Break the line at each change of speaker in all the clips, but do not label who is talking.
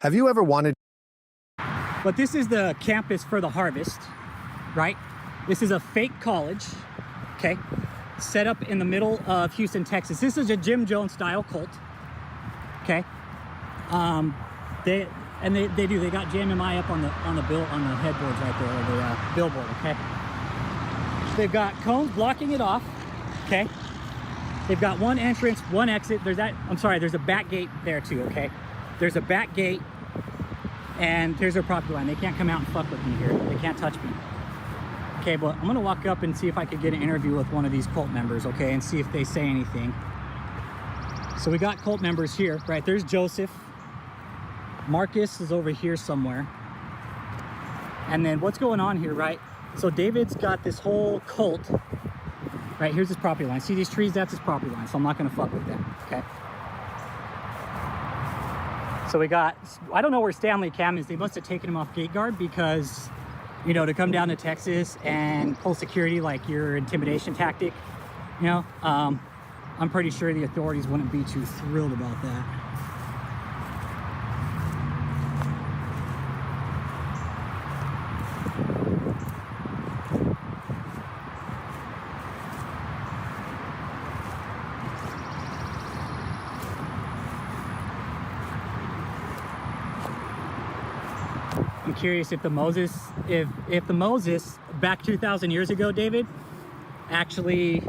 Have you ever wanted...
But this is the campus for the harvest, right? This is a fake college, okay? Set up in the middle of Houston, Texas. This is a Jim Jones style cult, okay? They got JMMI up on the headboards right there, or the billboard, okay? They've got cones blocking it off, okay? They've got one entrance, one exit. There's a back gate there too, okay? There's a back gate, and there's their property line. They can't come out and fuck with me here. They can't touch me. Okay, but I'm gonna walk up and see if I could get an interview with one of these cult members, okay, and see if they say anything. So we got cult members here, right? There's Joseph. Marcus is over here somewhere. And then what's going on here, right? So David's got this whole cult. Right, here's his property line. See these trees? That's his property line, so I'm not gonna fuck with them, okay? So we got, I don't know where Stanley Cam is. They must have taken him off gate guard because, you know, to come down to Texas and pull security like your intimidation tactic, you know, I'm pretty sure the authorities wouldn't be too thrilled about that. I'm curious if the Moses back 2,000 years ago, David, actually,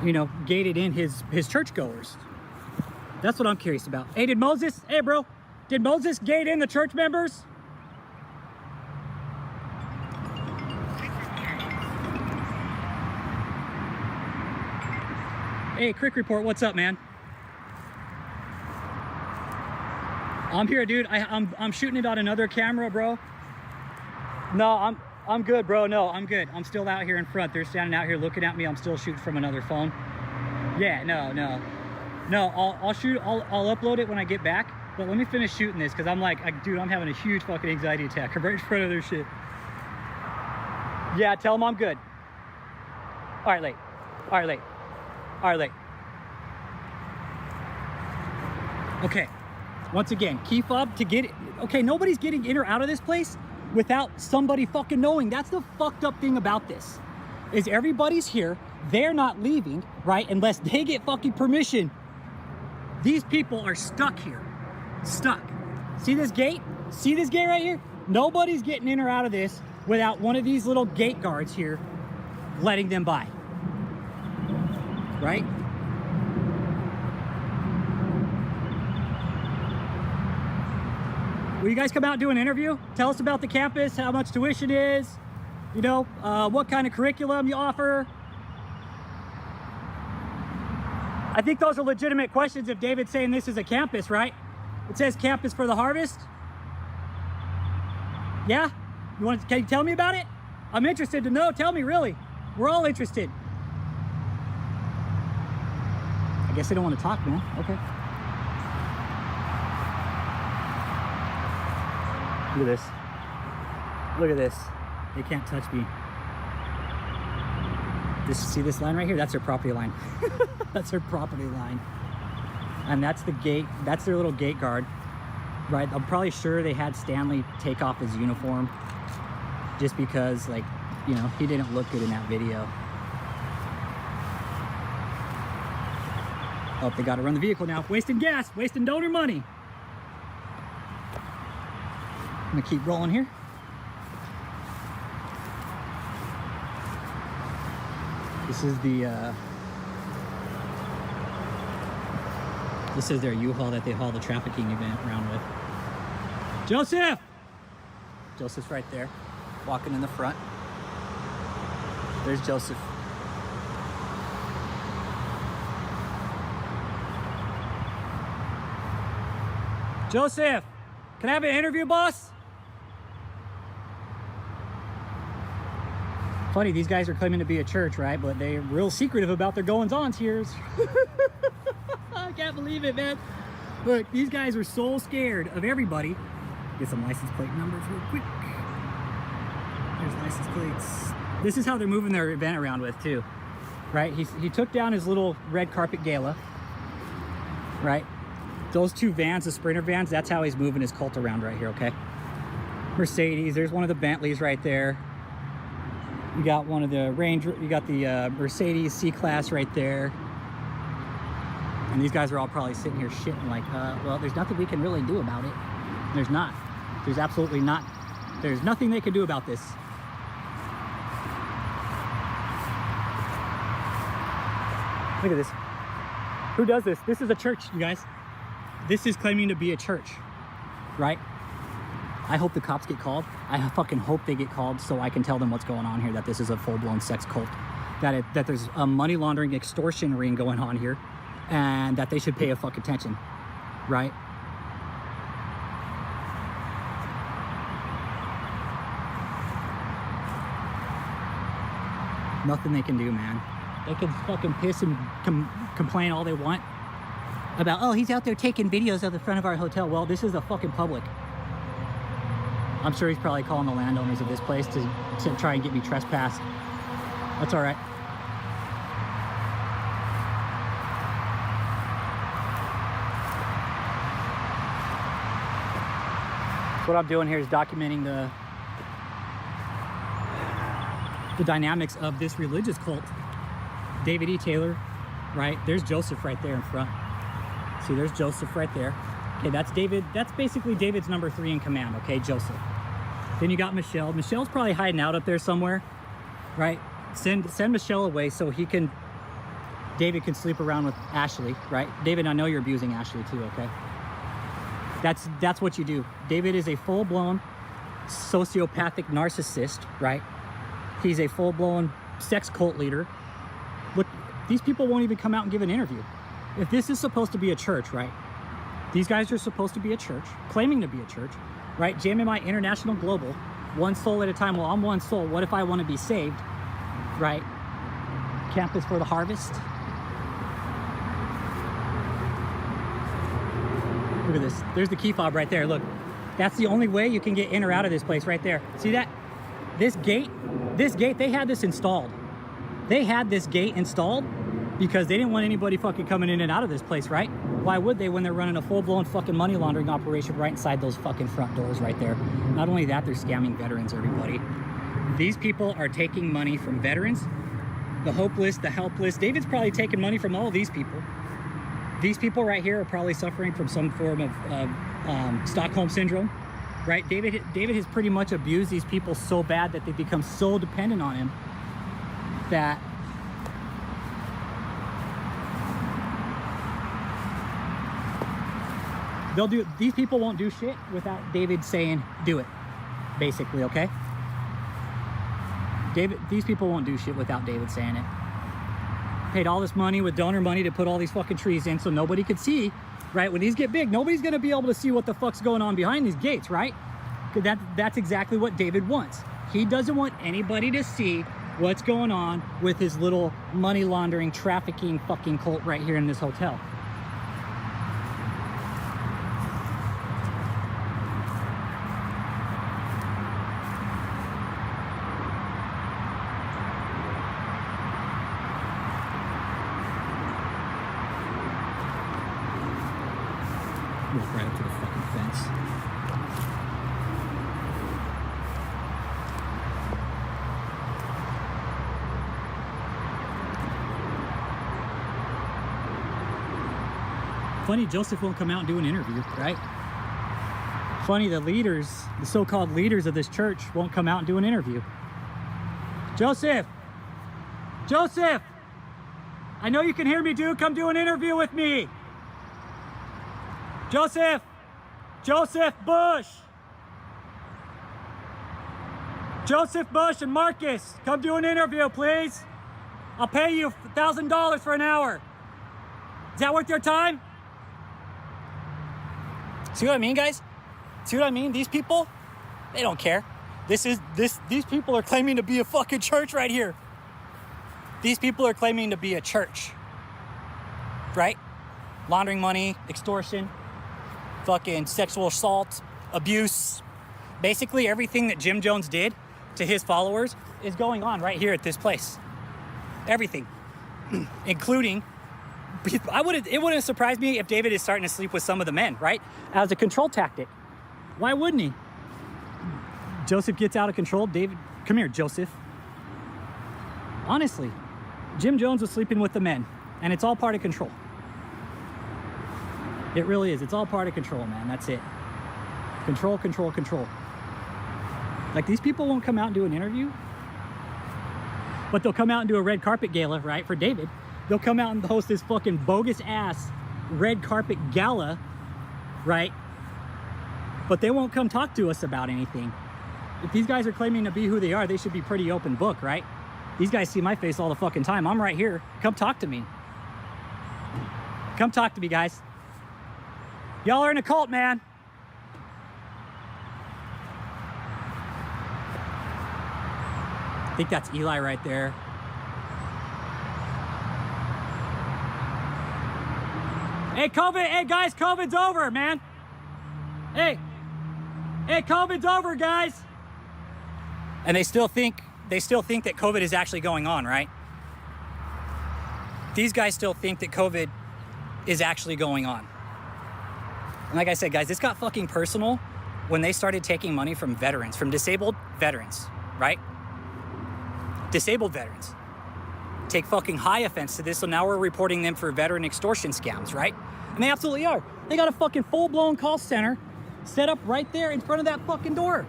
you know, gated in his churchgoers. That's what I'm curious about. Hey, did Moses gate in the church members? Hey, Crick Report, what's up, man? I'm here, dude. I'm shooting it on another camera, bro. No, I'm good, bro. No, I'm good. I'm still out here in front. They're standing out here looking at me. I'm still shooting from another phone. Yeah, no. I'll shoot. I'll upload it when I get back. But let me finish shooting this because I'm like, dude, I'm having a huge fucking anxiety attack. I'm right in front of their shit. Yeah, tell them I'm good. All right, late. Okay. Once again, key fob to get it. Okay, nobody's getting in or out of this place without somebody fucking knowing. That's the fucked up thing about this, is everybody's here. They're not leaving, right? Unless they get fucking permission. These people are stuck here. Stuck. See this gate? See this gate right here? Nobody's getting in or out of this without one of these little gate guards here letting them by. Right? Will you guys come out and do an interview? Tell us about the campus, how much tuition is, you know, what kind of curriculum you offer. I think those are legitimate questions if David's saying this is a campus, right? It says campus for the harvest. Yeah? Can you tell me about it? I'm interested to know. Tell me, really. We're all interested. I guess they don't want to talk, man. Okay. Look at this. Look at this. They can't touch me. See this line right here? That's their property line. That's their property line. And that's the gate. That's their little gate guard. Right? I'm probably sure they had Stanley take off his uniform just because, like, you know, he didn't look good in that video. Oh, they got to run the vehicle now. Wasting gas, wasting donor money. I'm gonna keep rolling here. This is their U-Haul that they haul the trafficking event around with. Joseph! Joseph's right there, walking in the front. There's Joseph. Joseph, can I have an interview, boss? Funny, these guys are claiming to be a church, right? But they're real secretive about their goings-ons here. I can't believe it, man. Look, these guys are so scared of everybody. Get some license plate numbers real quick. There's license plates. This is how they're moving their event around with, too. Right? He took down his little red carpet gala. Right? Those two vans, the Sprinter vans, that's how he's moving his cult around right here, okay? Mercedes, there's one of the Bentleys right there. You got one of the Ranger, you got the Mercedes C-Class right there. And these guys are all probably sitting here shitting like, well, there's nothing we can really do about it. There's not. There's absolutely not. There's nothing they can do about this. Look at this. Who does this? This is a church, you guys. This is claiming to be a church, right? I hope the cops get called. I fucking hope they get called so I can tell them what's going on here, that this is a full-blown sex cult, that there's a money laundering extortion ring going on here, and that they should pay a fuck attention, right? Nothing they can do, man. They can fucking piss and complain all they want about, oh, he's out there taking videos of the front of our hotel. Well, this is the fucking public. I'm sure he's probably calling the landowners of this place to try and get me trespassed. That's all right. What I'm doing here is documenting the dynamics of this religious cult. David E. Taylor, right? There's Joseph right there in front. See, there's Joseph right there. Okay, that's David. That's basically David's number 3 in command, okay, Joseph. Then you got Michelle. Michelle's probably hiding out up there somewhere, right? Send Michelle away so David can sleep around with Ashley, right? David, I know you're abusing Ashley too, okay? That's what you do. David is a full-blown sociopathic narcissist, right? He's a full-blown sex cult leader. Look, these people won't even come out and give an interview. If this is supposed to be a church, right? These guys are supposed to be a church, claiming to be a church, right? JMMI International Global, one soul at a time. Well, I'm one soul. What if I want to be saved, right? Campus for the harvest. Look at this. There's the key fob right there. Look, that's the only way you can get in or out of this place right there. See that? This gate, they had this installed. They had this gate installed because they didn't want anybody fucking coming in and out of this place, right? Why would they when they're running a full-blown fucking money laundering operation right inside those fucking front doors right there? Not only that, they're scamming veterans, everybody. These people are taking money from veterans, the hopeless, the helpless. David's probably taking money from all these people. These people right here are probably suffering from some form of Stockholm syndrome, right? David has pretty much abused these people so bad that they become so dependent on him that these people won't do shit without David saying do it, basically, okay? These people won't do shit without David saying it. Paid all this money with donor money to put all these fucking trees in so nobody could see, right? When these get big, nobody's gonna be able to see what the fuck's going on behind these gates, right? That's exactly what David wants. He doesn't want anybody to see what's going on with his little money laundering, trafficking fucking cult right here in this hotel. Walk right up to the fucking fence. Funny, Joseph won't come out and do an interview, right? Funny, the so-called leaders of this church won't come out and do an interview. Joseph! Joseph! I know you can hear me, dude. Come do an interview with me. Joseph! Joseph Bush! Joseph Bush and Marcus, come do an interview, please. I'll pay you $1,000 for an hour. Is that worth your time? See what I mean, guys? See what I mean? These people, they don't care. These people are claiming to be a fucking church right here. These people are claiming to be a church, right? Laundering money, extortion, fucking sexual assault, abuse. Basically everything that Jim Jones did to his followers is going on right here at this place. Everything, including It wouldn't surprise me if David is starting to sleep with some of the men, right? As a control tactic. Why wouldn't he? Joseph gets out of control. David, come here, Joseph. Honestly, Jim Jones was sleeping with the men, and it's all part of control. It really is. It's all part of control, man. That's it. Control, control, control. Like, these people won't come out and do an interview, but they'll come out and do a red carpet gala, right, for David. They'll come out and host this fucking bogus ass red carpet gala, right? But they won't come talk to us about anything. If these guys are claiming to be who they are, they should be pretty open book, right? These guys see my face all the fucking time. I'm right here. Come talk to me. Come talk to me, guys. Y'all are in a cult, man. I think that's Eli right there. Hey, COVID. Hey, guys, COVID's over, man. Hey, COVID's over, guys. And they still think that COVID is actually going on, right? These guys still think that COVID is actually going on. And like I said, guys, this got fucking personal when they started taking money from veterans, from disabled veterans, right? Disabled veterans take fucking high offense to this, so now we're reporting them for veteran extortion scams, right? And they absolutely are. They got a fucking full-blown call center set up right there in front of that fucking door.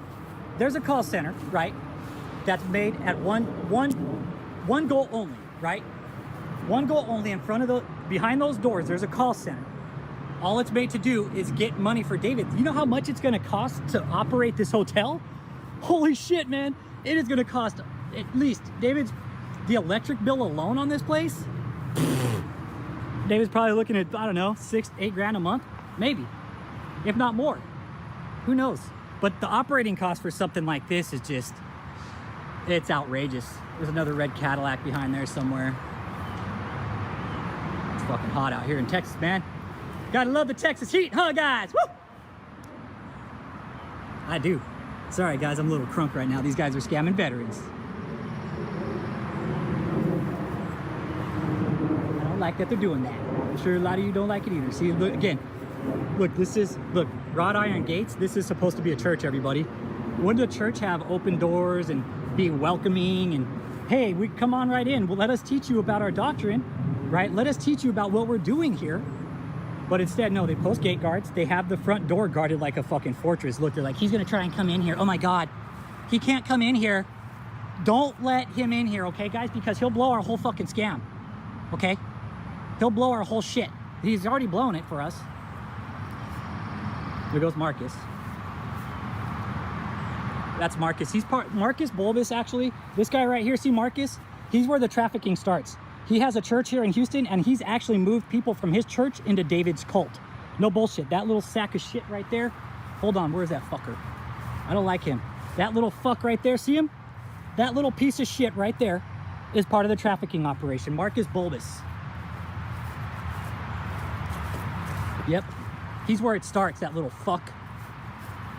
There's a call center, right? That's made at one goal only, right? One goal only in front of behind those doors, there's a call center. All it's made to do is get money for David. You know how much it's gonna cost to operate this hotel? Holy shit, man. It is gonna cost at least, the electric bill alone on this place, David's probably looking at, I don't know, 6-8 grand a month, maybe, if not more. Who knows? But the operating cost for something like this is just, it's outrageous. There's another red Cadillac behind there somewhere. It's fucking hot out here in Texas, man. Gotta love the Texas heat, huh, guys? Woo! I do. Sorry, guys, I'm a little crunk right now. These guys are scamming veterans. I don't like that they're doing that. I'm sure a lot of you don't like it either. See, look, again, look, look, wrought iron gates. This is supposed to be a church, everybody. Wouldn't a church have open doors and be welcoming and, hey, we come on right in. Well, let us teach you about our doctrine, right? Let us teach you about what we're doing here. But instead, no, they post gate guards. They have the front door guarded like a fucking fortress. Look, they're like, he's gonna try and come in here. Oh my God, he can't come in here. Don't let him in here, okay, guys? Because he'll blow our whole fucking scam, okay? He'll blow our whole shit. He's already blown it for us. There goes Marcus. That's Marcus. He's Marcus Bulbous, actually. This guy right here, see Marcus? He's where the trafficking starts. He has a church here in Houston, and he's actually moved people from his church into David's cult. No bullshit. That little sack of shit right there. Hold on, where's that fucker? I don't like him. That little fuck right there, see him? That little piece of shit right there is part of the trafficking operation. Marcus Bulbous. Yep. He's where it starts, that little fuck.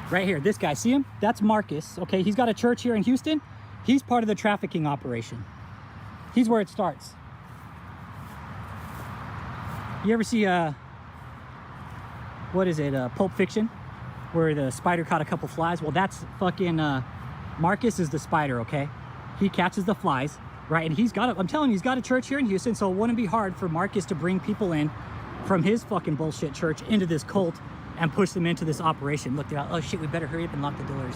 Right here, this guy, see him? That's Marcus, okay? He's got a church here in Houston. He's part of the trafficking operation. He's where it starts. You ever see, what is it, Pulp Fiction? Where the spider caught a couple flies? Well, that's fucking, Marcus is the spider, okay? He catches the flies, right? And I'm telling you, he's got a church here in Houston, so it wouldn't be hard for Marcus to bring people in from his fucking bullshit church into this cult and push them into this operation. Look, they're like, oh shit, we better hurry up and lock the doors.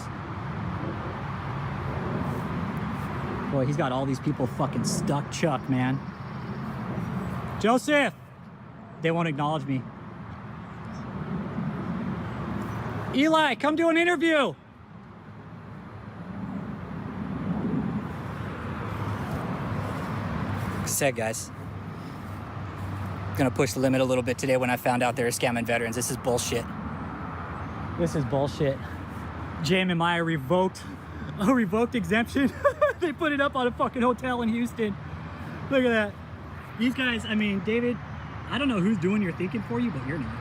Boy, he's got all these people fucking stuck Chuck, man. Joseph! They won't acknowledge me. Eli, come do an interview! Like I said, guys, gonna push the limit a little bit today when I found out they were scamming veterans. This is bullshit. This is bullshit. JMI a revoked exemption. They put it up on a fucking hotel in Houston. Look at that. These guys, I mean, David, I don't know who's doing your thinking for you, but you're not.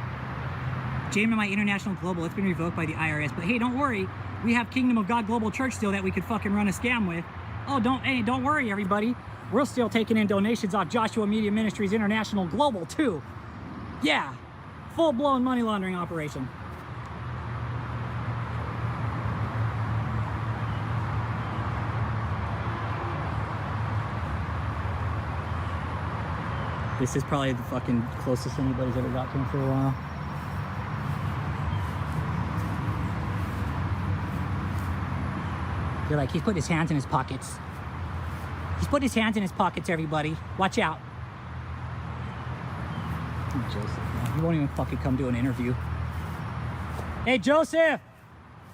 JMI International Global, it's been revoked by the IRS. But hey, don't worry. We have Kingdom of God Global Church still that we could fucking run a scam with. Oh, don't worry, everybody. We're still taking in donations off Joshua Media Ministries International Global, too. Yeah, full-blown money laundering operation. This is probably the fucking closest anybody's ever got to him for a while. They're like, he's put his hands in his pockets. He's put his hands in his pockets, everybody. Watch out. Joseph, man. He won't even fucking come do an interview. Hey, Joseph.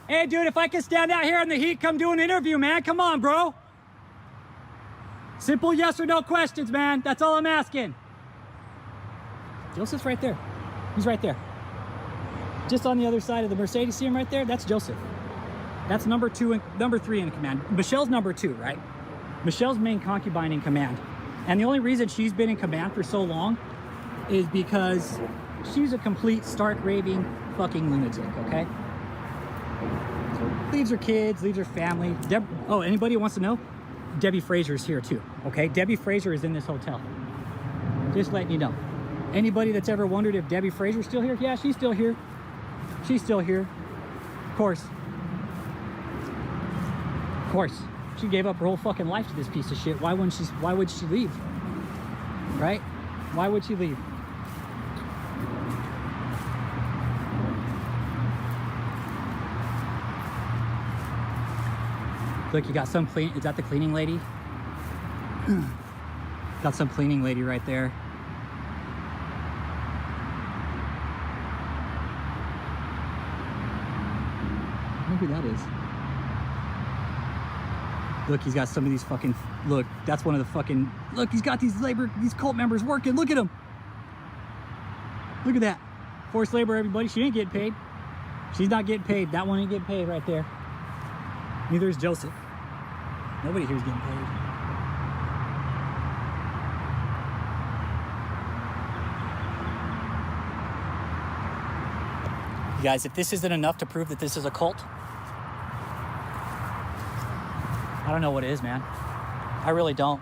Hey, dude, if I can stand out here in the heat, come do an interview, man. Come on, bro. Simple yes or no questions, man. That's all I'm asking. Joseph's right there. He's right there. Just on the other side of the Mercedes, see him right there? That's Joseph. That's number 2 and number 3 in command. Michelle's number 2, right? Michelle's main concubine in command. And the only reason she's been in command for so long is because she's a complete stark raving fucking lunatic, okay? So leaves her kids, leaves her family. Oh, anybody wants to know? Debbie Fraser's here too, okay? Debbie Fraser is in this hotel. Just letting you know. Anybody that's ever wondered if Debbie Fraser's still here? Yeah, she's still here. She's still here. Of course. Of course. She gave up her whole fucking life to this piece of shit. Why would she leave? Right? Why would she leave? Look, you got some clean. Is that the cleaning lady? Got some cleaning lady right there. I wonder who that is. Look, he's got some of these fucking. Look, that's one of the fucking. Look, he's got these cult members working. Look at him. Look at that. Forced labor, everybody. She ain't getting paid. She's not getting paid. That one ain't getting paid right there. Neither is Joseph. Nobody here's getting paid. You guys, if this isn't enough to prove that this is a cult, I don't know what is, man. I really don't.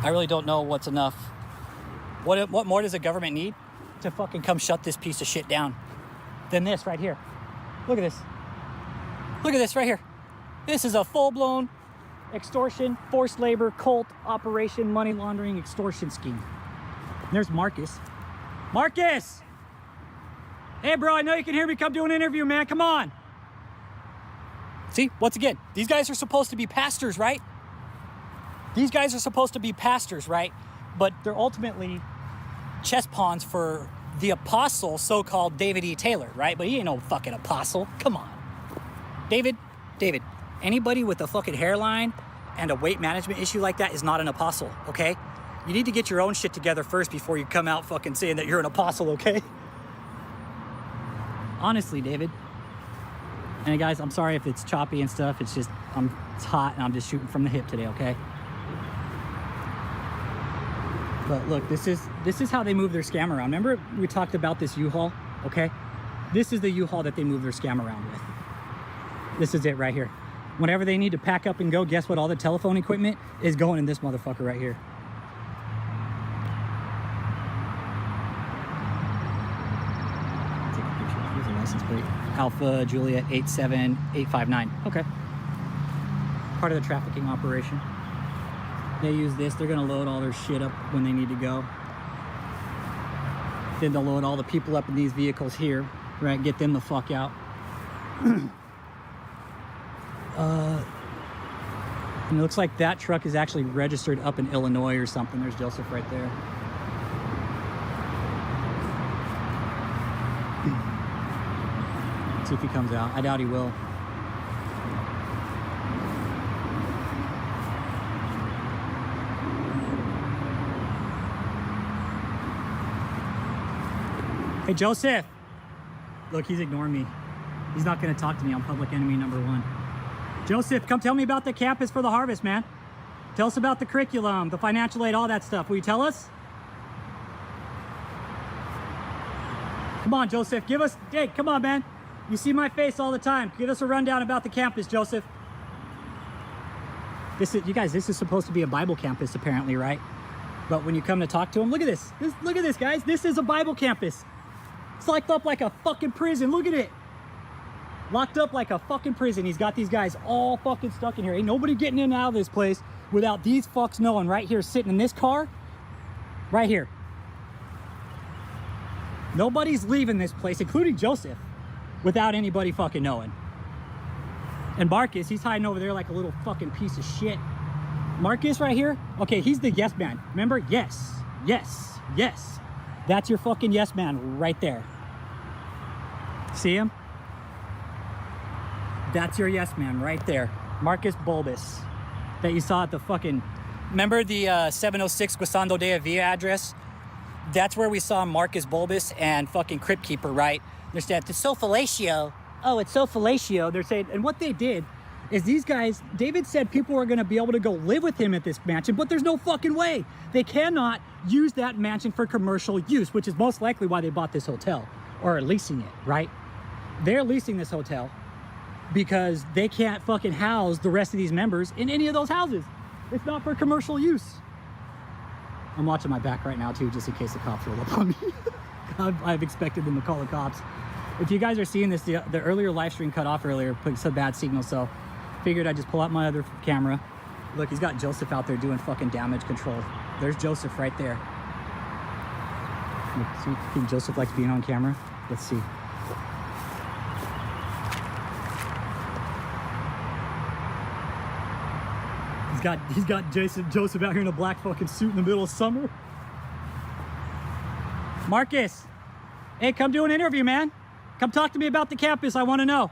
I really don't know what's enough. What more does the government need to fucking come shut this piece of shit down than this right here? Look at this. Look at this right here. This is a full-blown extortion, forced labor, cult operation, money laundering, extortion scheme. And there's Marcus. Marcus! Hey, bro, I know you can hear me. Come do an interview, man. Come on. See, once again, these guys are supposed to be pastors, right? These guys are supposed to be pastors, right? But they're ultimately chess pawns for the apostle, so-called David E. Taylor, right? But he ain't no fucking apostle. Come on. David, anybody with a fucking hairline and a weight management issue like that is not an apostle, okay? You need to get your own shit together first before you come out fucking saying that you're an apostle, okay? Honestly, David. And guys, I'm sorry if it's choppy and stuff. It's just, it's hot and I'm just shooting from the hip today, okay? But look, this is how they move their scam around. Remember we talked about this U-Haul, okay? This is the U-Haul that they move their scam around with. This is it right here. Whenever they need to pack up and go, guess what? All the telephone equipment is going in this motherfucker right here. Take a picture. Here's a license plate. Alpha Juliet 87859. Okay. Part of the trafficking operation. They use this. They're going to load all their shit up when they need to go. Then they'll load all the people up in these vehicles here, right? Get them the fuck out. And it looks like that truck is actually registered up in Illinois or something. There's Joseph right there. Let's see if he comes out. I doubt he will. Hey, Joseph. Look, he's ignoring me. He's not going to talk to me. I'm public enemy number 1. Joseph, come tell me about the campus for the harvest, man. Tell us about the curriculum, the financial aid, all that stuff. Will you tell us? Come on, Joseph. Give us, hey, come on, man. You see my face all the time. Give us a rundown about the campus, Joseph. This is, you guys, this is supposed to be a Bible campus apparently, right? But when you come to talk to them, look at this. Look at this, guys. This is a Bible campus. It's locked up like a fucking prison. Look at it. Locked up like a fucking prison. He's got these guys all fucking stuck in here. Ain't nobody getting in and out of this place without these fucks knowing. Right here, sitting in this car. Right here. Nobody's leaving this place, including Joseph, without anybody fucking knowing. And Marcus, he's hiding over there like a little fucking piece of shit. Marcus right here, okay, he's the yes man. Remember? Yes, yes, yes. That's your fucking yes man right there. See him? That's your yes man right there. Marcus Bulbus that you saw at the fucking, remember the 706 Guisando de Avila address? That's where we saw Marcus Bulbus and fucking Crypt Keeper, right? They're saying, it's so fellatio. Oh, it's so fellatio. They're saying, and what they did is these guys, David said people are going to be able to go live with him at this mansion, but there's no fucking way. They cannot use that mansion for commercial use, which is most likely why they bought this hotel or are leasing it, right? They're leasing this hotel because they can't fucking house the rest of these members in any of those houses. It's not for commercial use. I'm watching my back right now too, just in case the cops roll up on me. I've expected them to call the cops. If you guys are seeing this, the earlier live stream cut off earlier, put some bad signal, so figured I'd just pull out my other camera. Look, he's got Joseph out there doing fucking damage control. There's Joseph right there. Look, see, you think Joseph likes being on camera? Let's see. He's got Joseph out here in a black fucking suit in the middle of summer. Marcus, hey, come do an interview, man. Come talk to me about the campus. I want to know.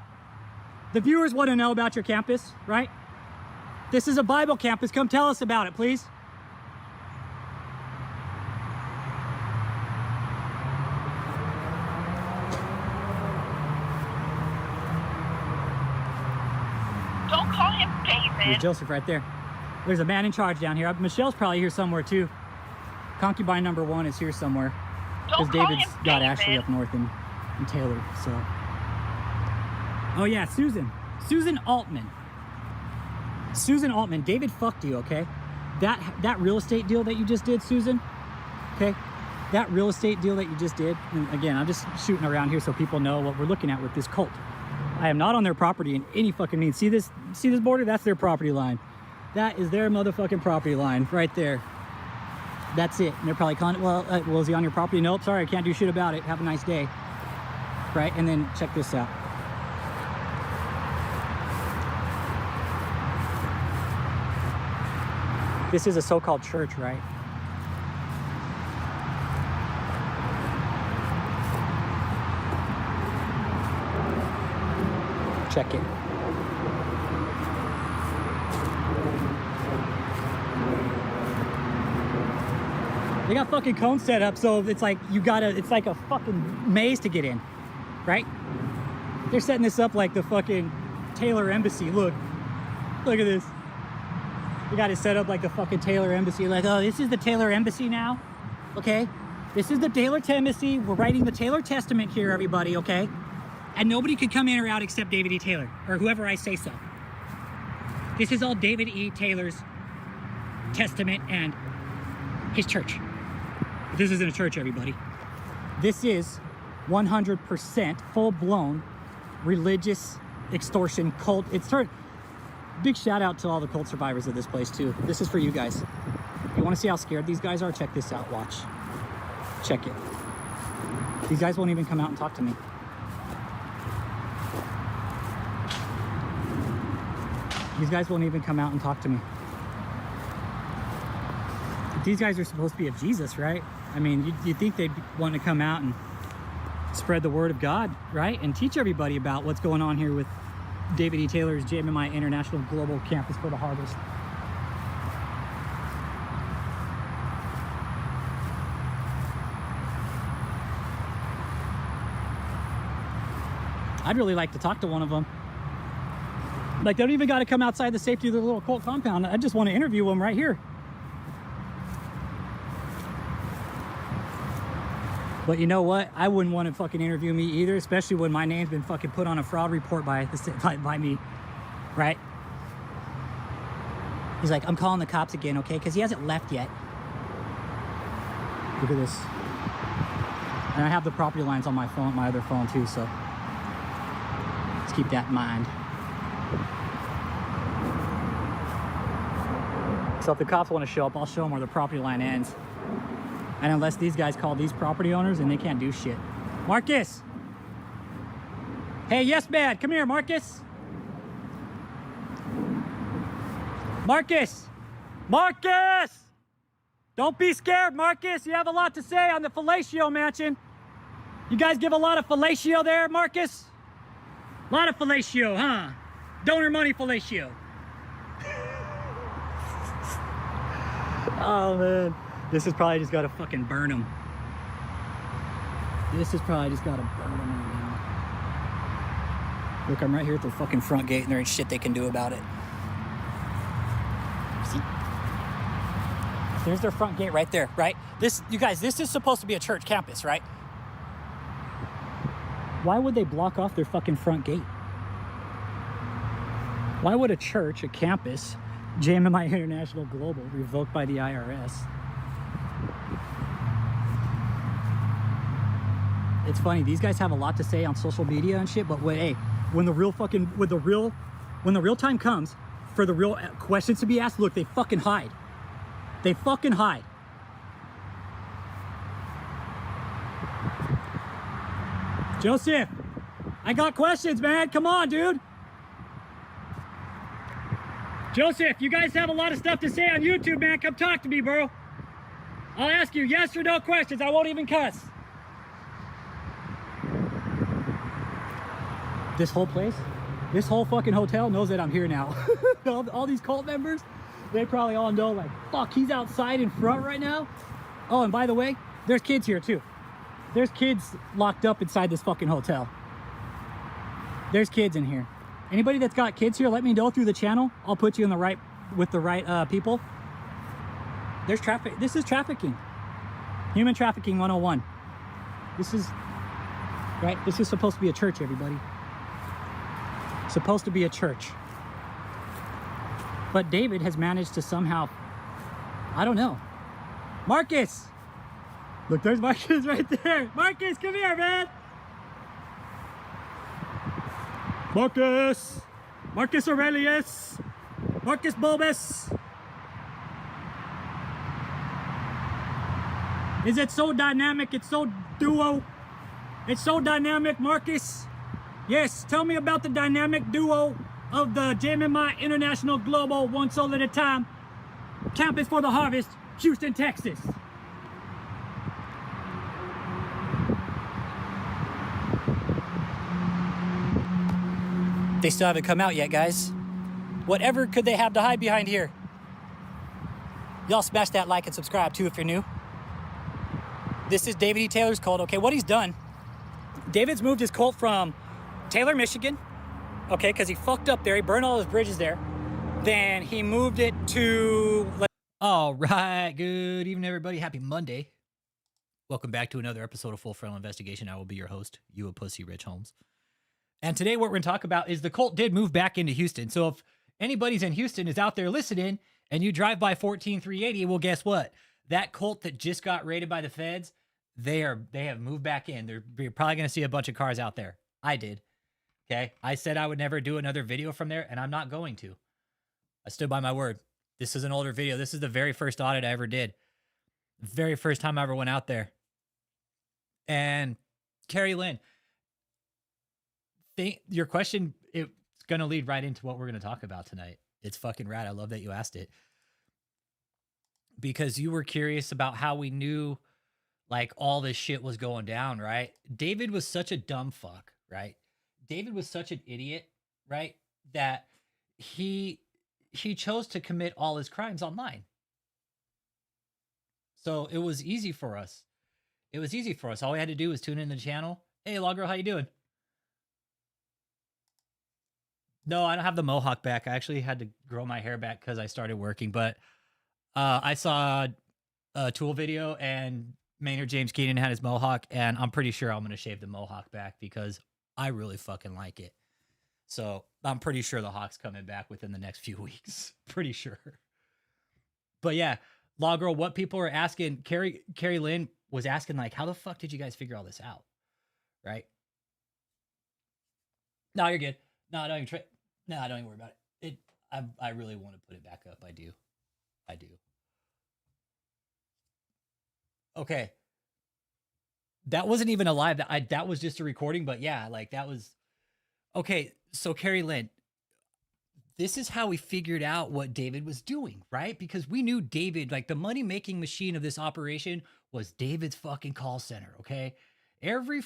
The viewers want to know about your campus, right? This is a Bible campus. Come tell us about it, please.
Don't call him David.
There's Joseph right there. There's a man in charge down here. Michelle's probably here somewhere too. Concubine number 1 is here somewhere. Because David's got Ashley up north and Taylor, so. Oh yeah, Susan Altman. Susan Altman, David fucked you, okay? That real estate deal that you just did, Susan, okay? That real estate deal that you just did, and again, I'm just shooting around here so people know what we're looking at with this cult. I am not on their property in any fucking means. See this border? That's their property line. That is their motherfucking property line right there. That's it. And they're probably calling it, well, is he on your property? Nope, sorry, I can't do shit about it. Have a nice day. Right, and then check this out. This is a so-called church, right? Check it. They got fucking cones set up, so it's like it's like a fucking maze to get in, right? They're setting this up like the fucking Taylor Embassy. Look at this. They got it set up like the fucking Taylor Embassy. Like, oh, this is the Taylor Embassy now, okay? This is the Taylor Embassy. We're writing the Taylor Testament here, everybody, okay? And nobody could come in or out except David E. Taylor, or whoever I say so. This is all David E. Taylor's testament and his church. But this isn't a church, everybody. This is 100% full-blown religious extortion cult. It's big shout out to all the cult survivors of this place too. This is for you guys. You want to see how scared these guys are? Check this out. Watch. Check it. These guys won't even come out and talk to me. These guys won't even come out and talk to me. These guys are supposed to be of Jesus, right? I mean, you'd think they'd want to come out and spread the word of God, right? And teach everybody about what's going on here with David E. Taylor's JMMI International Global Campus for the Harvest. I'd really like to talk to one of them. Like, they don't even got to come outside the safety of their little cult compound. I just want to interview them right here. But you know what? I wouldn't want to fucking interview me either, especially when my name's been fucking put on a fraud report by me, right? He's like, I'm calling the cops again, okay? Because he hasn't left yet. Look at this. And I have the property lines on my phone, my other phone too, so let's keep that in mind. So if the cops want to show up, I'll show them where the property line ends. And unless these guys call these property owners, and they can't do shit. Marcus! Hey, yes, man, come here, Marcus! Marcus! Marcus! Don't be scared, Marcus. You have a lot to say on the fellatio mansion. You guys give a lot of fellatio there, Marcus? A lot of fellatio, huh? Donor money fellatio. Oh, man. This has probably just got to fucking burn him. This has probably just got to burn him right now. Look, I'm right here at the fucking front gate, and there ain't shit they can do about it. See? There's their front gate right there, right? This, you guys, this is supposed to be a church campus, right? Why would they block off their fucking front gate? Why would a church, a campus, JMMI International Global, revoked by the IRS? It's funny, these guys have a lot to say on social media and shit, but when the real time comes for the real questions to be asked, look, they fucking hide. They fucking hide. Joseph, I got questions, man. Come on, dude. Joseph, you guys have a lot of stuff to say on YouTube, man. Come talk to me, bro. I'll ask you yes or no questions. I won't even cuss. This whole place, this whole fucking hotel knows that I'm here now. all these cult members, they probably all know, like, fuck, he's outside in front right now. Oh, and by the way, there's kids here too. There's kids locked up inside this fucking hotel. There's kids in here. Anybody that's got kids here, let me know through the channel. I'll put you in the right, with the right people. There's traffic. This is trafficking. Human trafficking 101. This is, right? This is supposed to be a church, everybody. Supposed to be a church. But David has managed to somehow, I don't know. Marcus! Look, there's Marcus right there. Marcus, come here, man. Marcus. Marcus Aurelius. Marcus Bulbus. Is it so dynamic? It's so duo. It's so dynamic, Marcus. Yes, tell me about the dynamic duo of the JMMI International Global, one soul at a time. Campus for the Harvest, Houston, Texas. They still haven't come out yet, guys. Whatever could they have to hide behind here? Y'all smash that like and subscribe too if you're new. This is David E. Taylor's cult. Okay, what he's done, David's moved his cult from Taylor, Michigan, okay, because he fucked up there. He burned all his bridges there. Then he moved it to... All right, good evening, everybody. Happy Monday. Welcome back to another episode of Frontal Investigation. I will be your host, you a pussy, Rich Holmes. And today what we're going to talk about is the cult did move back into Houston. So if anybody's in Houston is out there listening and you drive by 14380, well, guess what? That cult that just got raided by the feds, they have moved back in. You're probably going to see a bunch of cars out there. I did. Okay. I said I would never do another video from there, and I'm not going to. I stood by my word. This is an older video. This is the very first audit I ever did. The very first time I ever went out there. And Carrie Lynn, your question, it's going to lead right into what we're going to talk about tonight. It's fucking rad. I love that you asked it. Because you were curious about how we knew, like, all this shit was going down, right? David was such a dumb fuck, right? David was such an idiot, right? That he chose to commit all his crimes online. So it was easy for us. It was easy for us. All we had to do was tune in the channel. Hey, Law Girl, how you doing? No, I don't have the mohawk back. I actually had to grow my hair back because I started working. But I saw a Tool video and Maynard James Keenan had his mohawk, and I'm pretty sure I'm going to shave the mohawk back because I really fucking like it. So I'm pretty sure the hawk's coming back within the next few weeks. Pretty sure. But yeah, Law Girl, what people are asking, Carrie Lynn was asking, like, how the fuck did you guys figure all this out? Right? No, you're good. No, don't even no, don't even worry about it. I really want to put it back up. I do. Okay. That wasn't even a live. That was just a recording, but yeah, like that was okay. So Carrie Lynn, this is how we figured out what David was doing, right? Because we knew David, like the money making machine of this operation was David's fucking call center, okay? Every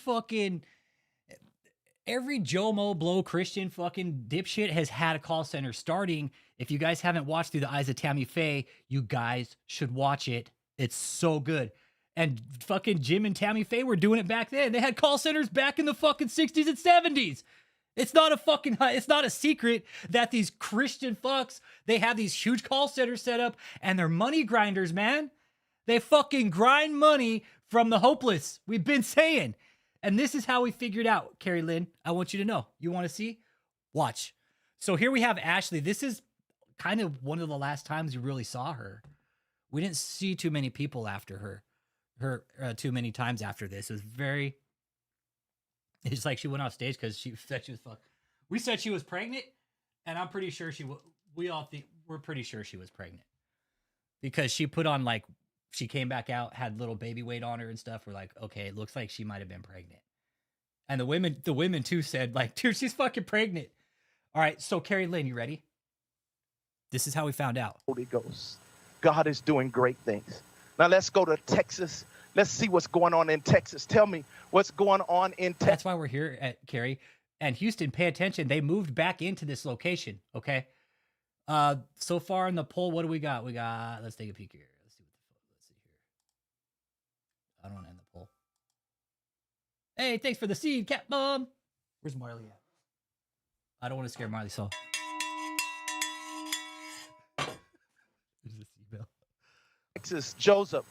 Jomo Blow Christian fucking dipshit has had a call center starting. If you guys haven't watched Through the Eyes of Tammy Faye, you guys should watch it. It's so good. And fucking Jim and Tammy Faye were doing it back then. They had call centers back in the fucking 60s and 70s. It's not a secret that these Christian fucks, they have these huge call centers set up and they're money grinders, man. They fucking grind money from the hopeless. We've been saying. And this is how we figured out, Carrie Lynn. I want you to know. You want to see? Watch. So here we have Ashley. This is kind of one of the last times we really saw her. We didn't see too many people after her too many times after this. It was very, it's like she went off stage because she said she was we said she was pregnant, and I'm pretty sure we're pretty sure she was pregnant because she put on like, she came back out, had little baby weight on her and stuff. We're like, okay, it looks like she might have been pregnant. And the women too said like, dude, she's fucking pregnant. All right, so Carrie Lynn, you ready? This is how we found out.
Holy Ghost. God is doing great things. Now let's go to Texas. Let's see what's going on in Texas. Tell me what's going on in Texas.
That's why we're here at Carrie. And Houston, pay attention. They moved back into this location, okay? So far in the poll, what do we got? Let's take a peek here. Let's see here. I don't want to end the poll. Hey, thanks for the seed, Cat Mom. Where's Marley at? I don't want to scare Marley, so. There's the seed bell.
Texas, Joseph.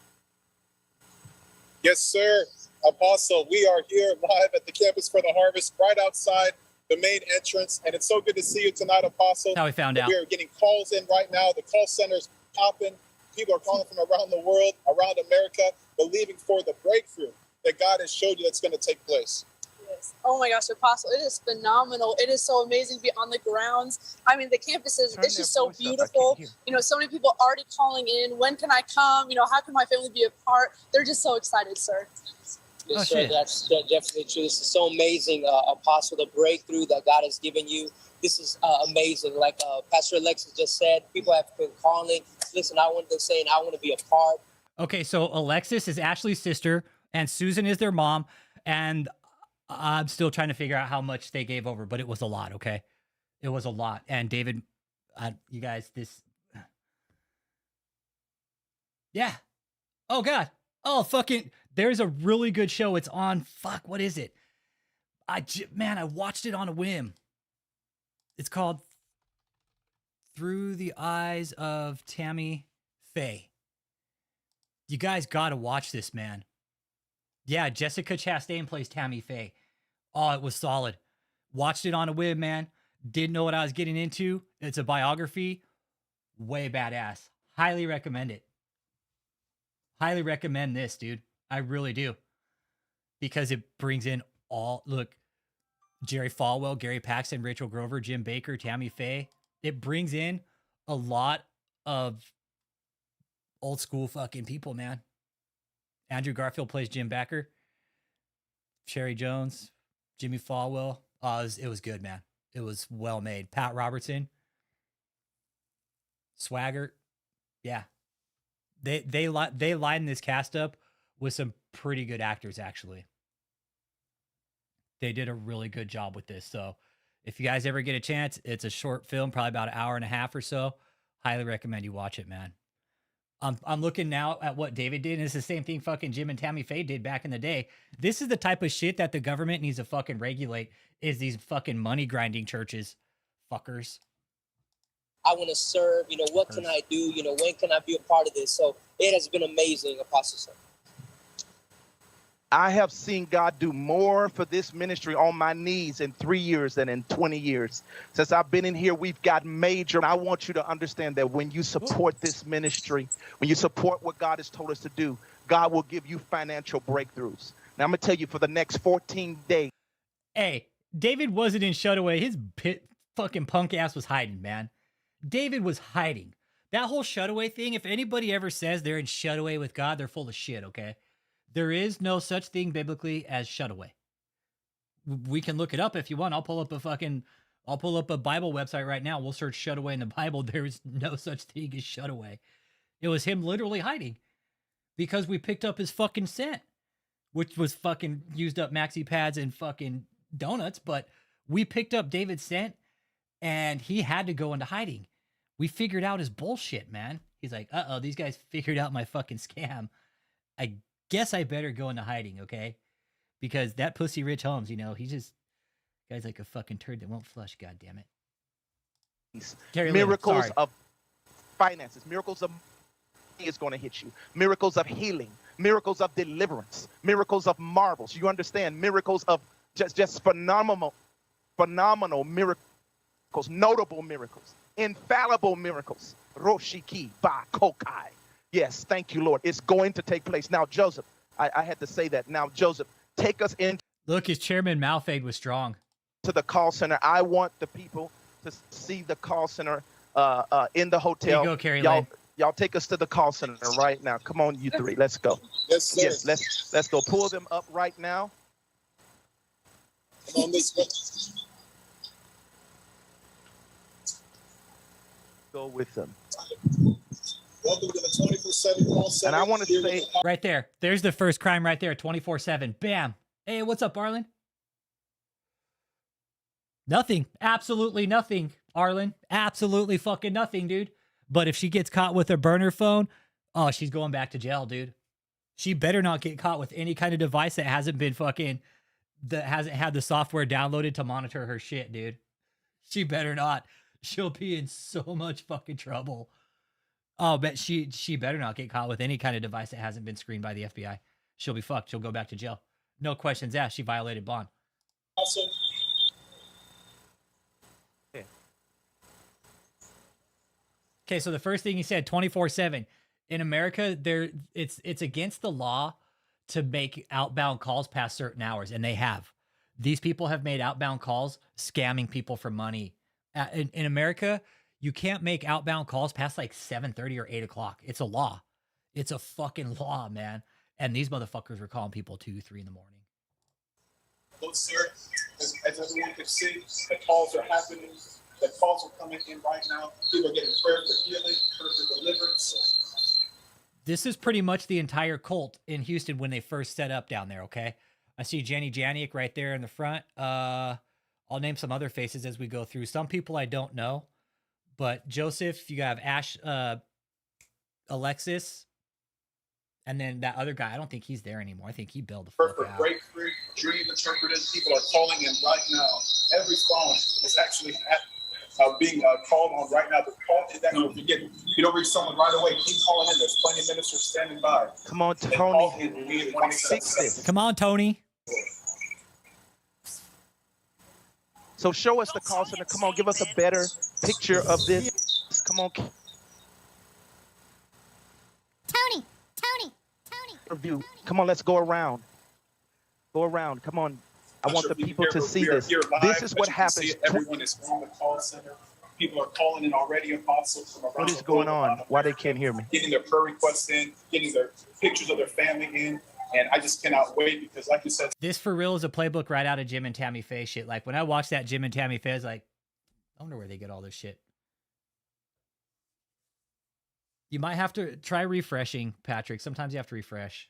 Yes, sir. Apostle, we are here live at the Campus for the Harvest, right outside the main entrance. And it's so good to see you tonight, Apostle.
How we found out.
We are getting calls in right now. The call center's popping. People are calling from around the world, around America, believing for the breakthrough that God has showed you that's going to take place.
Yes. Oh my gosh, Apostle, it is phenomenal. It is so amazing to be on the grounds. I mean, the campus is, it's just so beautiful. You know, so many people already calling in. When can I come? You know, how can my family be a part? They're just so excited, sir.
Yes, sir. That's definitely true. This is so amazing, Apostle, the breakthrough that God has given you. This is amazing. Like Pastor Alexis just said, people have been calling. Listen, I want to say, I want to be a part.
Okay, so Alexis is Ashley's sister, and Susan is their mom, and I'm still trying to figure out how much they gave over, but it was a lot, okay? It was a lot. And David, you guys, yeah. Oh, God. Oh, fucking, there's a really good show. It's on, what is it? I watched it on a whim. It's called Through the Eyes of Tammy Faye. You guys got to watch this, man. Yeah, Jessica Chastain plays Tammy Faye. Oh, it was solid. Watched it on a whim, man. Didn't know what I was getting into. It's a biography. Way badass. Highly recommend it. Highly recommend this, dude. I really do. Because it brings in Jerry Falwell, Gary Paxton, Rachel Grover, Jim Baker, Tammy Faye. It brings in a lot of old school fucking people, man. Andrew Garfield plays Jim Backer. Sherry Jones, Jimmy Falwell. It was good, man. It was well made. Pat Robertson, Swagger. Yeah. They line this cast up with some pretty good actors, actually. They did a really good job with this. So if you guys ever get a chance, it's a short film, probably about an hour and a half or so. Highly recommend you watch it, man. I'm looking now at what David did, and it's the same thing fucking Jim and Tammy Faye did back in the day. This is the type of shit that the government needs to fucking regulate, is these fucking money grinding churches. Fuckers.
I want to serve, what can I do? When can I be a part of this? So it has been amazing, Apostle, sir.
I have seen God do more for this ministry on my knees in 3 years than in 20 years. Since I've been in here, we've got major. And I want you to understand that when you support this ministry, when you support what God has told us to do, God will give you financial breakthroughs. Now, I'm going to tell you, for the next 14 days.
Hey, David wasn't in Shutaway. His fucking punk ass was hiding, man. David was hiding. That whole Shutaway thing, if anybody ever says they're in Shutaway with God, they're full of shit, okay? There is no such thing biblically as Shutaway. We can look it up if you want. I'll pull up a Bible website right now. We'll search Shutaway in the Bible. There is no such thing as Shutaway. It was him literally hiding because we picked up his fucking scent, which was fucking used up maxi pads and fucking donuts. But we picked up David's scent and he had to go into hiding. We figured out his bullshit, man. He's like, uh-oh, these guys figured out my fucking scam. I guess I better go into hiding, okay? Because that pussy Rich Holmes, you know, guy's like a fucking turd that won't flush, God damn it.
Miracles of finances, miracles of money is going to hit you. Miracles of healing, miracles of deliverance, miracles of marvels. You understand? Miracles of just phenomenal miracles, notable miracles, infallible miracles. Roshiki ba kokai. Yes, thank you, Lord. It's going to take place. Now, Joseph, I had to say that. Now, Joseph, take us in.
Look, his chairman Malfade was strong.
To the call center. I want the people to see the call center in the hotel.
Here you go, Carrie
y'all,
Lane.
y'all take us to the call center right now. Come on, you three. Let's go.
Yes, sir.
Yes, let's go. Pull them up right now.
Come on this way.
Go with them.
Welcome to the 24/7 call center.
And I want to say
right there. There's the first crime right there, 24/7. Bam. Hey, what's up, Arlen? Nothing. Absolutely nothing, Arlen. Absolutely fucking nothing, dude. But if she gets caught with a burner phone, oh, she's going back to jail, dude. She better not get caught with any kind of device that hasn't had the software downloaded to monitor her shit, dude. She better not. She'll be in so much fucking trouble. Oh, but she better not get caught with any kind of device that hasn't been screened by the FBI. She'll be fucked. She'll go back to jail. No questions asked. She violated bond.
Also,
okay, so the first thing he said, 24/7. In America, it's against the law to make outbound calls past certain hours, and they have. These people have made outbound calls scamming people for money. In America, you can't make outbound calls past like 7:30 or 8 o'clock. It's a law. It's a fucking law, man. And these motherfuckers were calling people 2, 3 in the morning.
look, sir, as everyone can see, the calls are happening. The calls are coming in right now. People are getting prayer for healing, prayer for deliverance.
This is pretty much the entire cult in Houston when they first set up down there, okay? I see Jenny Janiak right there in the front. I'll name some other faces as we go through. Some people I don't know, but Joseph, you have Ash, Alexis, and then that other guy. I don't think he's there anymore. I think he bailed the fuck out.
Breakthrough, dream interpreters. People are calling in right now. Every phone is actually being called on right now. The call is that if you don't reach someone right away, keep calling in. There's plenty of ministers standing by.
Come on, Tony. Fix this.
Come on, Tony.
So show us the call center. Come on, give us a better picture of this. Come on.
Tony.
Review. Come on, let's go around. Go around. Come on. I want the people to see this. This is what happens.
Everyone is on the call center. People are calling in already, apostles from around
What is going on? Why they can't hear me?
Getting their prayer requests in, getting their pictures of their family in. And I just cannot wait because, like you said,
This for real is a playbook right out of Jim and Tammy Faye shit. Like when I watched that Jim and Tammy Faye, I was like, I wonder where they get all this shit. You might have to try refreshing, Patrick. Sometimes you have to refresh.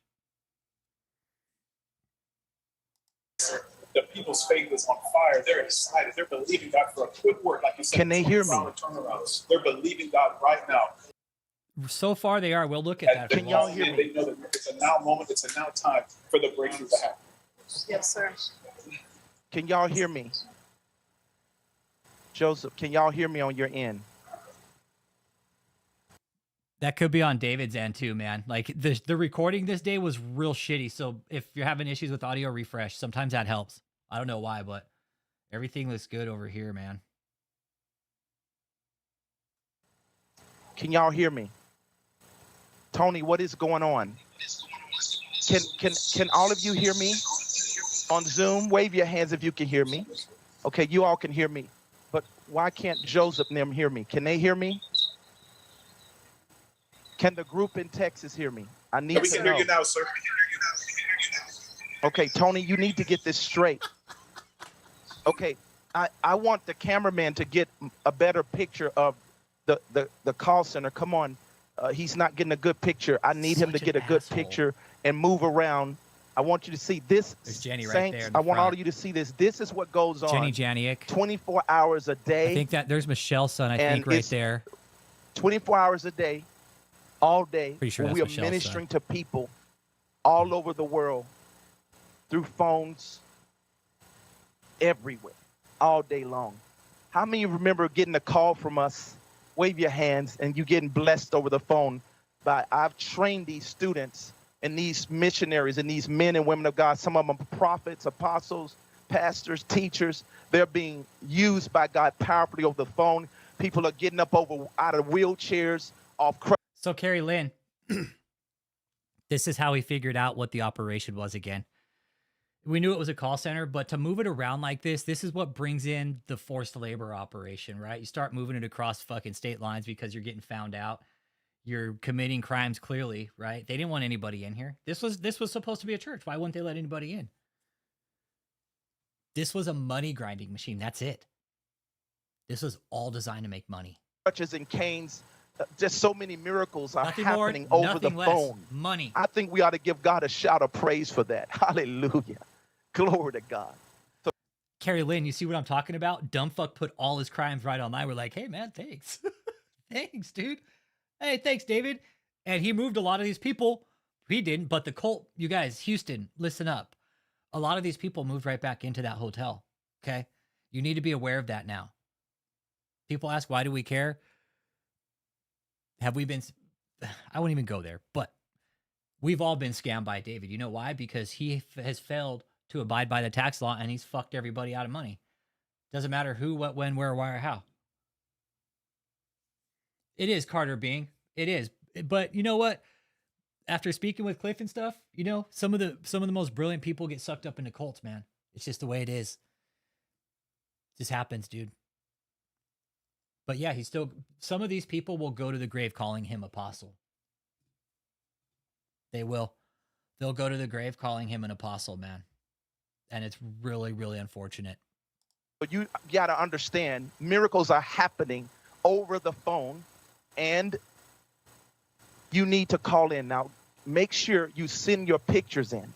the people's faith is on fire. They're excited. They're believing God for a quick work, like you said.
Can they hear me?
Turnarounds. They're believing God right now.
So far they are. We'll look at that.
Can y'all hear me?
They know that it's a now moment. It's a now time for the breakthrough to happen.
Yes, sir.
Can y'all hear me? Joseph, can y'all hear me on your end?
That could be on David's end too, man. Like the recording this day was real shitty. So if you're having issues with audio, refresh. Sometimes that helps. I don't know why, but everything looks good over here, man.
Can y'all hear me? Tony, what is going on? Can all of you hear me on Zoom? Wave your hands if you can hear me. Okay, you all can hear me. But why can't Joseph and them hear me? Can they hear me? Can the group in Texas hear me? I need to know.
We can hear you now, sir.
Okay, Tony, you need to get this straight. Okay, I want the cameraman to get a better picture of the call center. Come on, he's not getting a good picture. I need him to get a good picture and move around. I want you to see this.
There's Jenny right
Saints,
there in
I
the
want
front.
all of you to see this. This is what goes on.
Jenny Janiak.
24 hours a day.
I think that there's Michelle's son, I
And
think, right
it's
there.
24 hours a day, all day.
Pretty sure
when
that's
we are
Michelle's
ministering
son.
to people all over the world through phones, everywhere, all day long. How many of you remember getting a call from us? Wave your hands, and you getting blessed over the phone. I've trained these students and these missionaries and these men and women of God. Some of them are prophets, apostles, pastors, teachers. They're being used by God powerfully over the phone. People are getting up out of wheelchairs, off.
So Carrie Lynn, this is how we figured out what the operation was again. We knew it was a call center, but to move it around like this is what brings in the forced labor operation, right? You start moving it across fucking state lines because you're getting found out. You're committing crimes clearly, right? They didn't want anybody in here. This was supposed to be a church. Why wouldn't they let anybody in? This was a money grinding machine. That's it. This was all designed to make money.
Crutches and canes. Just so many miracles are
Nothing
happening
more,
over the
nothing less.
phone.
Money.
I think we ought to give God a shout of praise for that. Hallelujah. Glory to God. So,
Carrie Lynn, you see what I'm talking about? Dumb fuck put all his crimes right online. We're like, hey man, thanks. Thanks, dude. Hey, thanks, David. And he moved a lot of these people. He didn't, but the cult, you guys, Houston, listen up. A lot of these people moved right back into that hotel. Okay. You need to be aware of that now. People ask, why do we care? Have we been, I won't even go there, but we've all been scammed by David. You know why? Because he has failed to abide by the tax law and he's fucked everybody out of money. Doesn't matter who, what, when, where, why, or how. It is Carter Bing. It is. But you know what? After speaking with Cliff and stuff, you know, some of the most brilliant people get sucked up into cults, man. It's just the way it is. It just happens, dude. But yeah, some of these people will go to the grave calling him apostle. They will. They'll go to the grave calling him an apostle, man. And it's really, really unfortunate.
But you got to understand, miracles are happening over the phone, and you need to call in. Now, make sure you send your pictures in.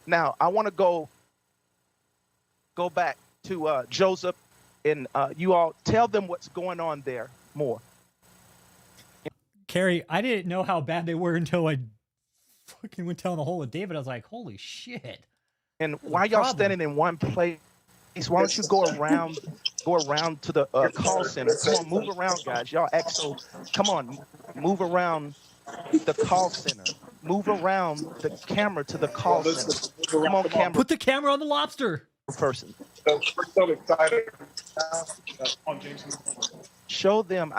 Now, I want to go back to Joseph, and you all tell them what's going on there more.
Carrie, I didn't know how bad they were until I fucking went telling the whole of David. I was like, holy shit.
And why y'all standing in one place? Why don't you go around to the call center? Come on, move around, guys. Y'all act so. Come on, move around the call center. Move around the camera to the call center. Come on, camera
Put the camera on the lobster.
person.
So we're so excited.
Show them.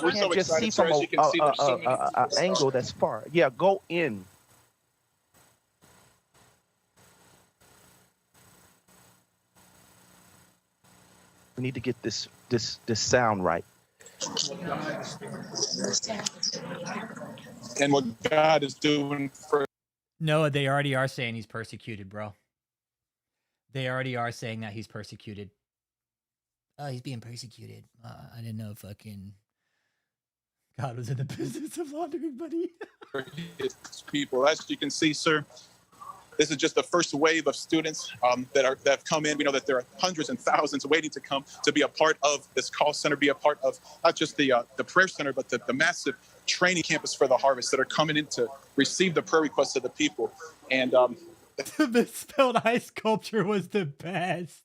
We're
They
so
can't just see
excited, sir.
from
As you can see, there's so many
an angle that's far. Yeah, go in. We need to get this sound right.
And what God is doing for
No, they already are saying he's persecuted, bro. They already are saying that he's persecuted. Oh, he's being persecuted. I didn't know fucking God was in the business of laundering money.
his people. As you can see, sir, this is just the first wave of students that have come in. We know that there are hundreds and thousands waiting to come to be a part of this call center, be a part of not just the prayer center, but the massive training campus for the harvest that are coming in to receive the prayer requests of the people. And
The misspelled ice sculpture was the best.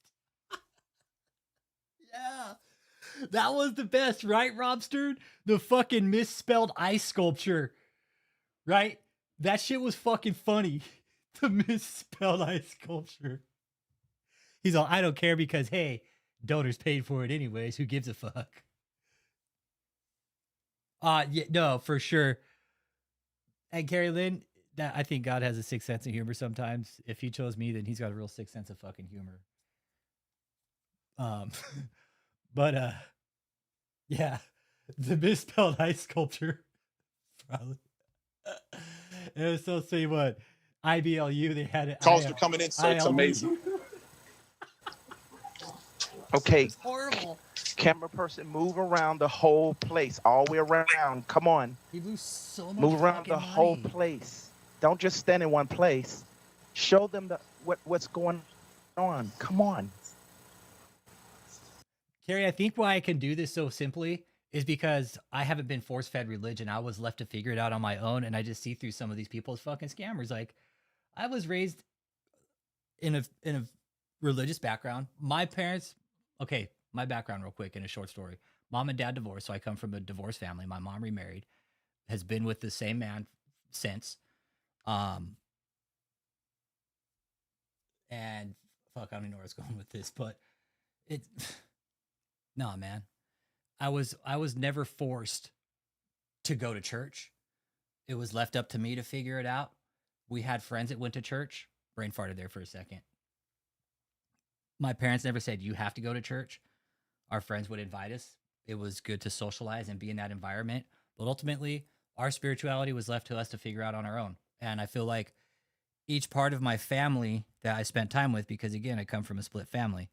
Yeah. That was the best, right, Robster? The fucking misspelled ice sculpture, right? That shit was fucking funny. The misspelled ice sculpture. He's all, I don't care because, hey, donors paid for it anyways. Who gives a fuck? Yeah, no, for sure. And Carrie Lynn, that I think God has a sixth sense of humor sometimes. If he chose me, then he's got a real sixth sense of fucking humor. But yeah, the misspelled ice sculpture. Probably. It was so sweet. What IBLU they had it.
Calls are coming in, so it's amazing.
Okay.
It's horrible.
Camera person, move around the whole place, all the way around. Come on.
You lose so much.
Move around the whole place. Don't just stand in one place. Show them what's going on. Come on.
Carrie, I think why I can do this so simply is because I haven't been force-fed religion. I was left to figure it out on my own, and I just see through some of these people as fucking scammers. Like, I was raised in a religious background. My parents, okay, my background real quick in a short story. Mom and dad divorced, so I come from a divorced family. My mom remarried, has been with the same man since. And fuck, I don't even know where I was going with this, but it no, man. I was never forced to go to church. It was left up to me to figure it out. We had friends that went to church. Brain farted there for a second. My parents never said you have to go to church. Our friends would invite us. It was good to socialize and be in that environment. But ultimately, our spirituality was left to us to figure out on our own. And I feel like each part of my family that I spent time with, because again, I come from a split family.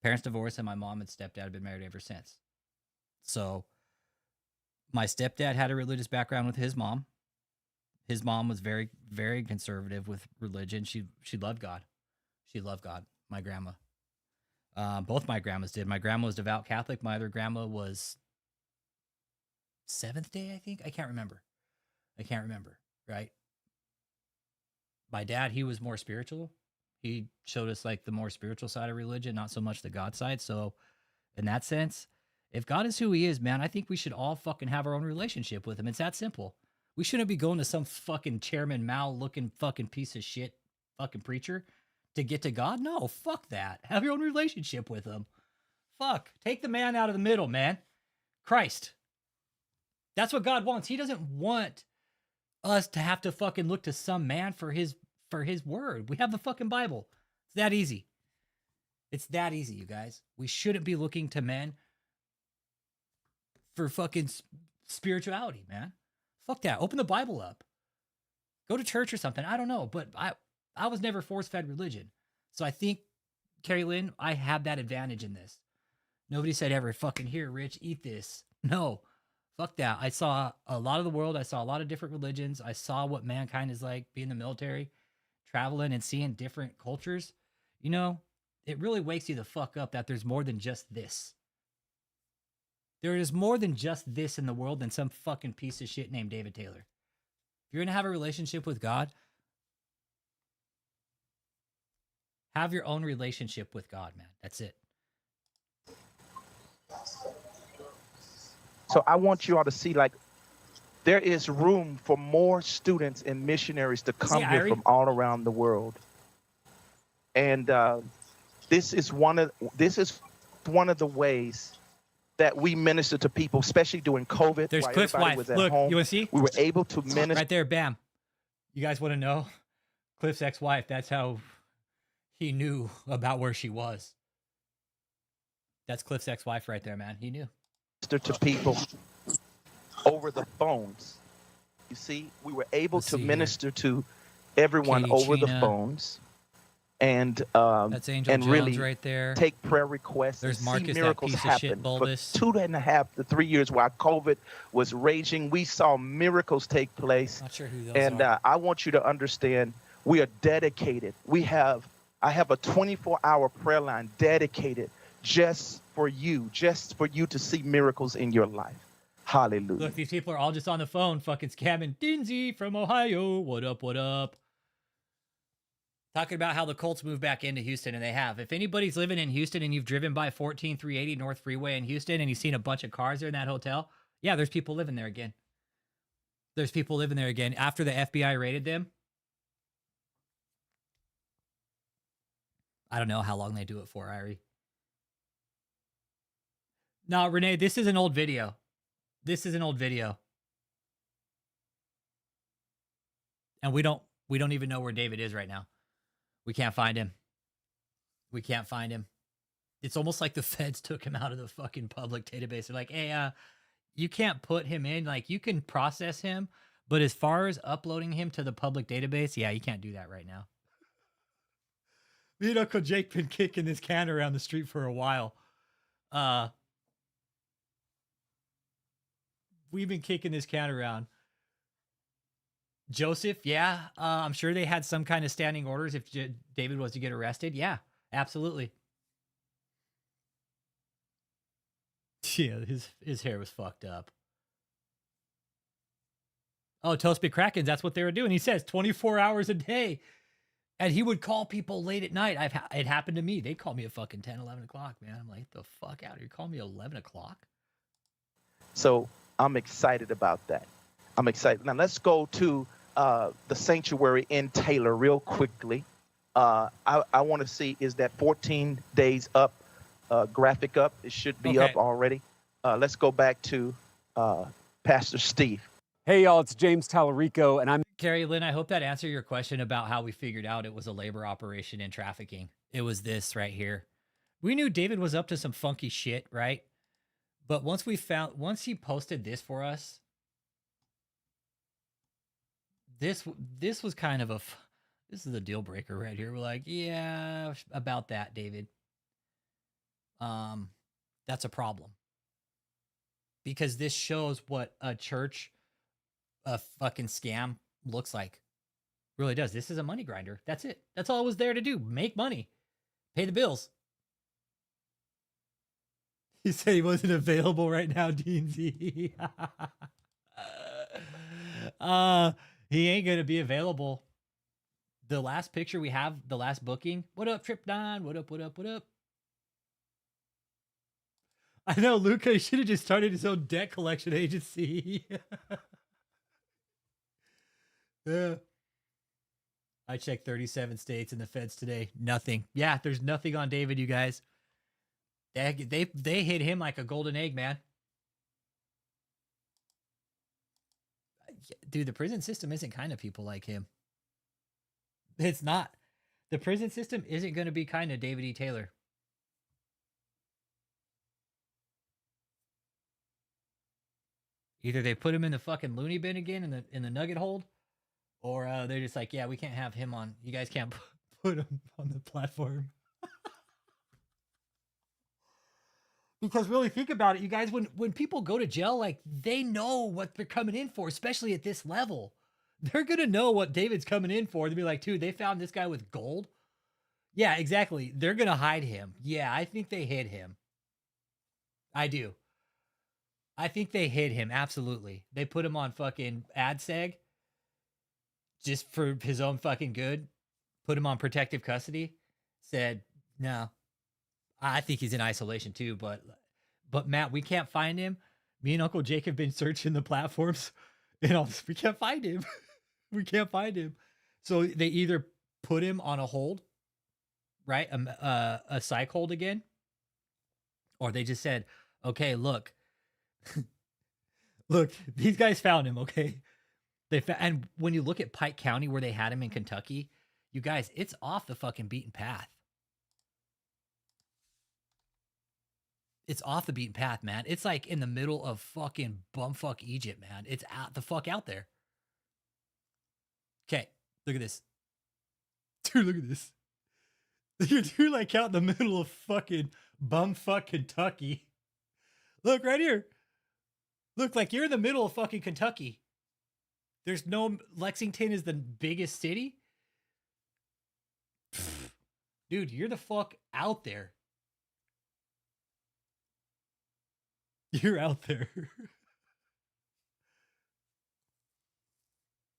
Parents divorced and my mom and stepdad have been married ever since. So my stepdad had a religious background with his mom. His mom was very, very conservative with religion. She loved God. She loved God. My grandma. Both my grandmas did. My grandma was devout Catholic. My other grandma was Seventh Day, I think. I can't remember. Right? My dad, he was more spiritual. He showed us like the more spiritual side of religion, not so much the God side. So in that sense, if God is who he is, man, I think we should all fucking have our own relationship with him. It's that simple. We shouldn't be going to some fucking Chairman Mao looking fucking piece of shit fucking preacher to get to God. No, fuck that. Have your own relationship with him. Fuck. Take the man out of the middle, man. Christ. That's what God wants. He doesn't want us to have to fucking look to some man for his word. We have the fucking Bible. It's that easy. It's that easy, you guys. We shouldn't be looking to men for fucking spirituality, man. Fuck that. Open the Bible up. Go to church or something. I don't know, but I was never force-fed religion. So I think, Carrie Lynn, I have that advantage in this. Nobody said ever, fucking here, Rich, eat this. No. Fuck that. I saw a lot of the world. I saw a lot of different religions. I saw what mankind is like, being in the military, traveling and seeing different cultures. You know, it really wakes you the fuck up that there's more than just this. There is more than just this in the world than some fucking piece of shit named David Taylor. If you're going to have a relationship with God, have your own relationship with God, man. That's it.
So I want you all to see, like, there is room for more students and missionaries to come here from all around the world. And this is one of the ways that we minister to people, especially during COVID.
There's Cliff's wife. Look,
home.
You want to see?
We were able to minister.
Right there, bam. You guys want to know? Cliff's ex-wife, that's how he knew about where she was. That's Cliff's ex-wife right there, man. He knew.
To people over the phones. You see, we were able to minister to everyone
Katie
over
Gina.
the phones. And
that's Angel
and
Jones
really
right there.
Take prayer requests.
There's
and
Marcus,
see
that
miracles
piece of
happen.
shit
For
bulbous.
2.5 to 3 years while COVID was raging, we saw miracles take place.
Not sure who those
and
are.
I want you to understand, we are dedicated. I have a 24-hour prayer line dedicated just for you to see miracles in your life. Hallelujah.
Look, these people are all just on the phone fucking scamming. Dinsey from Ohio. What up, what up? Talking about how the Colts moved back into Houston, and they have. If anybody's living in Houston and you've driven by 14380 North Freeway in Houston and you've seen a bunch of cars there in that hotel, yeah, there's people living there again. There's people living there again after the FBI raided them. I don't know how long they do it for, Irie. No, Renee, this is an old video. This is an old video. And we don't even know where David is right now. We can't find him. We can't find him. It's almost like the feds took him out of the fucking public database. They're like, hey, you can't put him in. Like, you can process him, but as far as uploading him to the public database, yeah, you can't do that right now. Me and Uncle Jake been kicking this can around the street for a while. We've been kicking this can around. Joseph, yeah, I'm sure they had some kind of standing orders if David was to get arrested. Yeah, absolutely. Yeah, his hair was fucked up. Oh, Toast McCrackens, that's what they were doing. He says 24 hours a day. And he would call people late at night. It happened to me. They call me at fucking 10, 11 o'clock, man. I'm like, the fuck out of here. Call me 11 o'clock? So
I'm excited about that. I'm excited. Now let's go to the sanctuary in Taylor real quickly. I want to see, is that 14 days up, graphic up? It should be up already. Let's go back to Pastor Steve.
Hey, y'all, it's James Tallarico, and I'm...
Carrie Lynn, I hope that answered your question about how we figured out it was a labor operation in trafficking. It was this right here. We knew David was up to some funky shit, right? But once he posted this for us, this was kind of this is a deal breaker right here. We're like, yeah, about that, David. That's a problem. Because this shows what a fucking scam looks like. Really does. This is a money grinder. That's it. That's all it was there to do. Make money. Pay the bills. He said he wasn't available right now, Dean Z. He ain't gonna be available. The last picture we have, the last booking. What up, Trip 9? What up, what up, what up? I know, Luca, he should have just started his own debt collection agency. Yeah. I checked 37 states and the feds today. Nothing. Yeah, there's nothing on David, you guys. They hit him like a golden egg, man. Dude, the prison system isn't kind of people like him. It's not. The prison system isn't going to be kind of David E. Taylor. Either they put him in the fucking loony bin again in the nugget hold, or they're just like, yeah, we can't have him on. You guys can't put him on the platform. Because really, think about it, you guys. When people go to jail, like, they know what they're coming in for, especially at this level. They're gonna know what David's coming in for. They'll be like, dude, they found this guy with gold. Yeah, exactly. They're gonna hide him. Yeah, I think they hid him. I do. I think they hid him. Absolutely. They put him on fucking AdSeg just for his own fucking good. Put him on protective custody. Said, no. I think he's in isolation too, but Matt, we can't find him. Me and Uncle Jake have been searching the platforms and we can't find him. We can't find him. So they either put him on a hold, right? A psych hold again, or they just said, okay, look, look, these guys found him. Okay. And when you look at Pike County where they had him in Kentucky, you guys, it's off the fucking beaten path. It's off the beaten path, man. It's like in the middle of fucking bumfuck Egypt, man. It's out the fuck out there. Okay, look at this. Dude, look at this. You're like out in the middle of fucking bumfuck Kentucky. Look right here. Look, like you're in the middle of fucking Kentucky. There's no, Lexington is the biggest city. Dude, you're the fuck out there. You're out there.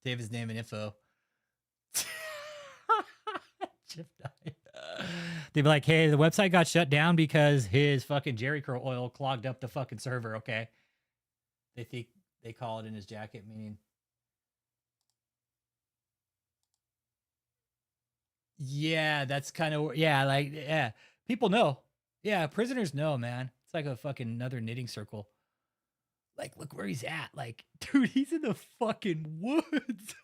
David's name and info. They'd be like, hey, the website got shut down because his fucking Jerry curl oil clogged up the fucking server, okay? They think they call it in his jacket, meaning. Yeah, that's kind of, yeah, like, yeah. People know. Yeah, prisoners know, man. It's like a fucking another knitting circle. Like, look where he's at. Like, dude, he's in the fucking woods.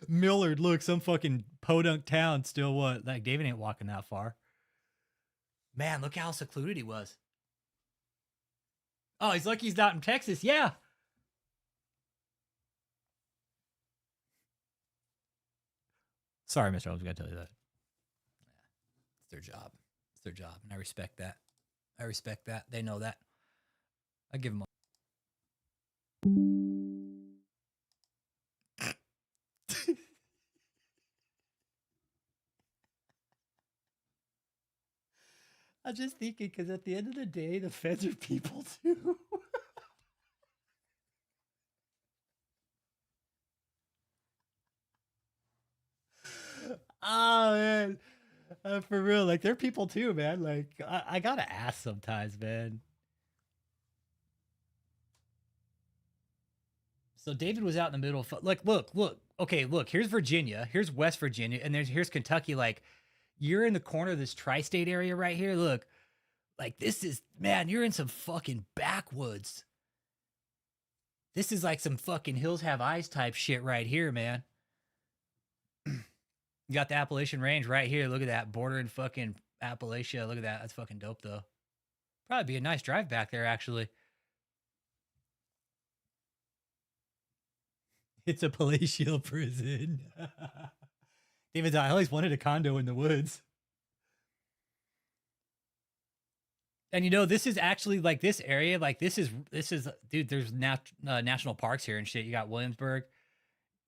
Millard, look, some fucking podunk town still what? Like, David ain't walking that far. Man, look how secluded he was. Oh, he's lucky he's not in Texas. Yeah. Sorry, Mr. Holmes, I gotta tell you that. Yeah. It's their job. It's their job. And I respect that. I respect that. They know that. I give them a I'm just thinking, because at the end of the day, the feds are people too. Oh, man. For real, like, they're people too, man. Like, I gotta ask sometimes, man. So David was out in the middle of, like, look. Okay, look, here's Virginia. Here's West Virginia. And here's Kentucky. Like, you're in the corner of this tri-state area right here. Look, like, this is, man, you're in some fucking backwoods. This is like some fucking Hills Have Eyes type shit right here, man. You got the Appalachian Range right here. Look at that. Bordering fucking Appalachia. Look at that. That's fucking dope, though. Probably be a nice drive back there, actually. It's a palatial prison. David's, I always wanted a condo in the woods. And you know, this is actually like this area, like this is, dude, there's national parks here and shit. You got Williamsburg.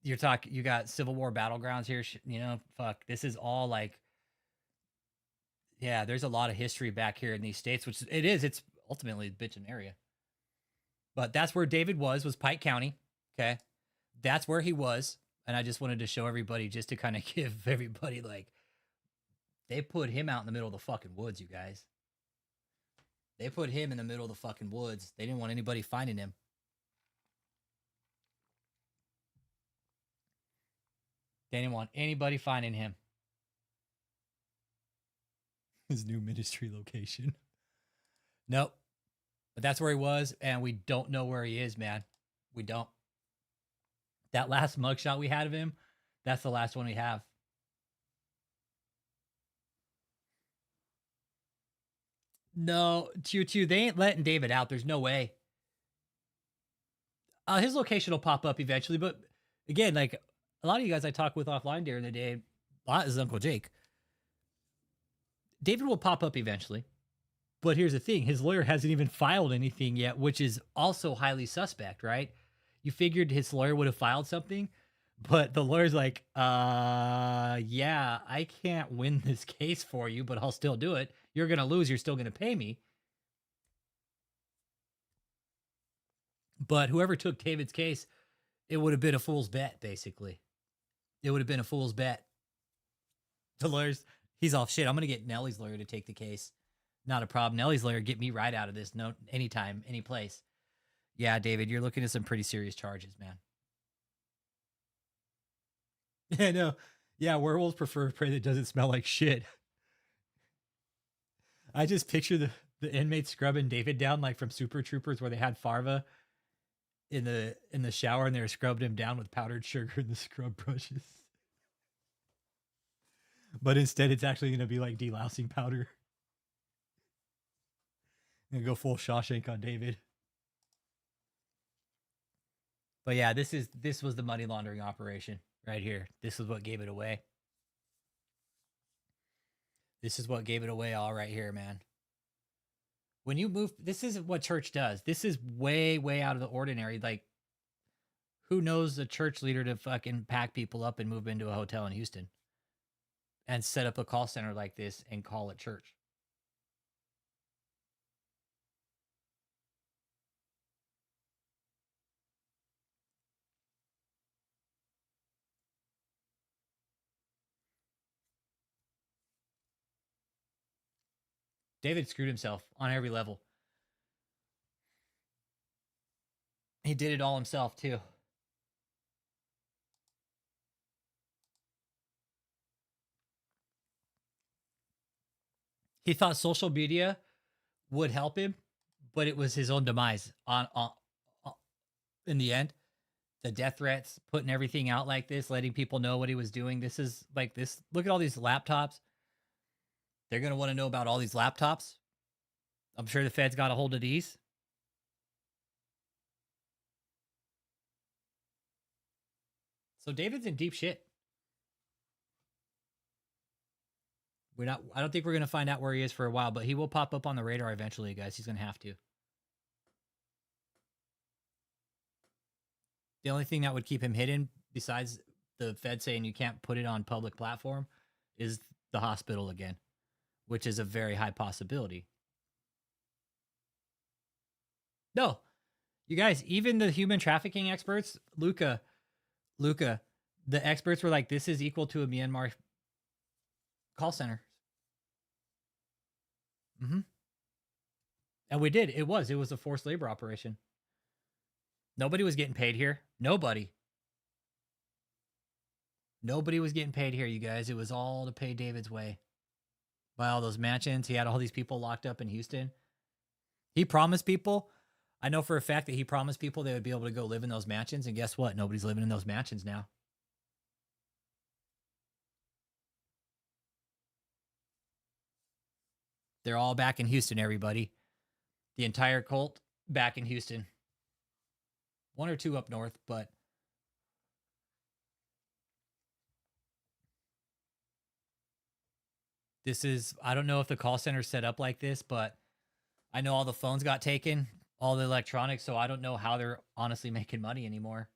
You got Civil War battlegrounds here. You know, fuck, this is all like, yeah, there's a lot of history back here in these states, which it's ultimately a bitchin' area. But that's where David was Pike County. Okay. That's where he was. And I just wanted to show everybody, just to kind of give everybody, like, they put him out in the middle of the fucking woods, you guys. They put him in the middle of the fucking woods. They didn't want anybody finding him. They didn't want anybody finding him. His new ministry location. Nope. But that's where he was, and we don't know where he is, man. We don't. That last mugshot we had of him, that's the last one we have. No, Choo, they ain't letting David out. There's no way. His location will pop up eventually, but again, like, a lot of you guys I talk with offline during the day, a lot is Uncle Jake. David will pop up eventually, but here's the thing. His lawyer hasn't even filed anything yet, which is also highly suspect, right? You figured his lawyer would have filed something, but the lawyer's like, yeah, I can't win this case for you, but I'll still do it. You're going to lose. You're still going to pay me. But whoever took David's case, it would have been a fool's bet, basically. It would have been a fool's bet. The lawyer's, he's off shit. I'm going to get Nellie's lawyer to take the case. Not a problem. Nellie's lawyer, get me right out of this. No, anytime, any place. Yeah, David, you're looking at some pretty serious charges, man. Yeah, no. Yeah, werewolves prefer prey that doesn't smell like shit. I just picture the inmates scrubbing David down like from Super Troopers, where they had Farva in the shower and they were scrubbing him down with powdered sugar and the scrub brushes. But instead, it's actually going to be like delousing powder. And go full Shawshank on David. But yeah, this was the money laundering operation right here. This is what gave it away. This is what gave it away all right here, man. When you move, this isn't what church does. This is way, way out of the ordinary. Like, who knows a church leader to fucking pack people up and move into a hotel in Houston and set up a call center like this and call it church? David screwed himself on every level. He did it all himself, too. He thought social media would help him, but it was his own demise in the end. The death threats, putting everything out like this, letting people know what he was doing. This is like this. Look at all these laptops. They're going to want to know about all these laptops. I'm sure the Fed's got a hold of these. So David's in deep shit. I don't think we're going to find out where he is for a while, but he will pop up on the radar eventually, guys. He's going to have to. The only thing that would keep him hidden, besides the Fed saying you can't put it on public platform, is the hospital again, which is a very high possibility. No, you guys, even the human trafficking experts, Luca, the experts were like, this is equal to a Myanmar call center. And we did. It was a forced labor operation. Nobody was getting paid here. Nobody was getting paid here, you guys. It was all to pay David's way. By all those mansions. He had all these people locked up in Houston. He promised people. I know for a fact that he promised people they would be able to go live in those mansions. And guess what? Nobody's living in those mansions now. They're all back in Houston, everybody. The entire cult back in Houston. One or two up north, but this is, I don't know if the call center's set up like this, but I know all the phones got taken, all the electronics, so I don't know how they're honestly making money anymore.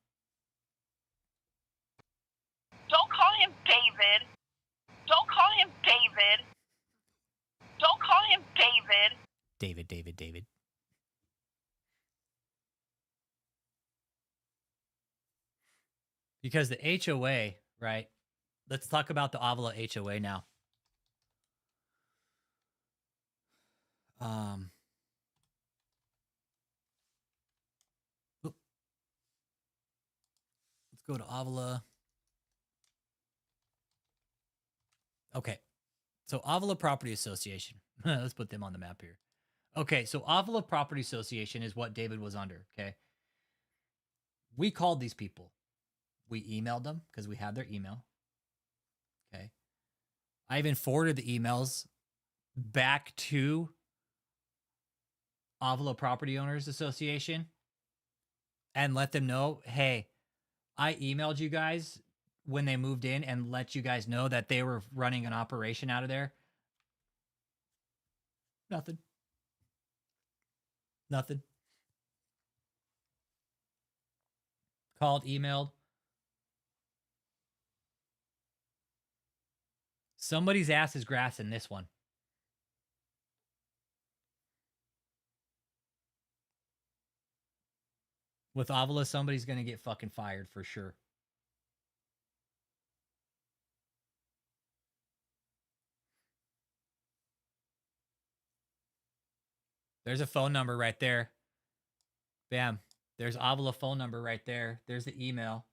Don't call him David. Don't call him David. Don't call him David.
David. Because the HOA, right? Let's talk about the Avila HOA now. Let's go to Avila. Okay. So Avila Property Association. Let's put them on the map here. Okay, so Avila Property Association is what David was under, okay? We called these people. We emailed them because we had their email. Okay. I even forwarded the emails back to Avila Property Owners Association and let them know, hey, I emailed you guys when they moved in and let you guys know that they were running an operation out of there. Nothing. Called, emailed. Somebody's ass is grass in this one. With Avila, somebody's going to get fucking fired for sure. There's a phone number right there. Bam. There's Avila phone number right there. There's the email.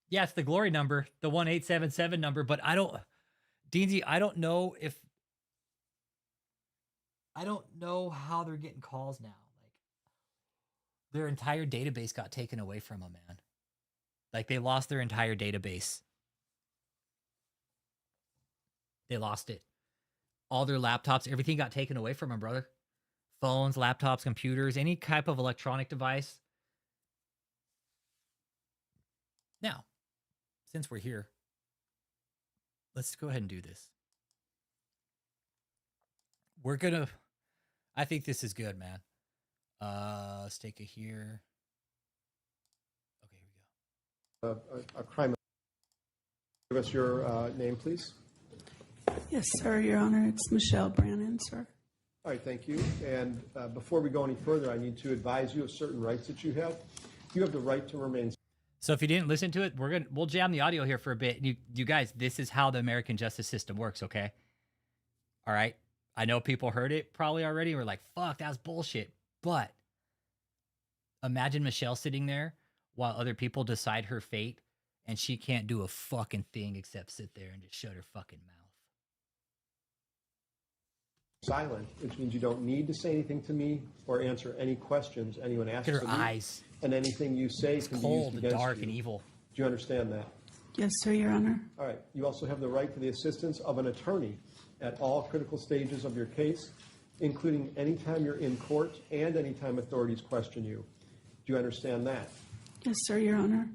Yeah, it's the glory number, the 1877 number, but I don't, Deansy, I don't know how they're getting calls now. Like, their entire database got taken away from them, man. Like, they lost their entire database. They lost it. All their laptops, everything got taken away from them, brother. Phones, laptops, computers, any type of electronic device. Now, since we're here, let's go ahead and do this. I think this is good, man. Let's take it here. Okay, here we go.
A crime. Give us your name, please.
Yes, sir, Your Honor. It's Michelle Brannon, sir.
All right, thank you. And before we go any further, I need to advise you of certain rights that you have. You have the right to remain.
So if you didn't listen to it, we'll jam the audio here for a bit. You guys, this is how the American justice system works, okay? All right? I know people heard it probably already. We're like, fuck, that's bullshit. But imagine Michelle sitting there while other people decide her fate, and she can't do a fucking thing except sit there and just shut her fucking mouth.
Silent, which means you don't need to say anything to me or answer any questions anyone asks
Look at
of
her
you.
eyes.
And anything you say
It's
can
cold,
be used against
dark,
you.
and evil.
Do you understand that?
Yes, sir, Your Honor.
All right. You also have the right to the assistance of an attorney at all critical stages of your case, including anytime you're in court and anytime authorities question you. Do you understand that?
Yes, sir, Your Honor.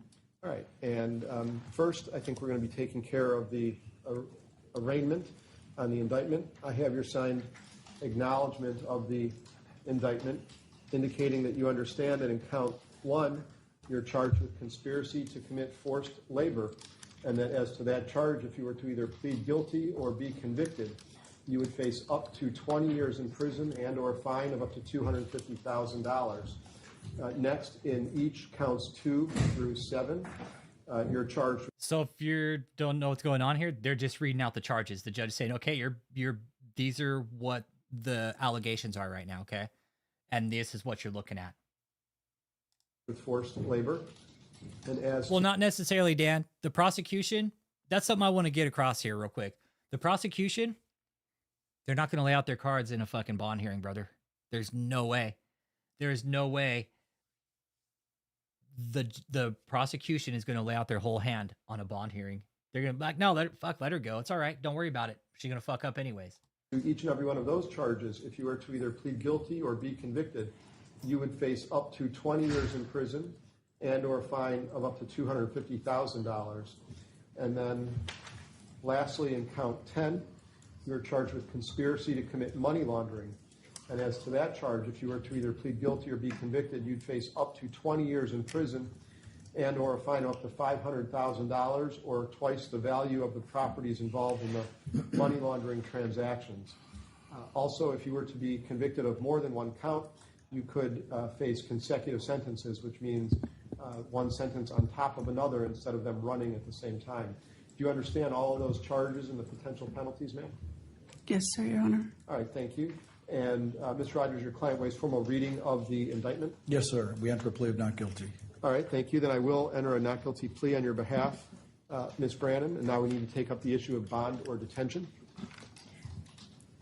All right. And first, I think we're going to be taking care of the arraignment on the indictment. I have your signed acknowledgement of the indictment, indicating that you understand that in count 1, you're charged with conspiracy to commit forced labor, and that as to that charge, if you were to either plead guilty or be convicted, you would face up to 20 years in prison and or a fine of up to $250,000. Next, in each counts 2 through 7, you're charged with...
So if you don't know what's going on here, they're just reading out the charges. The judge is saying, okay, these are what the allegations are right now, okay? And this is what you're looking at.
With forced labor. And as
well, not necessarily, Dan. The prosecution, that's something I want to get across here real quick. The prosecution, they're not going to lay out their cards in a fucking bond hearing, brother. There's no way. There's no way the prosecution is going to lay out their whole hand on a bond hearing. They're going to be like, no, let her go. It's all right. Don't worry about it. She's going to fuck up anyways.
each and every one of those charges, if you were to either plead guilty or be convicted, you would face up to 20 years in prison and or a fine of up to $250,000. And then lastly, in count 10, you're charged with conspiracy to commit money laundering. And as to that charge, if you were to either plead guilty or be convicted, you'd face up to 20 years in prison and or a fine of up to $500,000 or twice the value of the properties involved in the money laundering transactions. Also, if you were to be convicted of more than one count, you could face consecutive sentences, which means one sentence on top of another instead of them running at the same time. Do you understand all of those charges and the potential penalties, ma'am?
Yes, sir, Your Honor.
All right, thank you. And Ms. Rogers, your client waives formal reading of the indictment?
Yes, sir. We enter a plea of not guilty.
All right, thank you. Then I will enter a not guilty plea on your behalf, Ms. Brannon. And now we need to take up the issue of bond or detention.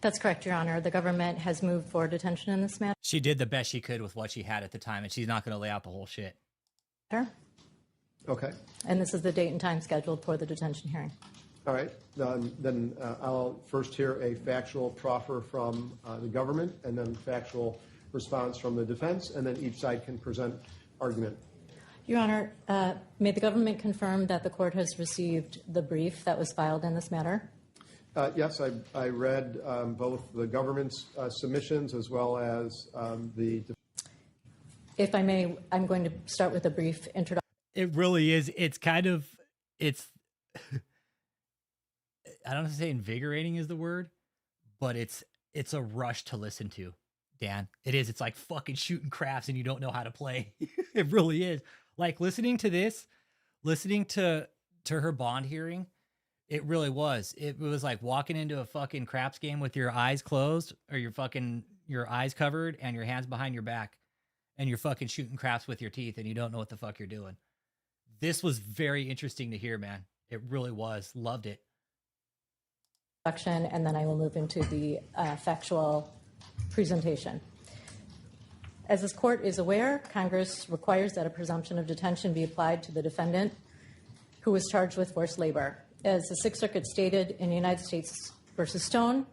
That's correct, Your Honor. The government has moved for detention in this matter.
She did the best she could with what she had at the time, and she's not going to lay out the whole shit.
Sure.
Okay.
And this is the date and time scheduled for the detention hearing.
All right. Then I'll first hear a factual proffer from the government and then factual response from the defense, and then each side can present argument.
Your Honor, may the government confirm that the court has received the brief that was filed in this matter?
Yes, I read both the government's submissions as well as the...
If I may, I'm going to start with a brief introduction.
It really is. It's kind of, it's, I don't know if to say invigorating is the word, but it's a rush to listen to, Dan. It is. It's like fucking shooting craps and you don't know how to play. It really is. Like listening to this, listening to her bond hearing, it really was. It was like walking into a fucking craps game with your eyes closed or your eyes covered and your hands behind your back and you're fucking shooting craps with your teeth and you don't know what the fuck you're doing. This was very interesting to hear, man. It really was. Loved it.
And then I will move into the factual presentation. As this court is aware, Congress requires that a presumption of detention be applied to the defendant who was charged with forced labor. As the Sixth Circuit stated in United States v. Stone,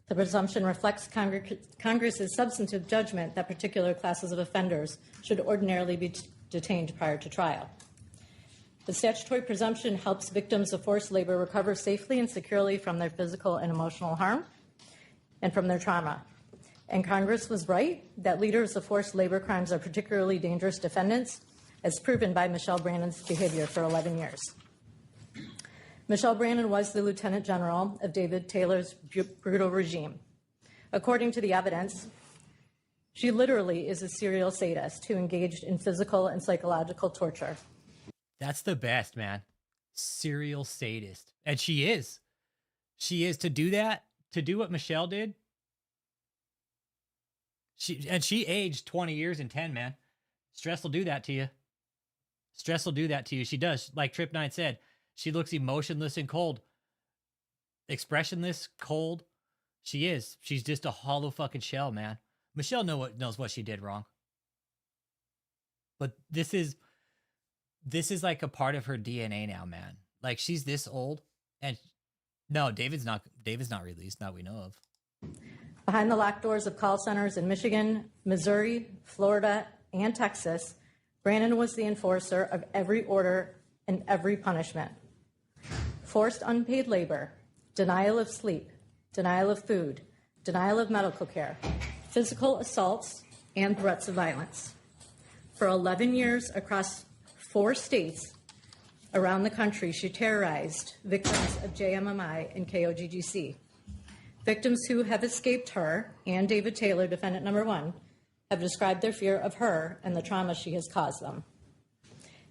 the presumption reflects Congress's substantive judgment that particular classes of offenders should ordinarily be detained prior to trial. The statutory presumption helps victims of forced labor recover safely and securely from their physical and emotional harm and from their trauma. And Congress was right that leaders of forced labor crimes are particularly dangerous defendants, as proven by Michelle Brannon's behavior for 11 years. Michelle Brannon was the Lieutenant General of David Taylor's brutal regime. According to the evidence, she literally is a serial sadist who engaged in physical and psychological torture.
That's the best, man. Serial sadist. And she is. She is. To do that, to do what Michelle did, she aged 20 years in 10, man. Stress will do that to you. Stress will do that to you. She does. Like Trip 9 said, she looks emotionless and cold. Expressionless, cold. She is. She's just a hollow fucking shell, man. Michelle knows what she did wrong. But this is like a part of her DNA now, man. Like, she's this old, and no, David's not released, not we know of.
Behind the locked doors of call centers in Michigan, Missouri, Florida, and Texas, Brandon was the enforcer of every order and every punishment. Forced unpaid labor, denial of sleep, denial of food, denial of medical care, physical assaults, and threats of violence. For 11 years across 4 states around the country, she terrorized victims of JMMI and KOGGC. Victims who have escaped her and David Taylor, defendant number 1, have described their fear of her and the trauma she has caused them.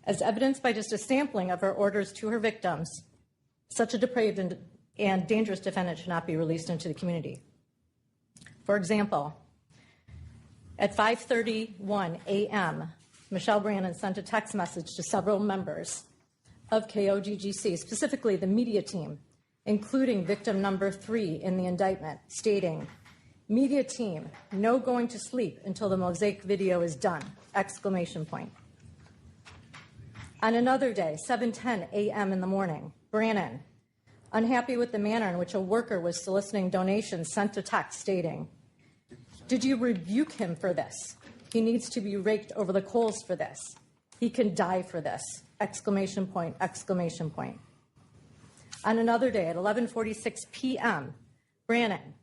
As evidenced by just a sampling of her orders to her victims, such a depraved and dangerous defendant should not be released into the community. For example, at 5:31 a.m., Michelle Brandon sent a text message to several members of KOGGC, specifically the media team, including victim number 3 in the indictment, stating, "Media team, no going to sleep until the Mosaic video is done!" Exclamation point. On another day, 7:10 a.m. in the morning, Brandon, unhappy with the manner in which a worker was soliciting donations, sent a text stating, "Did you rebuke him for this? He needs to be raked over the coals for this. He can die for this!" Exclamation point, exclamation point. On another day at 11:46 p.m., Brandon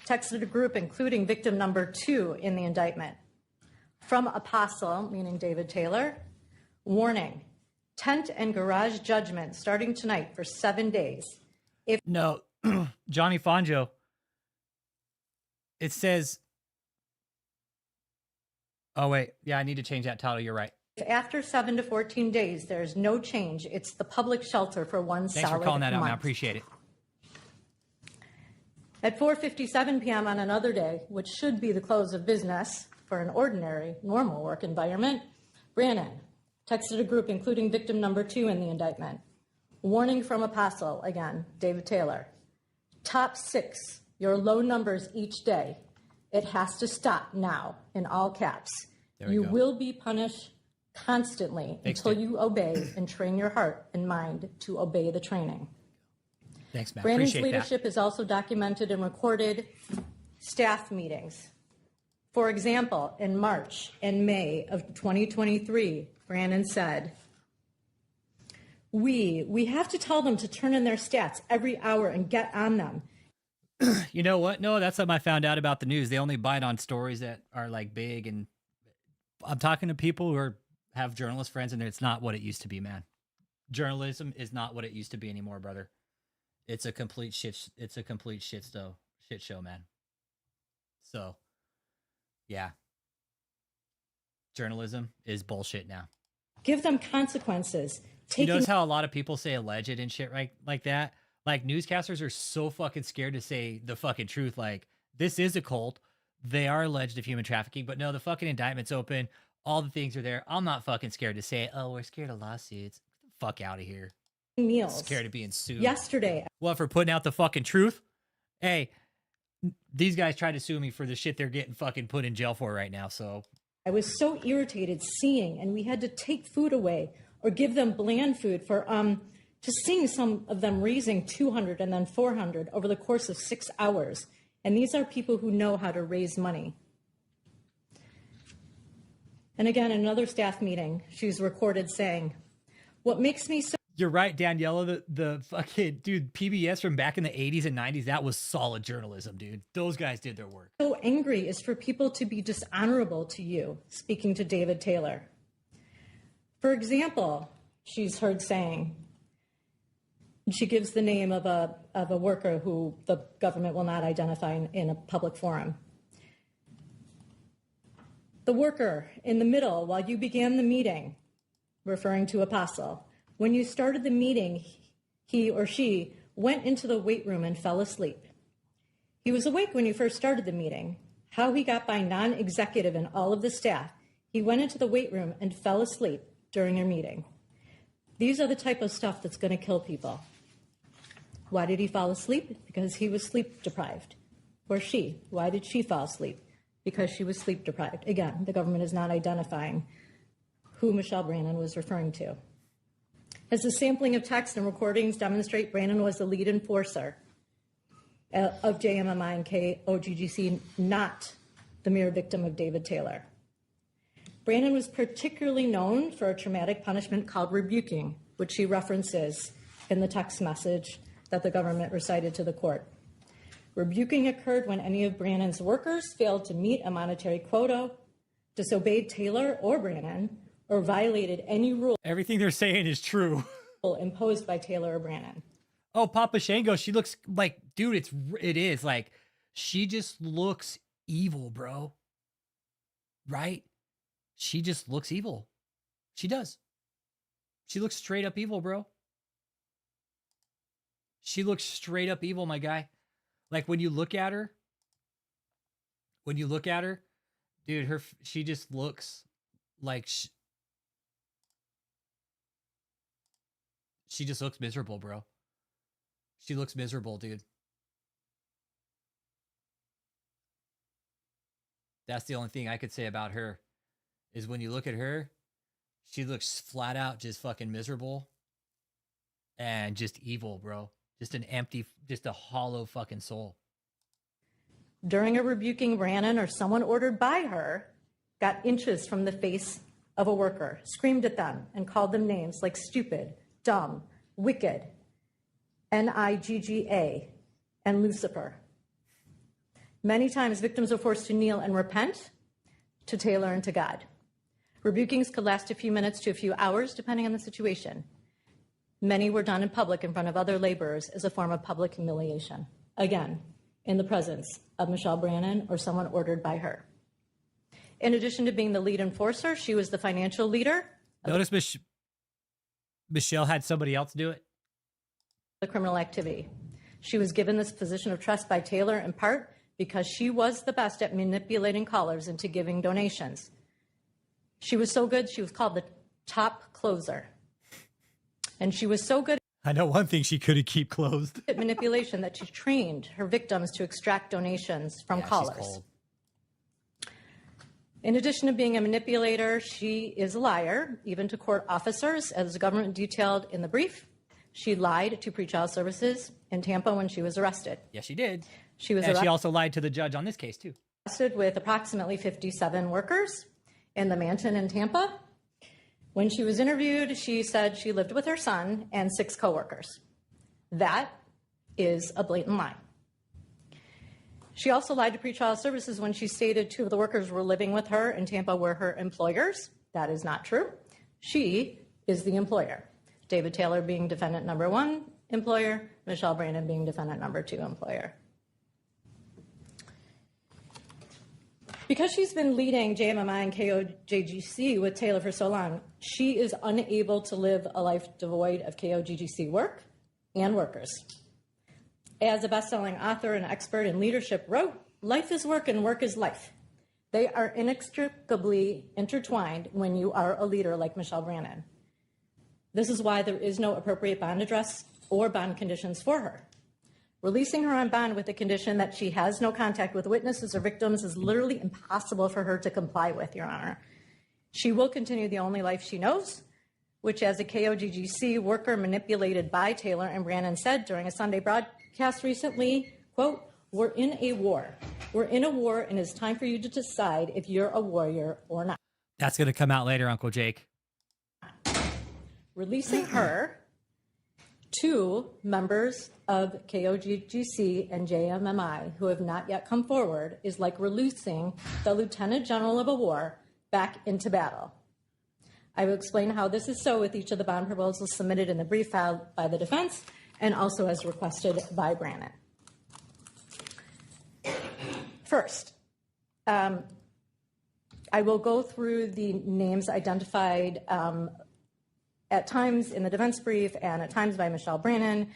texted a group including victim number 2 in the indictment. From Apostle, meaning David Taylor, warning, tent and garage judgment starting tonight for 7 days.
No, Johnny Fonjo, it says, oh wait, yeah, I need to change that title, you're right.
If after 7 to 14 days there's no change, it's the public shelter for one solid month.
Thanks for calling that out, man. I appreciate it.
At 4:57 p.m. on another day, which should be the close of business for an ordinary, normal work environment, Brandon texted a group including victim number 2 in the indictment. Warning from Apostle, again, David Taylor. Top 6, your low numbers each day. It has to stop now, in all caps. You will be punished constantly until you obey and train your heart and mind to obey the training.
Thanks, man.
Brandon's
Appreciate
leadership
that.
is also documented in recorded staff meetings. For example, in March and May of 2023, Brandon said, we have to tell them to turn in their stats every hour and get on them.
You know what? No, that's something I found out about the news. They only bite on stories that are like big, and I'm talking to people who have journalist friends, and it's not what it used to be, man. Journalism is not what it used to be anymore, brother. It's a complete shit. It's a complete shit show, man. So, yeah, journalism is bullshit now.
Give them consequences.
You notice how a lot of people say alleged and shit right like that? Like, newscasters are so fucking scared to say the fucking truth. Like, this is a cult. They are alleged of human trafficking, but no, the fucking indictment's open. All the things are there. I'm not fucking scared to say, oh, we're scared of lawsuits. Get the fuck out of here.
Meals.
Scared of being sued.
Yesterday.
What, for putting out the fucking truth? Hey, these guys tried to sue me for the shit they're getting fucking put in jail for right now, so.
I was so irritated seeing, and we had to take food away or give them bland food for, just seeing some of them raising 200 and then 400 over the course of 6 hours. And these are people who know how to raise money. And again, in another staff meeting, she's recorded saying, what makes me so...
You're right, Daniela, the fucking, dude, PBS from back in the 80s and 90s, that was solid journalism, dude. Those guys did their work.
So angry is for people to be dishonorable to you, speaking to David Taylor. For example, she's heard saying, She gives the name of a worker who the government will not identify in a public forum. The worker in the middle, while you began the meeting, referring to Apostle, when you started the meeting, he or she went into the weight room and fell asleep. He was awake when you first started the meeting. How he got by non-executive and all of the staff, he went into the weight room and fell asleep during your meeting. These are the type of stuff that's going to kill people. Why did he fall asleep? Because he was sleep deprived. Or she. Why did she fall asleep? Because she was sleep deprived. Again, the government is not identifying who Michelle Brannon was referring to. As the sampling of text and recordings demonstrate, Brannon was the lead enforcer of JMMI and KOGGC, not the mere victim of David Taylor. Brannon was particularly known for a traumatic punishment called rebuking, which she references in the text message that the government recited to the court. Rebuking occurred when any of Brannon's workers failed to meet a monetary quota, disobeyed Taylor or Brannon, or violated any rule.
Everything they're saying is true.
Imposed by Taylor or Brannon.
Oh, Papa Shango, she looks like, dude, it is like, she just looks evil, bro. Right? She just looks evil. She does. She looks straight up evil, bro. She looks straight up evil, my guy. Like when you look at her, dude, she just looks like she just looks miserable, bro. She looks miserable, dude. That's the only thing I could say about her is when you look at her, she looks flat out just fucking miserable and just evil, bro. Just an empty, just a hollow fucking soul.
During a rebuking, Brannon or someone ordered by her got inches from the face of a worker, screamed at them, and called them names like stupid, dumb, wicked, Nigga, and Lucifer. Many times, victims were forced to kneel and repent to Taylor and to God. Rebukings could last a few minutes to a few hours, depending on the situation. Many were done in public in front of other laborers as a form of public humiliation. Again, in the presence of Michelle Brannon or someone ordered by her. In addition to being the lead enforcer, she was the financial leader.
Notice Michelle had somebody else do it.
The criminal activity. She was given this position of trust by Taylor in part because she was the best at manipulating callers into giving donations. She was so good, she was called the top closer. And she was so good
I know one thing she couldn't keep closed.
at manipulation that she trained her victims to extract donations from callers. In addition to being a manipulator, she is a liar, even to court officers, as the government detailed in the brief. She lied to pretrial services in Tampa when she was arrested.
Yes, she did.
She was
and she also lied to the judge on this case, too.
Arrested with approximately 57 workers in the mansion in Tampa. When she was interviewed, she said she lived with her son and 6 coworkers. That is a blatant lie. She also lied to pretrial services when she stated 2 of the workers were living with her in Tampa were her employers. That is not true. She is the employer. David Taylor being defendant number 1 employer, Michelle Brannon being defendant number 2 employer. Because she's been leading JMMI and KOGGC with Taylor for so long, she is unable to live a life devoid of KOGGC work and workers. As a best-selling author and expert in leadership wrote, life is work and work is life. They are inextricably intertwined when you are a leader like Michelle Brannon. This is why there is no appropriate bond address or bond conditions for her. Releasing her on bond with the condition that she has no contact with witnesses or victims is literally impossible for her to comply with, Your Honor. She will continue the only life she knows, which as a KOGGC worker manipulated by Taylor and Brannon said during a Sunday broadcast recently, quote, "We're in a war. We're in a war and it's time for you to decide if you're a warrior or not."
That's going to come out later, Uncle Jake.
Releasing her to members of KOGGC and JMMI who have not yet come forward is like releasing the lieutenant general of a war back into battle. I will explain how this is so with each of the bond proposals submitted in the brief filed by the defense, and also as requested by Brannon. First, I will go through the names identified at times in the defense brief and at times by Michelle Brannon.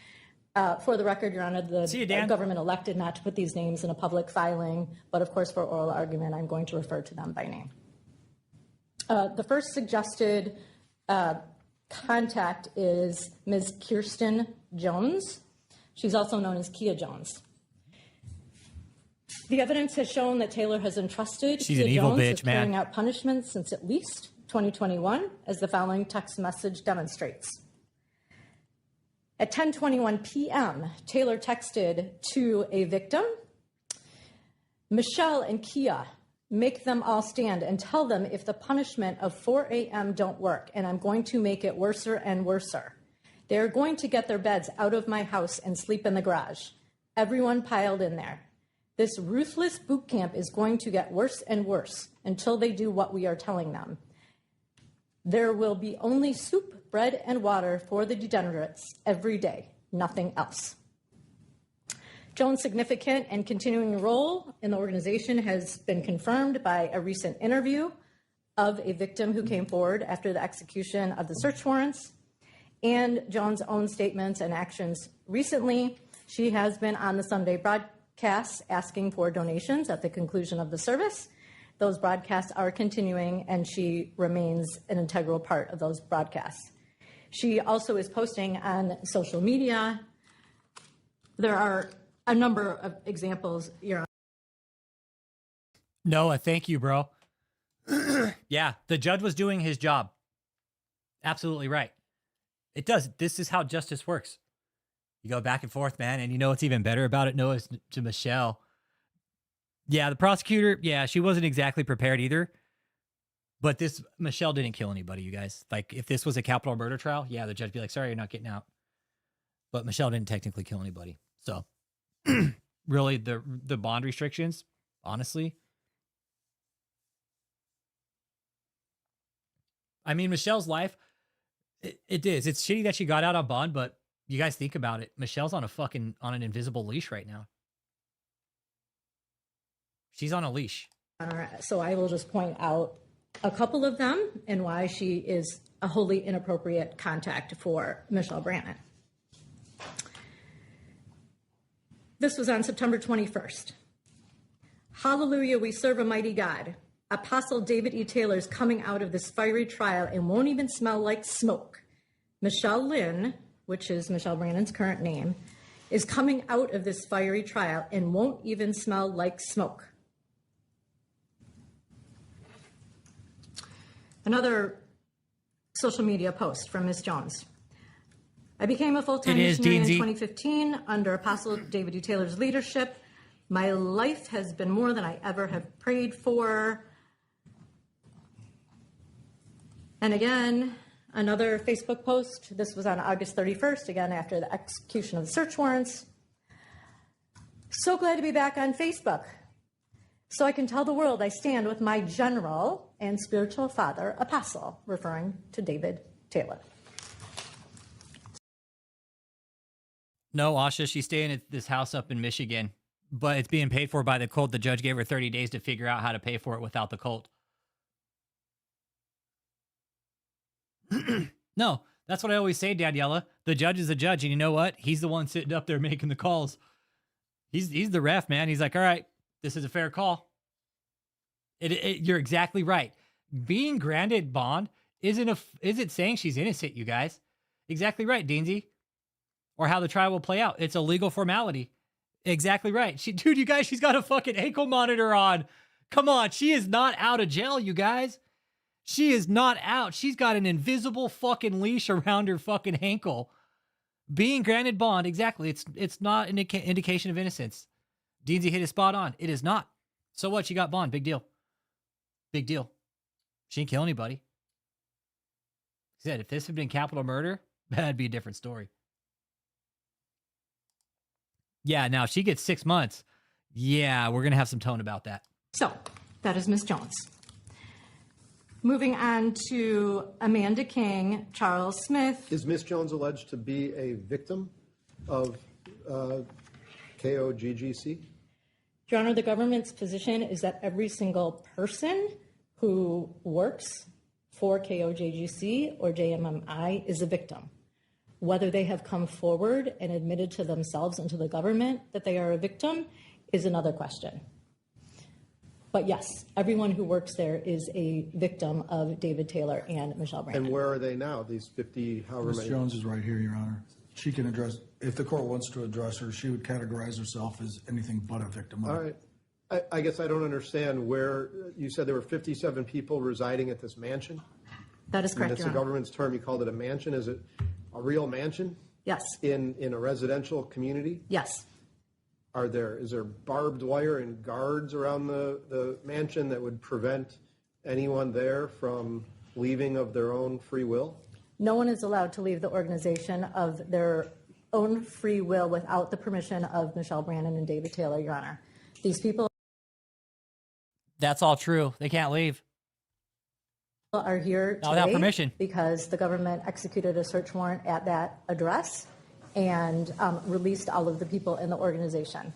For the record, Your Honor, the government elected not to put these names in a public filing, but of course for oral argument, I'm going to refer to them by name. The first suggested contact is Ms. Kirsten Jones. She's also known as Kia Jones. The evidence has shown that Taylor has entrusted Kia Jones with carrying out punishments since at least 2021, as the following text message demonstrates. At 10:21 p.m., Taylor texted to a victim, Michelle and Kia, make them all stand and tell them if the punishment of 4 a.m. don't work, and I'm going to make it worser and worser. They're going to get their beds out of my house and sleep in the garage. Everyone piled in there. This ruthless boot camp is going to get worse and worse until they do what we are telling them. There will be only soup, bread, and water for the degenerates every day, nothing else. Jones' significant and continuing role in the organization has been confirmed by a recent interview of a victim who came forward after the execution of the search warrants, and Jones' own statements and actions recently. She has been on the Sunday broadcasts asking for donations at the conclusion of the service. Those broadcasts are continuing, and she remains an integral part of those broadcasts. She also is posting on social media. There are a number of examples, Your Honor.
Noah, thank you, bro. Yeah, the judge was doing his job. Absolutely right. It does. This is how justice works. You go back and forth, man, and you know what's even better about it, Noah, is to Michelle. Yeah, the prosecutor, yeah, she wasn't exactly prepared either. But this, Michelle didn't kill anybody, you guys. Like, if this was a capital murder trial, yeah, the judge would be like, sorry, you're not getting out. But Michelle didn't technically kill anybody. So, really, the bond restrictions, honestly. I mean, Michelle's life, it is. It's shitty that she got out on bond, but you guys think about it. Michelle's on an invisible leash right now. She's on a leash.
So I will just point out a couple of them and why she is a wholly inappropriate contact for Michelle Brannon. This was on September 21st. Hallelujah, we serve a mighty God. Apostle David E. Taylor's coming out of this fiery trial and won't even smell like smoke. Michelle Lynn, which is Michelle Brannon's current name, is coming out of this fiery trial and won't even smell like smoke. Another social media post from Ms. Jones. I became a full-time missionary in 2015 under Apostle David E. Taylor's leadership. My life has been more than I ever have prayed for. And again, another Facebook post. This was on August 31st, again after the execution of the search warrants. So glad to be back on Facebook, so I can tell the world I stand with my general and spiritual father, Apostle, referring to David Taylor.
No, Asha, she's staying at this house up in Michigan, but it's being paid for by the cult. The judge gave her 30 days to figure out how to pay for it without the cult. No, that's what I always say, Daniela. The judge is the judge, and you know what? He's the one sitting up there making the calls. He's the ref, man. He's like, all right, this is a fair call. You're exactly right. Being granted bond isn't saying she's innocent, you guys. Exactly right, Deansy. Or how the trial will play out. It's a legal formality. Exactly right. Dude, you guys, she's got a fucking ankle monitor on. Come on, she is not out of jail, you guys. She is not out. She's got an invisible fucking leash around her fucking ankle. Being granted bond, exactly. It's not an indication of innocence. Deansy hit it spot on. It is not. So what? She got bond. Big deal. Big deal. She didn't kill anybody. He said, if this had been capital murder, that'd be a different story. Yeah, now if she gets 6 months, yeah, we're going to have some tone about that.
So that is Ms. Jones. Moving on to Amanda King, Charles Smith.
Is Ms. Jones alleged to be a victim of KOGGC?
Your Honor, the government's position is that every single person who works for KOGGC or JMMI is a victim. Whether they have come forward and admitted to themselves and to the government that they are a victim is another question. But yes, everyone who works there is a victim of David Taylor and Michelle Brandon.
And where are they now, these 50, however
Ms.
many?
Jones is right here, Your Honor. She can address, if the court wants to address her, she would categorize herself as anything but a victim.
All right. I guess I don't understand where, you said there were 57 people residing at this mansion?
That is correct,
It's
Your
the
Honor.
government's term, you called it a mansion. Is it a real mansion?
Yes.
In a residential community?
Yes.
Is there barbed wire and guards around the mansion that would prevent anyone there from leaving of their own free will?
No one is allowed to leave the organization of their own free will without the permission of Michelle Brandon and David Taylor, Your Honor. These people
That's all true. They can't leave.
are here today
without permission
because the government executed a search warrant at that address and released all of the people in the organization.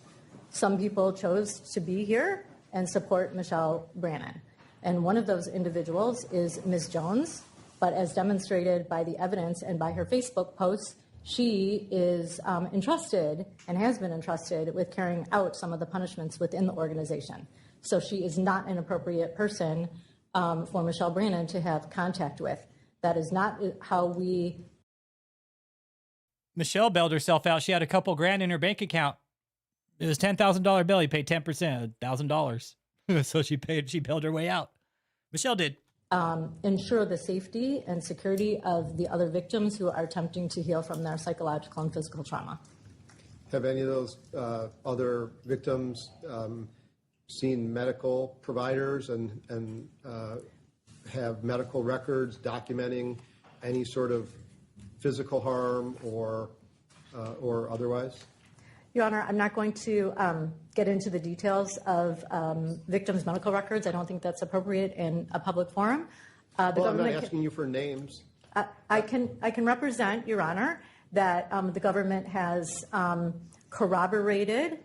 Some people chose to be here and support Michelle Brandon. And one of those individuals is Ms. Jones, but as demonstrated by the evidence and by her Facebook posts, she is entrusted and has been entrusted with carrying out some of the punishments within the organization. So she is not an appropriate person for Michelle Brandon to have contact with. That is not how we...
Michelle bailed herself out. She had a couple grand in her bank account. It was $10,000 bill. He paid 10%, $1,000. So she bailed her way out. Michelle did.
Ensure the safety and security of the other victims who are attempting to heal from their psychological and physical trauma.
Have any of those other victims seen medical providers and have medical records documenting any sort of physical harm or otherwise?
Your Honor, I'm not going to get into the details of victims' medical records. I don't think that's appropriate in a public forum.
I'm not asking you for names.
I can represent, Your Honor, that the government has corroborated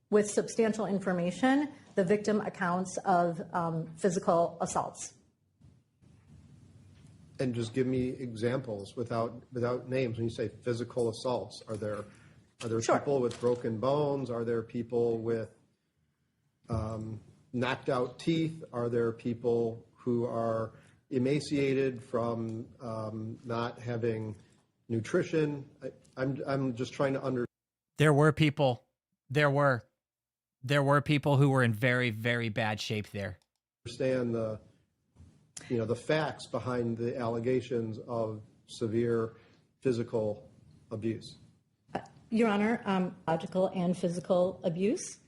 with substantial information the victim accounts of physical assaults.
And just give me examples without names. When you say physical assaults, are there
Sure.
people with broken bones? Are there people with knocked out teeth? Are there people who are emaciated from not having nutrition? I'm just trying to understand.
There were people who were in very, very bad shape there.
Understand the facts behind the allegations of severe physical abuse.
Your Honor, logical and physical abuse,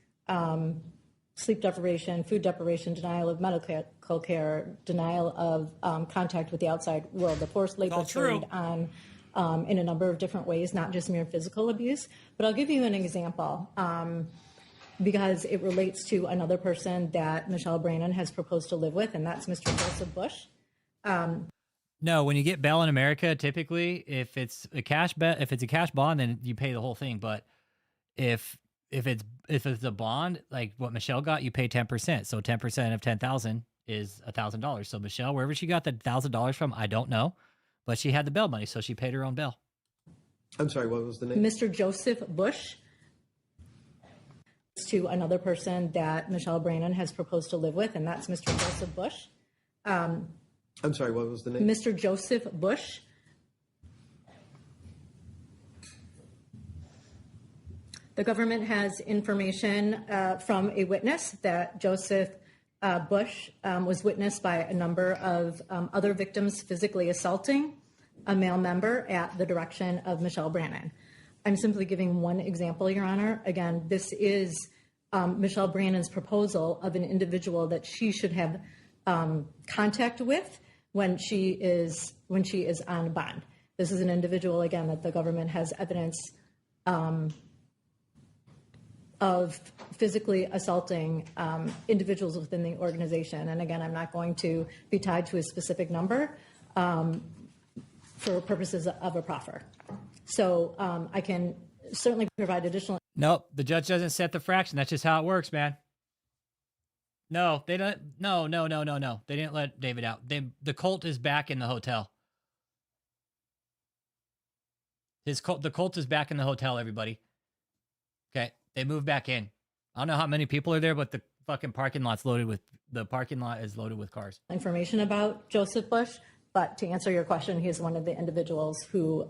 sleep deprivation, food deprivation, denial of medical care, denial of contact with the outside world. The forced labor carried on in a number of different ways, not just mere physical abuse. But I'll give you an example because it relates to another person that Michelle Brandon has proposed to live with, and that's Mr. Joseph Bush.
No, when you get bail in America, typically, if it's a cash bond, then you pay the whole thing. But if it's a bond, like what Michelle got, you pay 10%. So 10% of $10,000 is $1,000. So Michelle, wherever she got the $1,000 from, I don't know, but she had the bail money, so she paid her own bail.
I'm sorry, what was the name?
Mr. Joseph Bush. To another person that Michelle Brandon has proposed to live with, and that's Mr. Joseph Bush.
I'm sorry, what was the name?
Mr. Joseph Bush. The government has information from a witness that Joseph Bush was witnessed by a number of other victims physically assaulting a male member at the direction of Michelle Brandon. I'm simply giving one example, Your Honor. Again, this is Michelle Brandon's proposal of an individual that she should have contact with when she is on bond. This is an individual, again, that the government has evidence of physically assaulting individuals within the organization. And again, I'm not going to be tied to a specific number for purposes of a proffer. So I can certainly provide additional.
Nope, the judge doesn't set the fraction. That's just how it works, man. No, they don't. No. They didn't let David out. The cult is back in the hotel. The cult is back in the hotel, everybody. Okay, they moved back in. I don't know how many people are there, but the fucking parking lot is loaded with cars.
Information about Joseph Bush, but to answer your question, he is one of the individuals who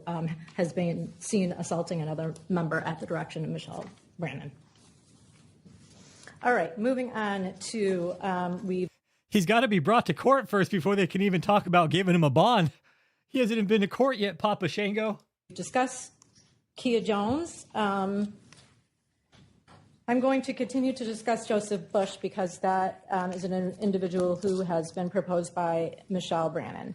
has been seen assaulting another member at the direction of Michelle Brannon. All right, moving on to
He's got to be brought to court first before they can even talk about giving him a bond. He hasn't even been to court yet, Papa Shango.
Discuss Kia Jones. I'm going to continue to discuss Joseph Bush because that is an individual who has been proposed by Michelle Brannon.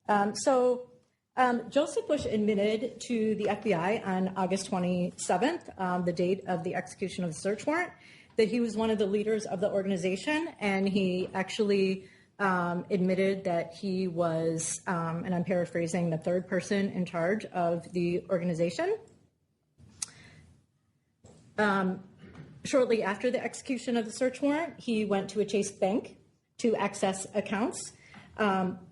Joseph Bush admitted to the FBI on August 27th, the date of the execution of the search warrant, that he was one of the leaders of the organization, and he actually admitted that he was, and I'm paraphrasing, the third person in charge of the organization. Shortly after the execution of the search warrant, he went to a Chase Bank to access accounts.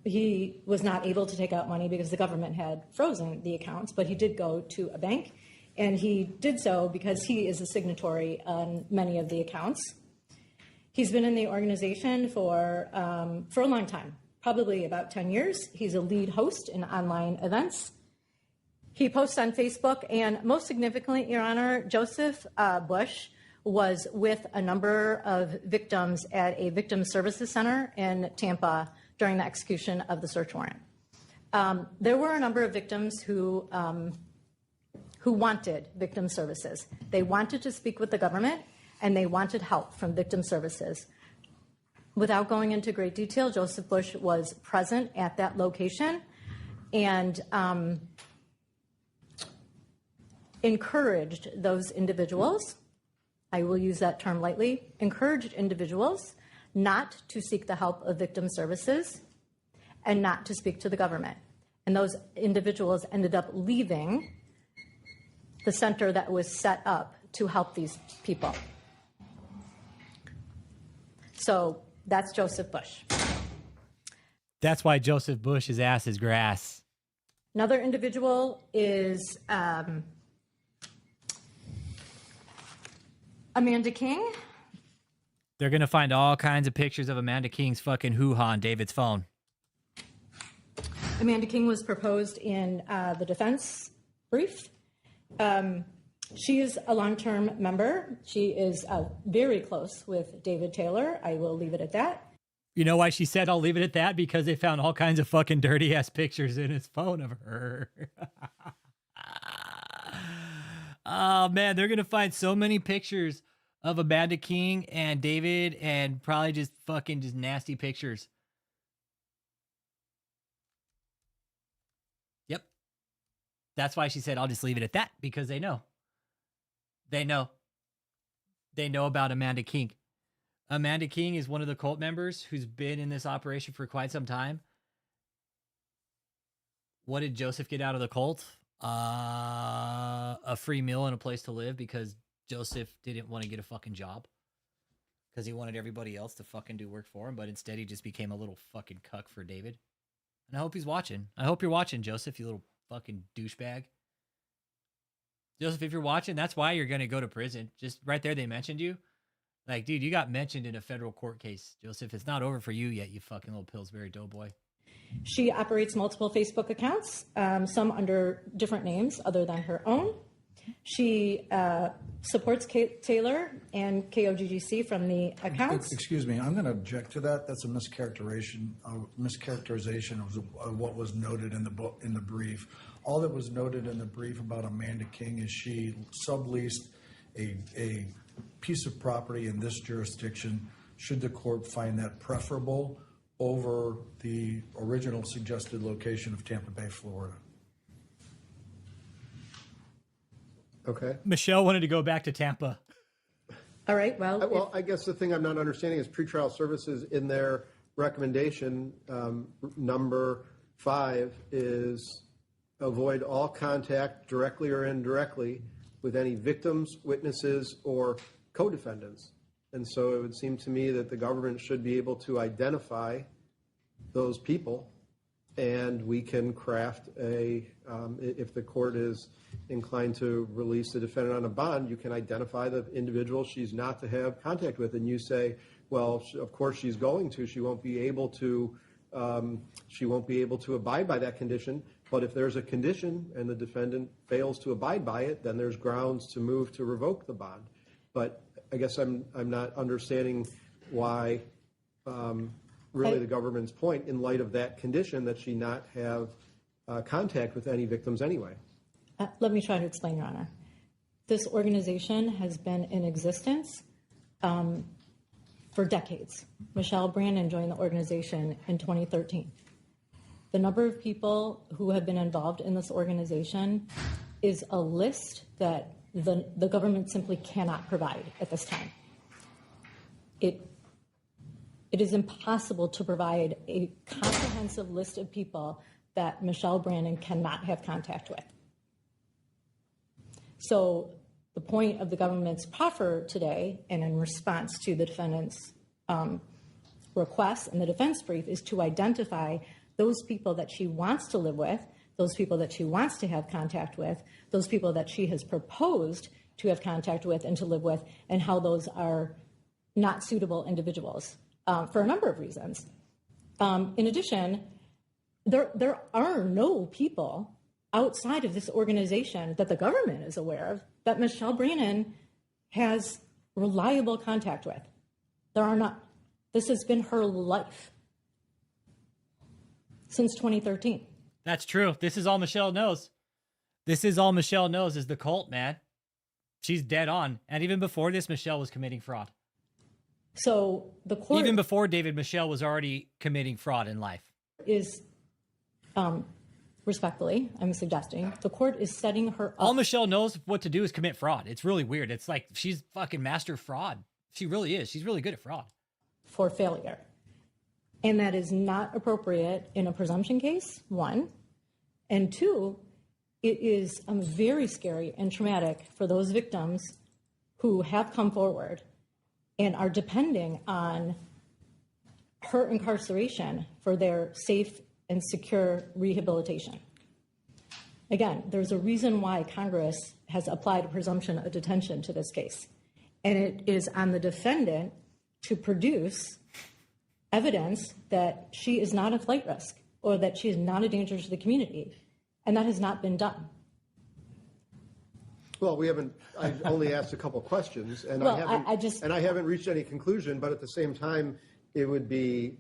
He was not able to take out money because the government had frozen the accounts, but he did go to a bank, and he did so because he is a signatory on many of the accounts. He's been in the organization for a long time, probably about 10 years. He's a lead host in online events. He posts on Facebook, and most significantly, Your Honor, Joseph Bush was with a number of victims at a victim services center in Tampa during the execution of the search warrant. There were a number of victims who wanted victim services. They wanted to speak with the government, and they wanted help from victim services. Without going into great detail, Joseph Bush was present at that location and encouraged those individuals, I will use that term lightly, encouraged individuals not to seek the help of victim services and not to speak to the government. And those individuals ended up leaving the center that was set up to help these people. So that's Joseph Bush.
That's why Joseph Bush's ass is grass.
Another individual is Amanda King.
They're going to find all kinds of pictures of Amanda King's fucking hoo-ha on David's phone.
Amanda King was proposed in the defense brief. She is a long-term member. She is very close with David Taylor. I will leave it at that.
You know why she said I'll leave it at that? Because they found all kinds of fucking dirty-ass pictures in his phone of her. Oh, man, they're going to find so many pictures of Amanda King and David and probably just nasty pictures. Yep. That's why she said, I'll just leave it at that, because they know. They know. They know about Amanda King. Amanda King is one of the cult members who's been in this operation for quite some time. What did Joseph get out of the cult? A free meal and a place to live, because Joseph didn't want to get a fucking job because he wanted everybody else to fucking do work for him, but instead he just became a little fucking cuck for David. And I hope he's watching. I hope you're watching, Joseph, you little fucking douchebag. Joseph, if you're watching, that's why you're going to go to prison. Just right there, they mentioned you. Like, dude, you got mentioned in a federal court case. Joseph, it's not over for you yet, you fucking little Pillsbury doughboy.
She operates multiple Facebook accounts, some under different names other than her own. She supports Taylor and KOGGC from the accounts.
Excuse me, I'm going to object to that. That's a mischaracterization of what was noted in the brief. All that was noted in the brief about Amanda King is she subleased a piece of property in this jurisdiction, should the court find that preferable over the original suggested location of Tampa Bay, Florida.
Okay.
Michelle wanted to go back to Tampa.
All right. Well,
I guess the thing I'm not understanding is pretrial services in their recommendation, number 5 is avoid all contact, directly or indirectly, with any victims, witnesses, or co-defendants. And so it would seem to me that the government should be able to identify those people, and we can craft if the court is inclined to release the defendant on a bond, you can identify the individual she's not to have contact with, and you say, well, of course she's going to. She won't be able to abide by that condition. But if there's a condition and the defendant fails to abide by it, then there's grounds to move to revoke the bond. But I guess I'm not understanding why really the government's point in light of that condition that she not have contact with any victims anyway.
Let me try to explain, Your Honor. This organization has been in existence for decades. Michelle Brandon joined the organization in 2013. The number of people who have been involved in this organization is a list that the government simply cannot provide at this time. It is impossible to provide a comprehensive list of people that Michelle Brandon cannot have contact with. So the point of the government's proffer today, and in response to the defendant's request in the defense brief, is to identify those people that she wants to live with, those people that she wants to have contact with, those people that she has proposed to have contact with and to live with, and how those are not suitable individuals for a number of reasons. In addition, there are no people outside of this organization that the government is aware of that Michelle Brandon has reliable contact with. There are not. This has been her life since 2013.
That's true. This is all Michelle knows. This is all Michelle knows is the cult, man. She's dead on. And even before this, Michelle was committing fraud.
So the court...
Even before David, Michelle was already committing fraud in life.
Is, respectfully, I'm suggesting, the court is setting her up...
All Michelle knows what to do is commit fraud. It's really weird. It's like she's fucking master fraud. She really is. She's really good at fraud.
For failure. And that is not appropriate in a presumption case, one. And two, it is very scary and traumatic for those victims who have come forward and are depending on her incarceration for their safe and secure rehabilitation. Again, there's a reason why Congress has applied a presumption of detention to this case. And it is on the defendant to produce evidence that she is not a flight risk or that she is not a danger to the community. And that has not been done.
Well, I only asked a couple questions, and
well,
I haven't reached any conclusion, but at the same time, it would be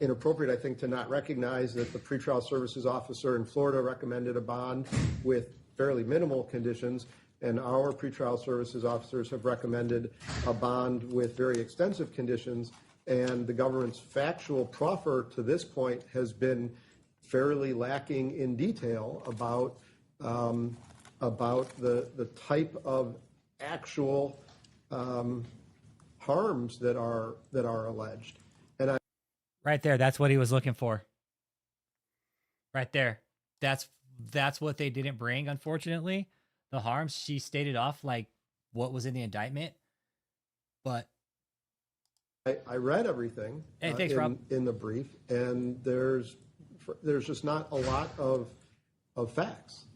inappropriate, I think, to not recognize that the pretrial services officer in Florida recommended a bond with fairly minimal conditions, and our pretrial services officers have recommended a bond with very extensive conditions, and the government's factual proffer to this point has been fairly lacking in detail about the type of actual harms that are alleged. And
right there, that's what he was looking for. Right there, that's what they didn't bring, unfortunately. The harms, she stated off like what was in the indictment, but
I read everything in the brief, and there's just not a lot of facts.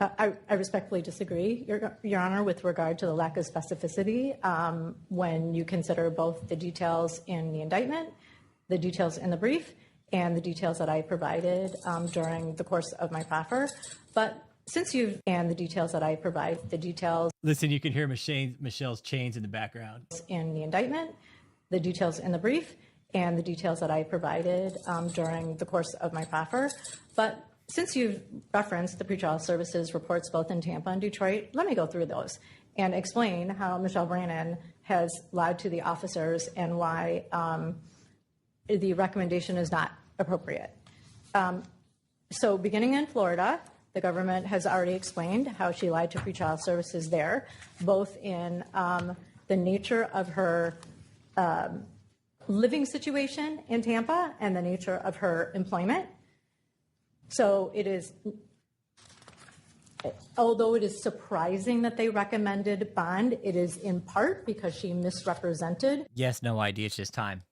I respectfully disagree, Your Honor, with regard to the lack of specificity when you consider both the details in the indictment, the details in the brief, and the details that I provided during the course of my proffer. But since and the details that I provide, the details...
Listen, you can hear Michelle's chains in the background.
In the indictment, the details in the brief, and the details that I provided during the course of my proffer. But since you've referenced the pretrial services reports both in Tampa and Detroit, let me go through those and explain how Michelle Brandon has lied to the officers and why the recommendation is not appropriate. So beginning in Florida, the government has already explained how she lied to pretrial services there, both in the nature of her living situation in Tampa and the nature of her employment. So it is, although it is surprising that they recommended bond, it is in part because she misrepresented
Yes, no ID. It's just time.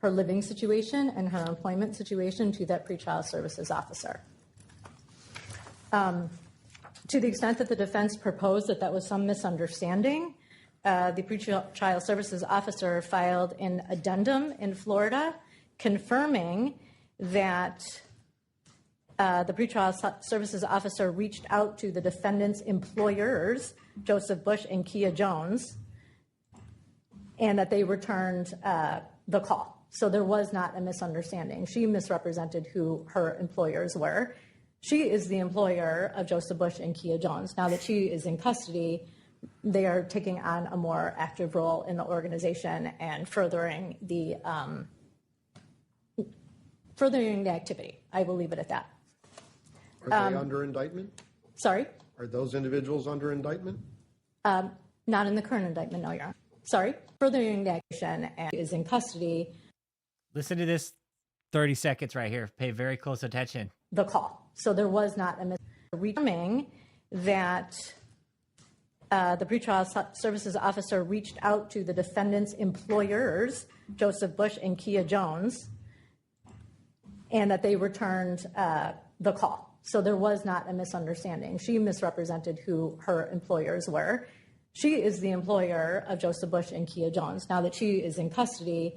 her living situation and her employment situation to that pretrial services officer. To the extent that the defense proposed that that was some misunderstanding, the pretrial services officer filed an addendum in Florida confirming that the pretrial services officer reached out to the defendant's employers, Joseph Bush and Kia Jones, and that they returned the call. So there was not a misunderstanding. She misrepresented who her employers were. She is the employer of Joseph Bush and Kia Jones. Now that she is in custody, they are taking on a more active role in the organization and furthering the activity. I will leave it at that.
Are they under indictment?
Sorry?
Are those individuals under indictment?
Not in the current indictment, no, Your Honor. Sorry. Furthering the action and is in custody.
Listen to this 30 seconds right here. Pay very close attention.
The call. So there was not a misunderstanding that the pretrial services officer reached out to the defendant's employers, Joseph Bush and Kia Jones, and that they returned the call. So there was not a misunderstanding. She misrepresented who her employers were. She is the employer of Joseph Bush and Kia Jones. Now that she is in custody,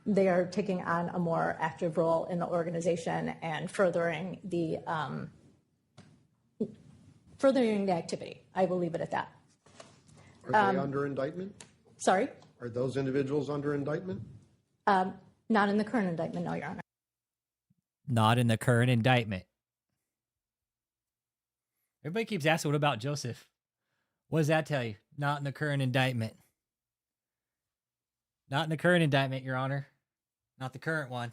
they are taking on a more active role in the organization and furthering the activity. I will leave it at that.
Are they under indictment?
Sorry?
Are those individuals under indictment?
Not in the current indictment, no, Your Honor.
Not in the current indictment. Everybody keeps asking, what about Joseph? What does that tell you? Not in the current indictment. Not in the current indictment, Your Honor. Not the current one.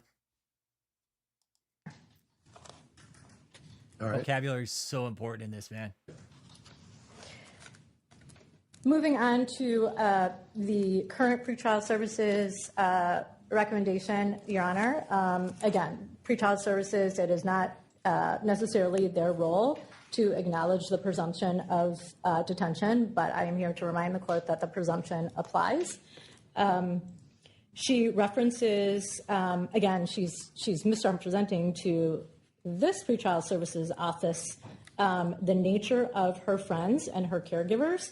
All right.
Vocabulary is so important in this, man.
Moving on to the current pretrial services recommendation, Your Honor. Again, pretrial services, it is not necessarily their role to acknowledge the presumption of detention, but I am here to remind the court that the presumption applies. She references, again, she's misrepresenting to this pretrial services office the nature of her friends and her caregivers.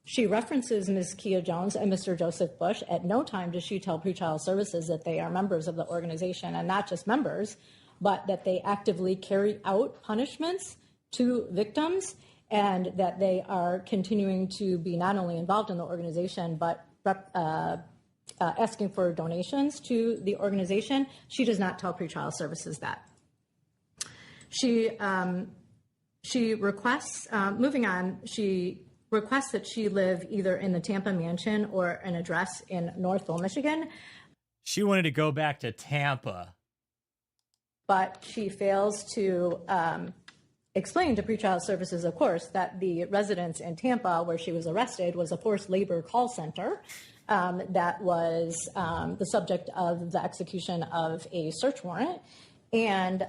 She references Ms. Kia Jones and Mr. Joseph Bush. At no time does she tell pretrial services that they are members of the organization, and not just members, but that they actively carry out punishments to victims, and that they are continuing to be not only involved in the organization, but asking for donations to the organization. She does not tell pretrial services that. She requests, moving on, she requests that she live either in the Tampa mansion or an address in Northville, Michigan.
She wanted to go back to Tampa.
But she fails to explain to pretrial services, of course, that the residence in Tampa where she was arrested was a forced labor call center that was the subject of the execution of a search warrant. And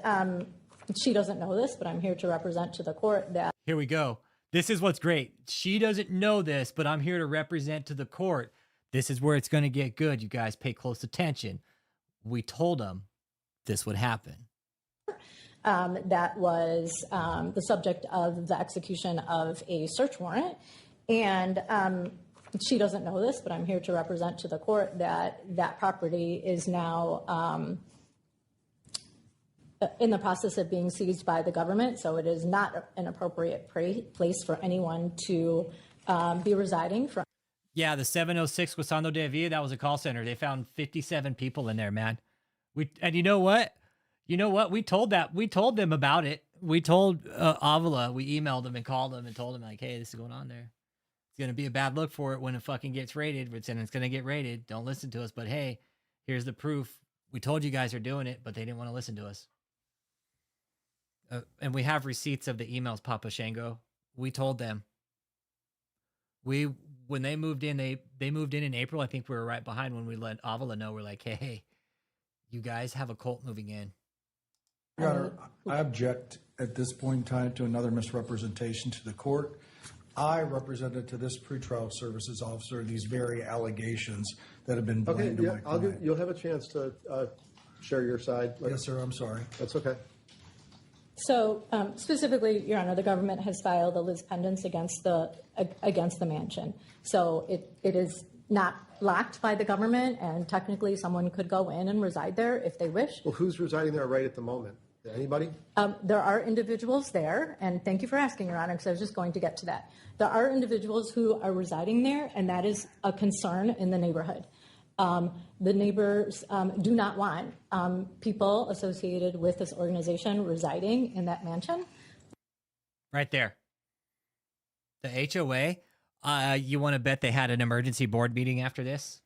she doesn't know this, but I'm here to represent to the court that...
Here we go. This is what's great. She doesn't know this, but I'm here to represent to the court. This is where it's going to get good. You guys pay close attention. We told them this would happen.
That was the subject of the execution of a search warrant. And she doesn't know this, but I'm here to represent to the court that that property is now in the process of being seized by the government. So it is not an appropriate place for anyone to be residing from.
Yeah, the 706 Guasando de Avila, that was a call center. They found 57 people in there, man. And you know what? You know what? We told them about it. We told Avila, we emailed them and called them and told them, like, hey, this is going on there. It's going to be a bad look for it when it fucking gets raided. It's going to get raided. Don't listen to us. But hey, here's the proof. We told you guys are doing it, but they didn't want to listen to us. And we have receipts of the emails, Papa Shango. We told them. When they moved in, they moved in April. I think we were right behind when we let Avila know. We're like, hey, you guys have a cult moving in.
Your Honor, I object at this point in time to another misrepresentation to the court. I represented to this pretrial services officer these very allegations that have been blamed to my client.
You'll have a chance to share your side.
Yes, sir. I'm sorry.
That's okay.
So specifically, Your Honor, the government has filed a lis pendens against the mansion. So it is not locked by the government, and technically someone could go in and reside there if they wish.
Well, who's residing there right at the moment? Anybody?
There are individuals there, and thank you for asking, Your Honor, because I was just going to get to that. There are individuals who are residing there, and that is a concern in the neighborhood. The neighbors do not want people associated with this organization residing in that mansion.
Right there. The HOA, you want to bet they had an emergency board meeting after this?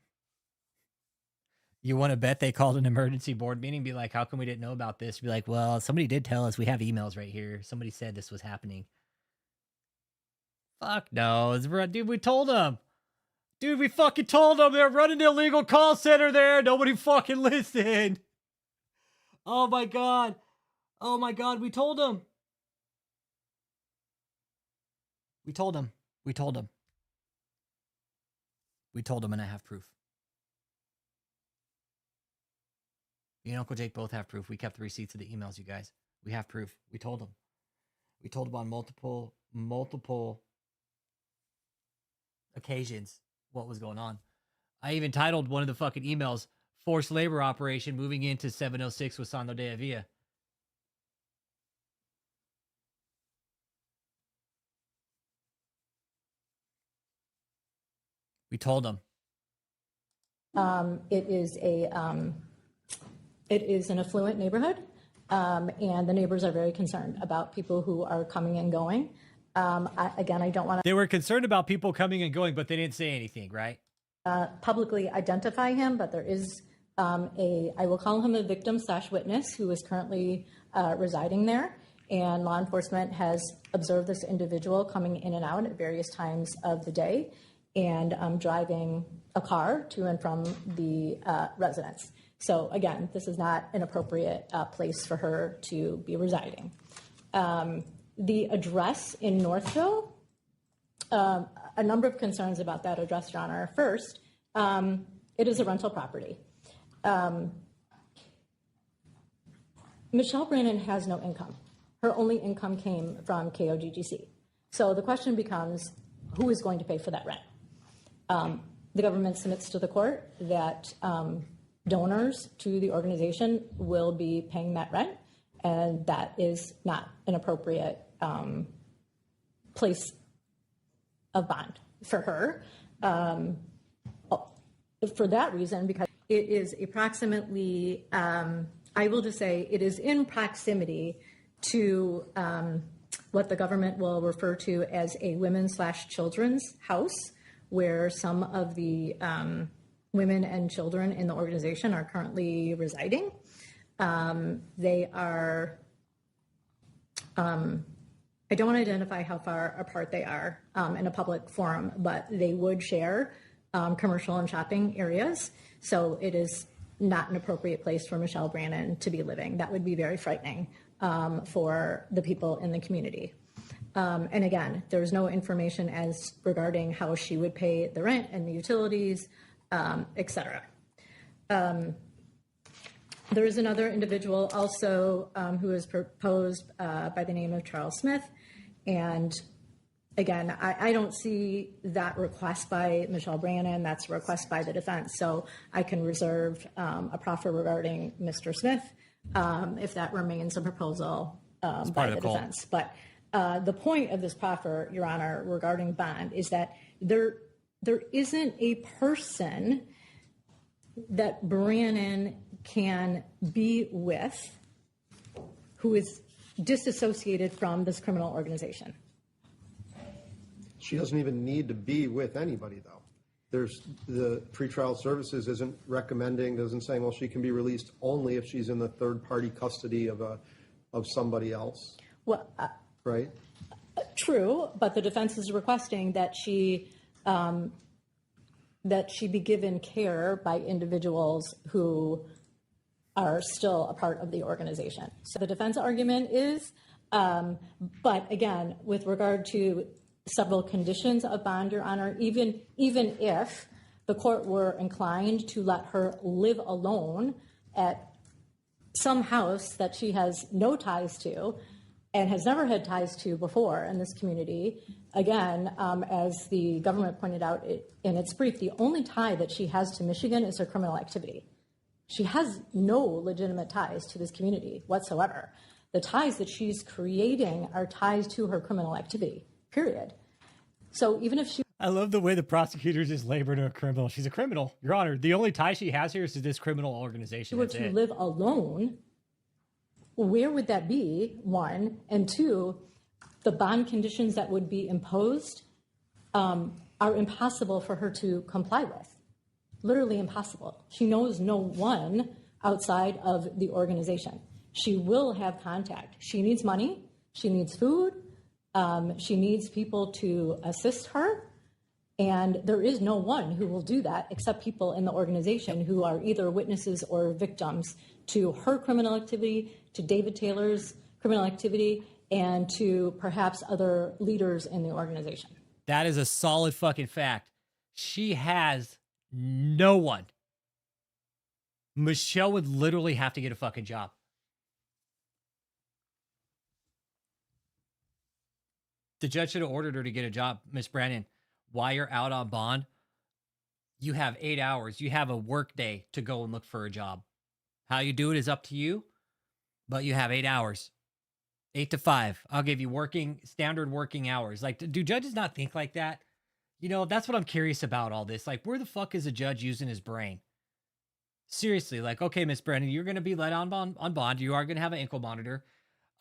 You want to bet they called an emergency board meeting, be like, how come we didn't know about this? Be like, well, somebody did tell us. We have emails right here. Somebody said this was happening. Fuck no. Dude, we told them. Dude, we fucking told them. They're running the illegal call center there. Nobody fucking listened. Oh my God. Oh my God. We told them. We told them. We told them. We told them, and I have proof. Me and Uncle Jake both have proof. We kept the receipts of the emails, you guys. We have proof. We told them. We told them on multiple occasions what was going on. I even titled one of the fucking emails, Forced Labor Operation Moving into 706 Wasando de Avila. We told them.
It is an affluent neighborhood, and the neighbors are very concerned about people who are coming and going. I don't want to...
They were concerned about people coming and going, but they didn't say anything, right?
Publicly identify him, but there is I will call him a victim/witness who is currently residing there, and law enforcement has observed this individual coming in and out at various times of the day and driving a car to and from the residence. So again, this is not an appropriate place for her to be residing. The address in Northville, a number of concerns about that address, Your Honor. First, it is a rental property. Michelle Brannon has no income. Her only income came from KOGGC. So the question becomes, who is going to pay for that rent? The government submits to the court that donors to the organization will be paying that rent, and that is not an appropriate place of bond for her. For that reason, because it is approximately, I will just say it is in proximity to what the government will refer to as a women/children's house, where some of the women and children in the organization are currently residing. They are, I don't want to identify how far apart they are in a public forum, but they would share commercial and shopping areas. So it is not an appropriate place for Michelle Brannon to be living. That would be very frightening for the people in the community. And again, there's no information as regarding how she would pay the rent and the utilities, et cetera. There is another individual also who is proposed by the name of Charles Smith. And again, I don't see that request by Michelle Brannon. That's a request by the defense. So I can reserve a proffer regarding Mr. Smith if that remains a proposal by the defense. But the point of this proffer, Your Honor, regarding bond is that there isn't a person that Brannon can be with who is disassociated from this criminal organization.
She doesn't even need to be with anybody, though. There's the pretrial services isn't recommending, doesn't saying, well, she can be released only if she's in the third-party custody of somebody else.
Well,
right?
True, but the defense is requesting that she be given care by individuals who are still a part of the organization. So the defense argument is, but again, with regard to several conditions of bond, Your Honor, even if the court were inclined to let her live alone at some house that she has no ties to and has never had ties to before in this community, again, as the government pointed out in its brief, the only tie that she has to Michigan is her criminal activity. She has no legitimate ties to this community whatsoever. The ties that she's creating are ties to her criminal activity, period. So even if she...
I love the way the prosecutor just labored her a criminal. She's a criminal, Your Honor. The only tie she has here is to this criminal organization.
If she were to live alone, where would that be, one? And two, the bond conditions that would be imposed are impossible for her to comply with. Literally impossible. She knows no one outside of the organization. She will have contact. She needs money. She needs food. She needs people to assist her. And there is no one who will do that except people in the organization who are either witnesses or victims to her criminal activity, to David Taylor's criminal activity, and to perhaps other leaders in the organization.
That is a solid fucking fact. She has no one. Michelle would literally have to get a fucking job. The judge should have ordered her to get a job, Miss Brandon. While you're out on bond, you have 8 hours. You have a work day to go and look for a job. How you do it is up to you, but you have 8 hours. 8 to 5. I'll give you standard working hours. Like, do judges not think like that? You know, that's what I'm curious about all this. Like, where the fuck is a judge using his brain? Seriously, like, okay, Miss Brandon, you're going to be let on bond. You are going to have an ankle monitor.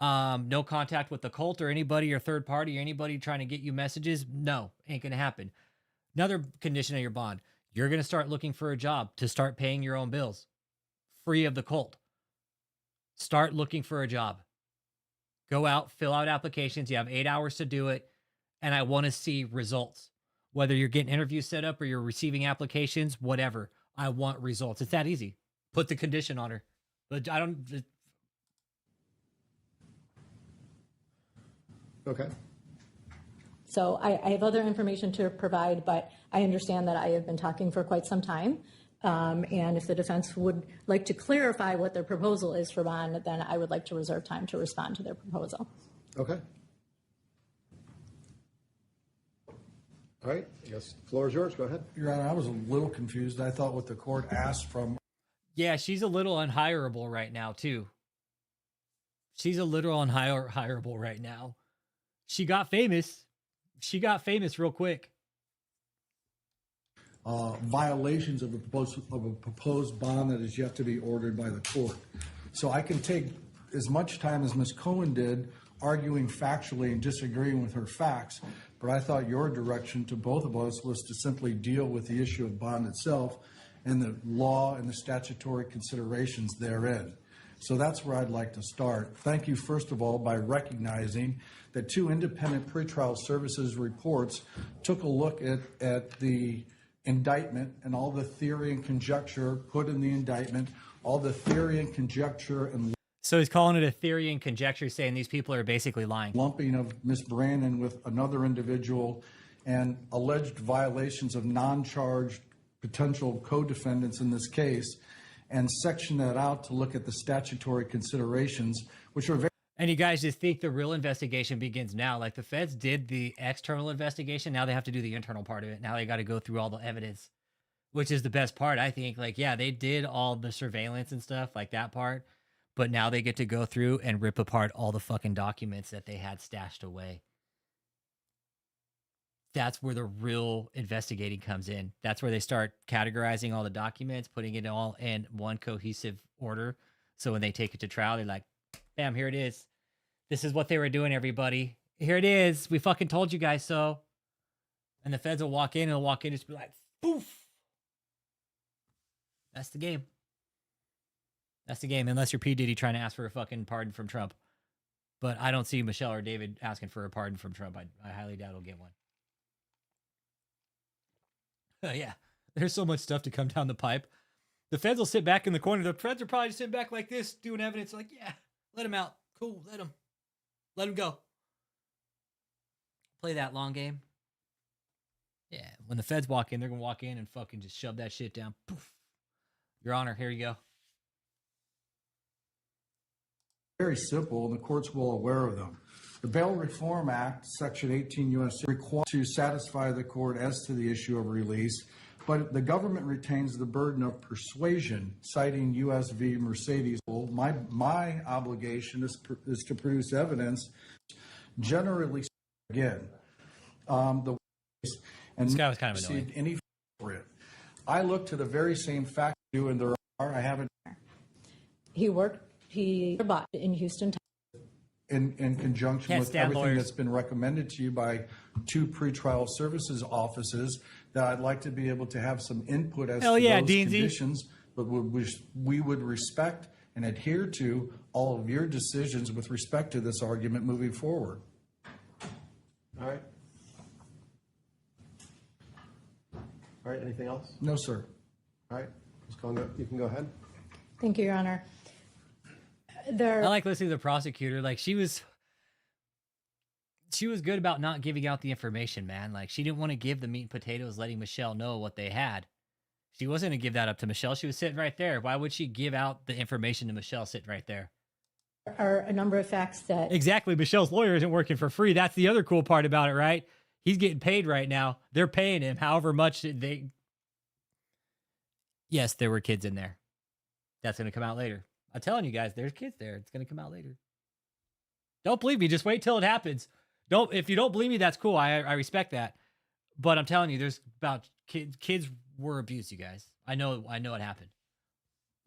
No contact with the cult or anybody or third party or anybody trying to get you messages. No, ain't going to happen. Another condition of your bond, you're going to start looking for a job to start paying your own bills. Free of the cult. Start looking for a job. Go out, fill out applications. You have 8 hours to do it. And I want to see results. Whether you're getting interviews set up or you're receiving applications, whatever. I want results. It's that easy. Put the condition on her. But I don't...
Okay.
So I have other information to provide, but I understand that I have been talking for quite some time. And if the defense would like to clarify what their proposal is for bond, then I would like to reserve time to respond to their proposal.
Okay. All right. Yes, the floor is yours. Go ahead.
Your Honor, I was a little confused. I thought what the court asked from...
Yeah, she's a little unhireable right now, too. She's a little unhireable right now. She got famous. She got famous real quick.
Violations of a proposed bond that is yet to be ordered by the court. So I can take as much time as Ms. Cohen did arguing factually and disagreeing with her facts, but I thought your direction to both of us was to simply deal with the issue of bond itself and the law and the statutory considerations therein. So that's where I'd like to start. Thank you, first of all, by recognizing that 2 independent pretrial services reports took a look at the indictment and all the theory and conjecture put in the indictment, all the theory and conjecture and...
So he's calling it a theory and conjecture, saying these people are basically lying.
Lumping of Ms. Brandon with another individual and alleged violations of non-charged potential co-defendants in this case, and section that out to look at the statutory considerations, which are very...
And you guys just think the real investigation begins now. Like, the feds did the external investigation. Now they have to do the internal part of it. Now they got to go through all the evidence, which is the best part, I think. Like, yeah, they did all the surveillance and stuff, like that part. But now they get to go through and rip apart all the fucking documents that they had stashed away. That's where the real investigating comes in. That's where they start categorizing all the documents, putting it all in one cohesive order. So when they take it to trial, they're like, bam, here it is. This is what they were doing, everybody. Here it is. We fucking told you guys so. And the feds will walk in and they'll walk in and just be like, poof. That's the game. That's the game, unless you're P. Diddy trying to ask for a fucking pardon from Trump. But I don't see Michelle or David asking for a pardon from Trump. I highly doubt he'll get one. Yeah, there's so much stuff to come down the pipe. The feds will sit back in the corner. The feds are probably sitting back like this, doing evidence like, yeah, let him out. Cool, let him go. Play that long game. Yeah, when the feds walk in, they're going to walk in and fucking just shove that shit down. Poof. Your Honor, here you go.
Very simple, and the court's well aware of them. The Bail Reform Act, Section 18 U.S. requires to satisfy the court as to the issue of release, but the government retains the burden of persuasion, citing U.S. v. Mercedes. My obligation is to produce evidence. Generally, again,
this guy was kind of annoying.
Any for it. I look to the very same fact you and there are. I haven't.
He bought in Houston, Texas.
In conjunction with everything that's been recommended to you by 2 pretrial services offices, that I'd like to be able to have some input as to those conditions, but we would respect and adhere to all of your decisions with respect to this argument moving forward.
All right. All right, anything else?
No, sir.
All right, Ms. Conga, you can go ahead.
Thank you, Your Honor.
I like listening to the prosecutor. Like, she was good about not giving out the information, man. Like, she didn't want to give the meat and potatoes, letting Michelle know what they had. She wasn't going to give that up to Michelle. She was sitting right there. Why would she give out the information to Michelle sitting right there?
There are a number of facts that...
Exactly. Michelle's lawyer isn't working for free. That's the other cool part about it, right? He's getting paid right now. They're paying him however much they... Yes, there were kids in there. That's going to come out later. I'm telling you guys, there's kids there. It's going to come out later. Don't believe me. Just wait till it happens. If you don't believe me, that's cool. I respect that. But I'm telling you, there's about kids were abused, you guys. I know it happened.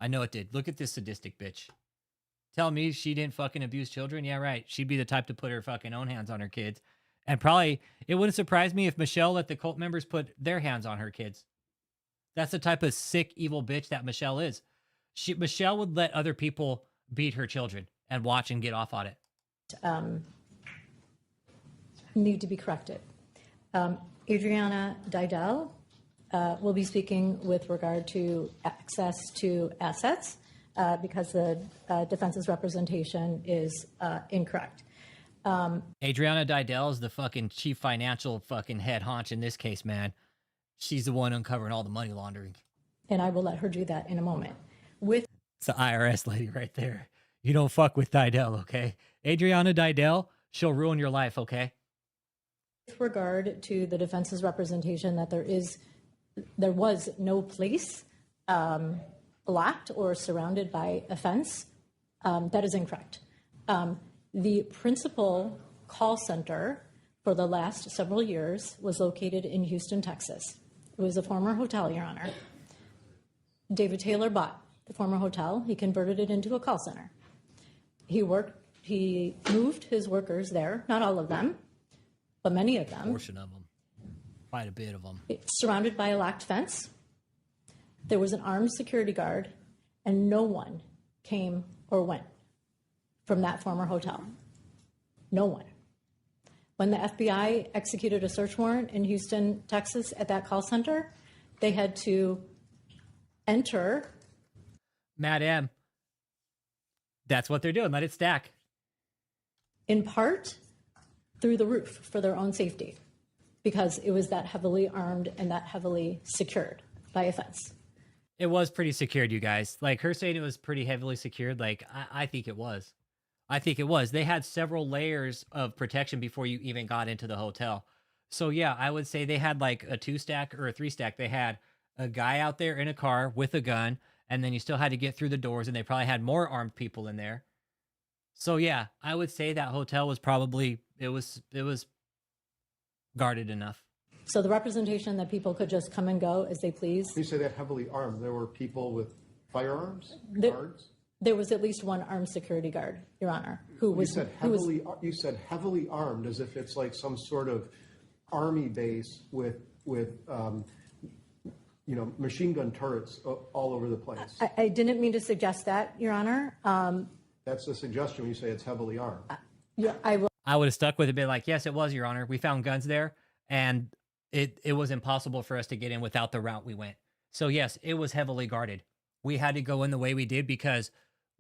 I know it did. Look at this sadistic bitch. Tell me she didn't fucking abuse children? Yeah, right. She'd be the type to put her fucking own hands on her kids. And probably, it wouldn't surprise me if Michelle let the cult members put their hands on her kids. That's the type of sick, evil bitch that Michelle is. Michelle would let other people beat her children and watch and get off on it.
Need to be corrected. Adriana Didel will be speaking with regard to access to assets because the defense's representation is incorrect.
Adriana Didel is the fucking chief financial fucking head honch in this case, man. She's the one uncovering all the money laundering.
And I will let her do that in a moment.
It's the IRS lady right there. You don't fuck with Didel, okay? Adriana Didel, she'll ruin your life, okay?
With regard to the defense's representation that there was no place blocked or surrounded by a fence, that is incorrect. The principal call center for the last several years was located in Houston, Texas. It was a former hotel, Your Honor. David Taylor bought the former hotel. He converted it into a call center. He moved his workers there, not all of them, but many of them.
A portion of them. Quite a bit of them.
It's surrounded by a locked fence. There was an armed security guard, and no one came or went from that former hotel. No one. When the FBI executed a search warrant in Houston, Texas at that call center, they had to enter.
Madam, that's what they're doing. Let it stack.
In part through the roof for their own safety, because it was that heavily armed and that heavily secured by a fence.
It was pretty secured, you guys. Like, her saying it was pretty heavily secured, like, I think it was. I think it was. They had several layers of protection before you even got into the hotel. So, yeah, I would say they had like a 2-stack or a 3-stack. They had a guy out there in a car with a gun, and then you still had to get through the doors, and they probably had more armed people in there. So, yeah, I would say that hotel was probably, it was guarded enough.
So the representation that people could just come and go as they please.
You say that heavily armed. There were people with firearms, guards?
There was at least one armed security guard, Your Honor, who was...
You said heavily armed as if it's like some sort of army base with machine gun turrets all over the place.
I didn't mean to suggest that, Your Honor.
That's the suggestion when you say it's heavily armed.
I
would have stuck with it, been like, yes, it was, Your Honor. We found guns there, and it was impossible for us to get in without the route we went. So, yes, it was heavily guarded. We had to go in the way we did because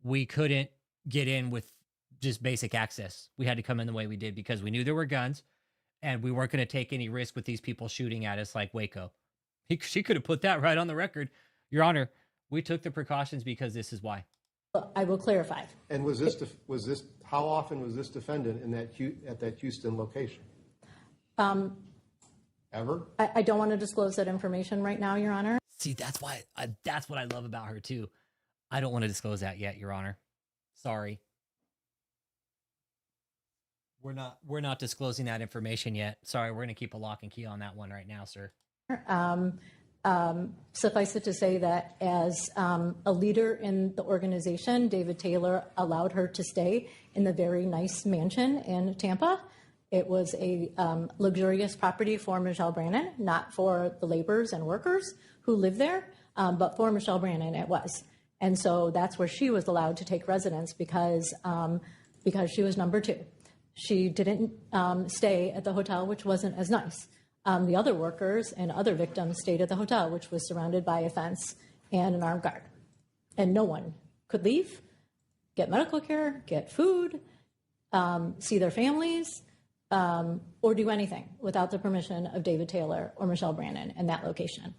we couldn't get in with just basic access. We had to come in the way we did because we knew there were guns and we weren't going to take any risk with these people shooting at us like Waco. She could have put that right on the record. Your Honor, we took the precautions because this is why.
I will clarify.
And was this how often was this defendant in at that Houston location? Ever?
I don't want to disclose that information right now, Your Honor.
See, that's why that's what I love about her too. I don't want to disclose that yet, Your Honor. Sorry. We're not disclosing that information yet. Sorry, we're going to keep a lock and key on that one right now, sir.
Suffice it to say that as a leader in the organization, David Taylor allowed her to stay in the very nice mansion in Tampa. It was a luxurious property for Michelle Brannon, not for the laborers and workers who live there, but for Michelle Brannon it was. And so that's where she was allowed to take residence because she was number two. She didn't stay at the hotel, which wasn't as nice. The other workers and other victims stayed at the hotel, which was surrounded by a fence and an armed guard. And no one could leave, get medical care, get food, see their families, or do anything without the permission of David Taylor or Michelle Brannon in that location.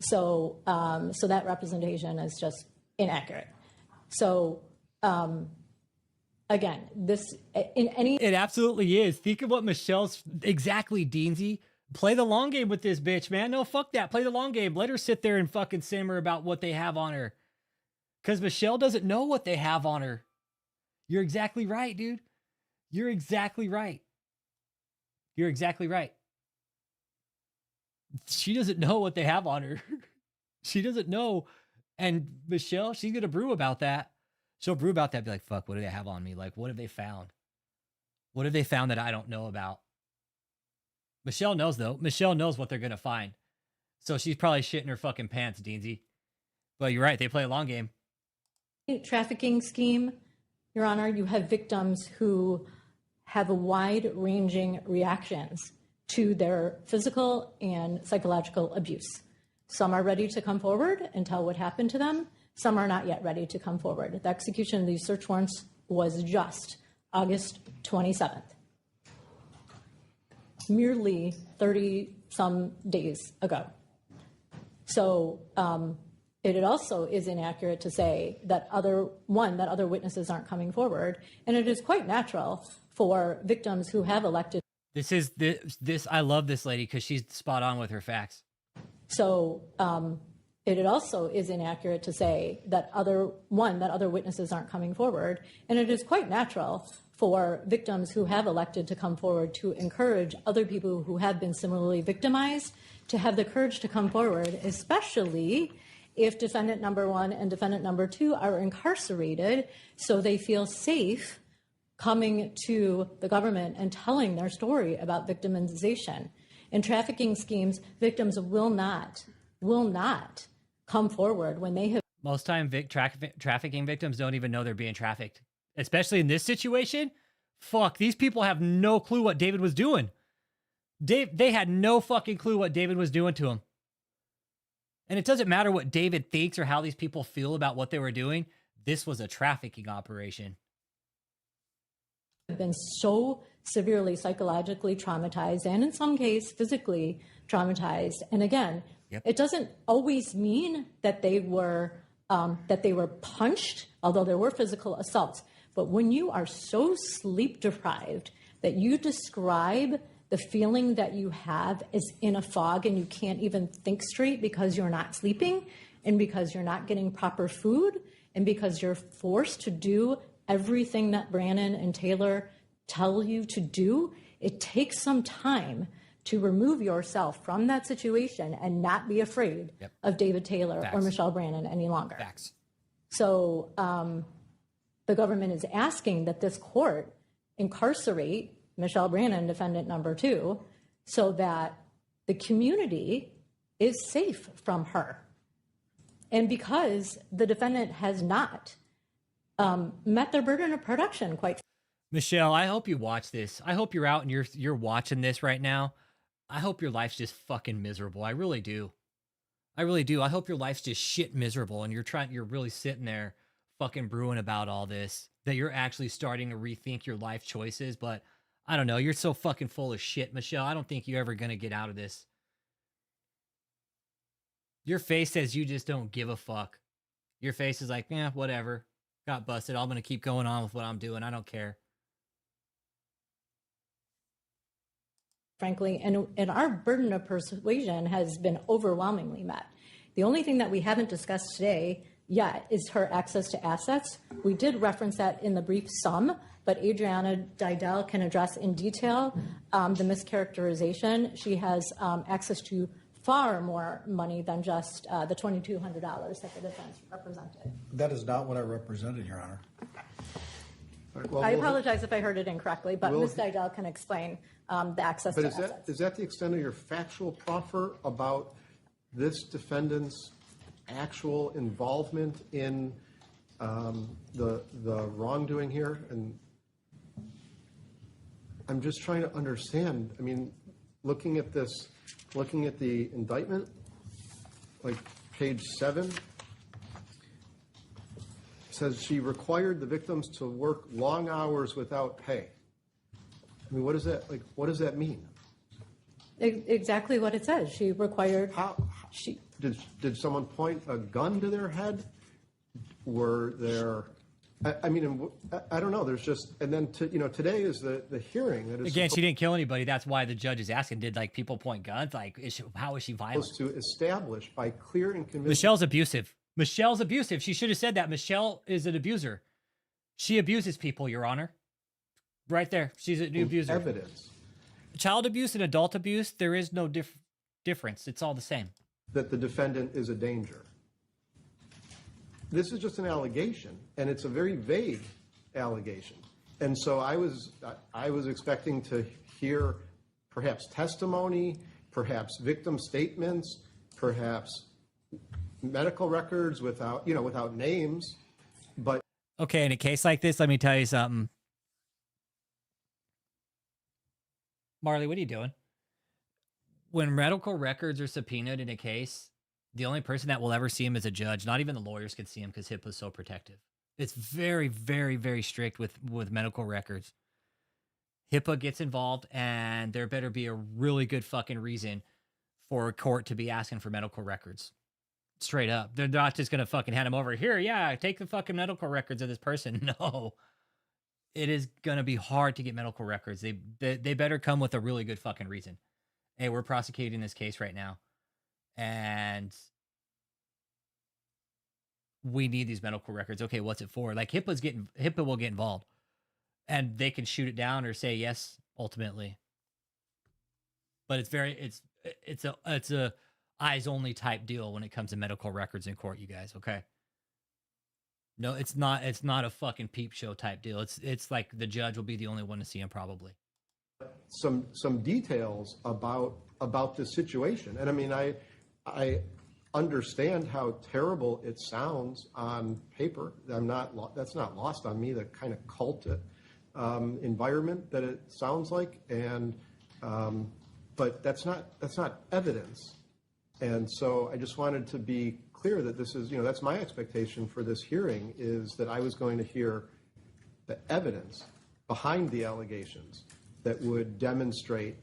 So that representation is just inaccurate. So, again,
it absolutely is. Think of what Michelle's exactly, Deansy. Play the long game with this bitch, man. No, fuck that. Play the long game. Let her sit there and fucking simmer about what they have on her. Because Michelle doesn't know what they have on her. You're exactly right, dude. You're exactly right. You're exactly right. She doesn't know what they have on her. She doesn't know. And Michelle, she's going to brew about that. She'll brew about that. Be like, fuck, what do they have on me? Like, what have they found? What have they found that I don't know about? Michelle knows, though. Michelle knows what they're going to find. So she's probably shitting her fucking pants, Deansy. But you're right. They play a long game.
Trafficking scheme, Your Honor, you have victims who have a wide-ranging reactions to their physical and psychological abuse. Some are ready to come forward and tell what happened to them. Some are not yet ready to come forward. The execution of these search warrants was just August 27th. Merely 30-some days ago. So it also is inaccurate to say that other witnesses aren't coming forward, and it is quite natural for victims who have elected.
This I love this lady because she's spot on with her facts.
So it also is inaccurate to say that other witnesses aren't coming forward, and it is quite natural for victims who have elected to come forward to encourage other people who have been similarly victimized to have the courage to come forward, especially if defendant number one and defendant number two are incarcerated, so they feel safe coming to the government and telling their story about victimization. In trafficking schemes, victims will not come forward when they have.
Most time, trafficking victims don't even know they're being trafficked. Especially in this situation, fuck, these people have no clue what David was doing. They had no fucking clue what David was doing to him. And it doesn't matter what David thinks or how these people feel about what they were doing. This was a trafficking operation.
Been so severely psychologically traumatized and in some cases physically traumatized. And again, It doesn't always mean that they were punched, although there were physical assaults. But when you are so sleep deprived that you describe the feeling that you have as in a fog and you can't even think straight because you're not sleeping and because you're not getting proper food and because you're forced to do everything that Brannon and Taylor tell you to do, it takes some time to remove yourself from that situation and not be afraid of David Taylor or Michelle Brannon any longer.
Facts.
So the government is asking that this court incarcerate Michelle Brannon, defendant number two, so that the community is safe from her. And because the defendant has not met their burden of production quite.
Michelle, I hope you watch this. I hope you're out and you're watching this right now. I hope your life's just fucking miserable. I really do.
I really do. I hope your life's just shit miserable and you're really sitting there fucking brewing about all this, that you're actually starting to rethink your life choices. But I don't know. You're so fucking full of shit, Michelle. I don't think you're ever going to get out of this. Your face says you just don't give a fuck. Your face is like, yeah, whatever. Got busted. I'm going to keep going on with what I'm doing. I don't care.
Frankly, and our burden of persuasion has been overwhelmingly met. The only thing that we haven't discussed today yet is her access to assets. We did reference that in the brief some, but Adriana Didel can address in detail the mischaracterization. She has access to far more money than just the $2,200 that the defense represented.
That is not what I represented, Your Honor.
Right, well,
I apologize if I heard it incorrectly, but Ms. Didel can explain the access to assets.
But is that the extent of your factual proffer about this defendant's actual involvement in the wrongdoing here? And I'm just trying to understand. I mean, looking at the indictment, like page 7, says she required the victims to work long hours without pay. I mean, what does that mean?
Exactly what it says. She required.
Did someone point a gun to their head? Were there? I mean, I don't know. There's just, and then today is the hearing. That is
Again, she didn't kill anybody. That's why the judge is asking. Did people point guns? How is she violent?
Supposed to establish by clear and convincing.
Michelle's abusive. Michelle's abusive. She should have said that. Michelle is an abuser. She abuses people, Your Honor. Right there. She's an abuser.
Evidence.
Child abuse and adult abuse, there is no difference. It's all the same.
That the defendant is a danger. This is just an allegation, and it's a very vague allegation. And so I was expecting to hear perhaps testimony, perhaps victim statements, perhaps medical records without names. But
okay, in a case like this, let me tell you something. Marley, what are you doing? When medical records are subpoenaed in a case, the only person that will ever see him is a judge. Not even the lawyers can see him because HIPAA is so protective. It's very, very, very strict with medical records. HIPAA gets involved, and there better be a really good fucking reason for a court to be asking for medical records. Straight up. They're not just going to fucking hand them over. Here, yeah, take the fucking medical records of this person. No. It is going to be hard to get medical records. They better come with a really good fucking reason. Hey, we're prosecuting this case right now, and we need these medical records. Okay, what's it for? Like HIPAA will get involved, and they can shoot it down or say yes ultimately. But it's a eyes only type deal when it comes to medical records in court, you guys. Okay. No, it's not a fucking peep show type deal. It's like the judge will be the only one to see him probably.
Some details about this situation. And I mean, I understand how terrible it sounds on paper. That's not lost on me, the kind of cult environment that it sounds like. And but that's not evidence. And so I just wanted to be clear that this is, that's my expectation for this hearing, is that I was going to hear the evidence behind the allegations that would demonstrate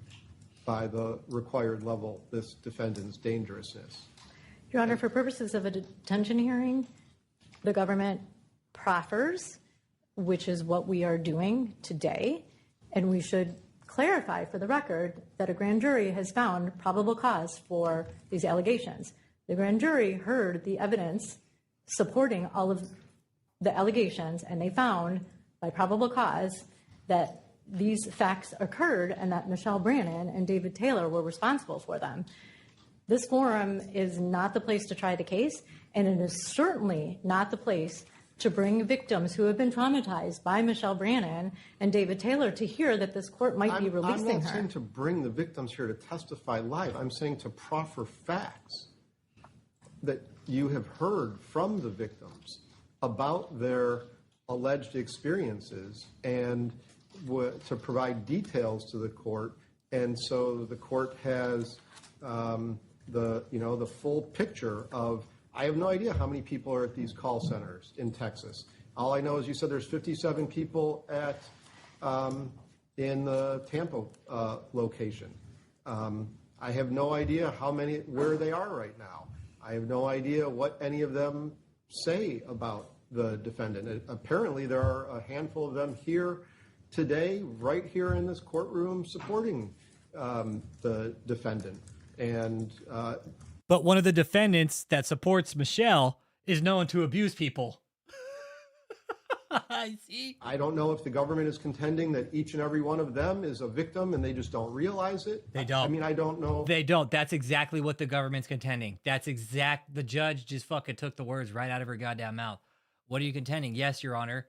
by the required level this defendant's dangerousness.
Your Honor, for purposes of a detention hearing, the government proffers, which is what we are doing today, and we should clarify for the record that a grand jury has found probable cause for these allegations. The grand jury heard the evidence supporting all of the allegations, and they found by probable cause that these facts occurred and that Michelle Brannon and David Taylor were responsible for them. This forum is not the place to try the case, and it is certainly not the place to bring victims who have been traumatized by Michelle Brannon and David Taylor to hear that this court might be releasing her.
I'm not saying to bring the victims here to testify live. I'm saying to proffer facts that you have heard from the victims about their alleged experiences and to provide details to the court. And so the court has, the full picture of. I have no idea how many people are at these call centers in Texas. All I know is you said there's 57 people at in the Tampa location. I have no idea where they are right now. I have no idea what any of them say about the defendant. Apparently, there are a handful of them here today, right here in this courtroom, supporting the defendant. And
but one of the defendants that supports Michelle is known to abuse people. I see.
I don't know if the government is contending that each and every one of them is a victim and they just don't realize it.
They don't.
I mean, I don't know.
They don't. That's exactly what the government's contending. The judge just fucking took the words right out of her goddamn mouth. What are you contending? Yes, Your Honor.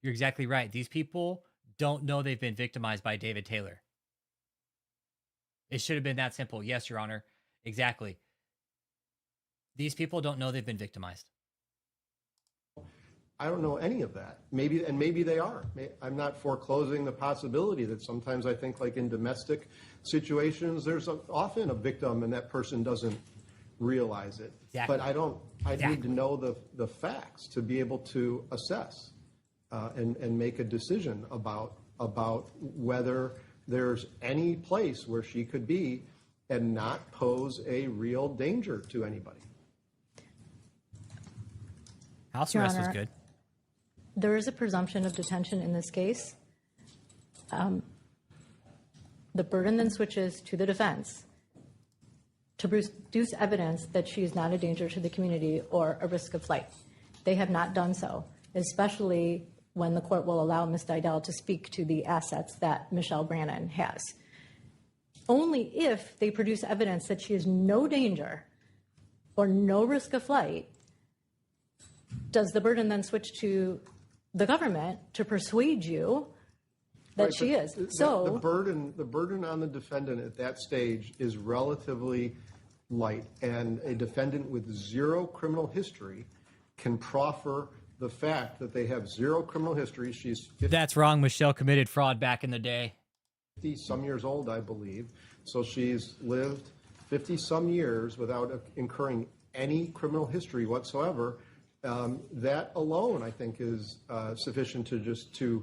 You're exactly right. These people don't know they've been victimized by David Taylor. It should have been that simple. Yes, Your Honor. Exactly. These people don't know they've been victimized.
I don't know any of that. Maybe they are. I'm not foreclosing the possibility that sometimes I think, like in domestic situations, there's often a victim and that person doesn't realize it.
Exactly.
But I need to know the facts to be able to assess and make a decision about whether there's any place where she could be and not pose a real danger to anybody.
House
Your
arrest was
Honor,
good.
There is a presumption of detention in this case. The burden then switches to the defense to produce evidence that she is not a danger to the community or a risk of flight. They have not done so, especially when the court will allow Ms. Didell to speak to the assets that Michelle Brannon has. Only if they produce evidence that she is no danger or no risk of flight does the burden then switch to the government to persuade you that
right,
she is.
The burden on the defendant at that stage is relatively light, and a defendant with zero criminal history can proffer the fact that they have zero criminal history. She's 50,
That's wrong. Michelle committed fraud back in the day.
50-some years old, I believe. So she's lived 50-some years without incurring any criminal history whatsoever. That alone, I think, is sufficient to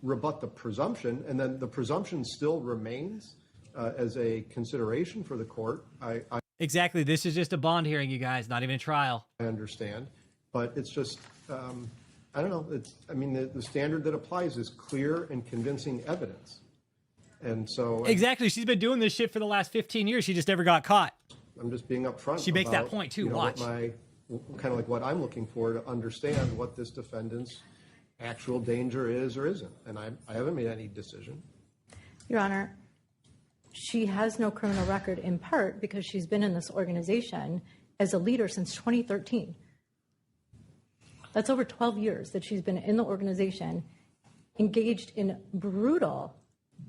rebut the presumption, and then the presumption still remains as a consideration for the court.
Exactly. This is just a bond hearing, you guys, not even a trial.
I understand, but it's just, I don't know. The standard that applies is clear and convincing evidence. And so...
Exactly. She's been doing this shit for the last 15 years. She just never got caught.
I'm just being upfront.
She makes that point too. Watch.
Kind of like what I'm looking for to understand what this defendant's actual danger is or isn't. And I haven't made any decision.
Your Honor, she has no criminal record in part because she's been in this organization as a leader since 2013. That's over 12 years that she's been in the organization, engaged in brutal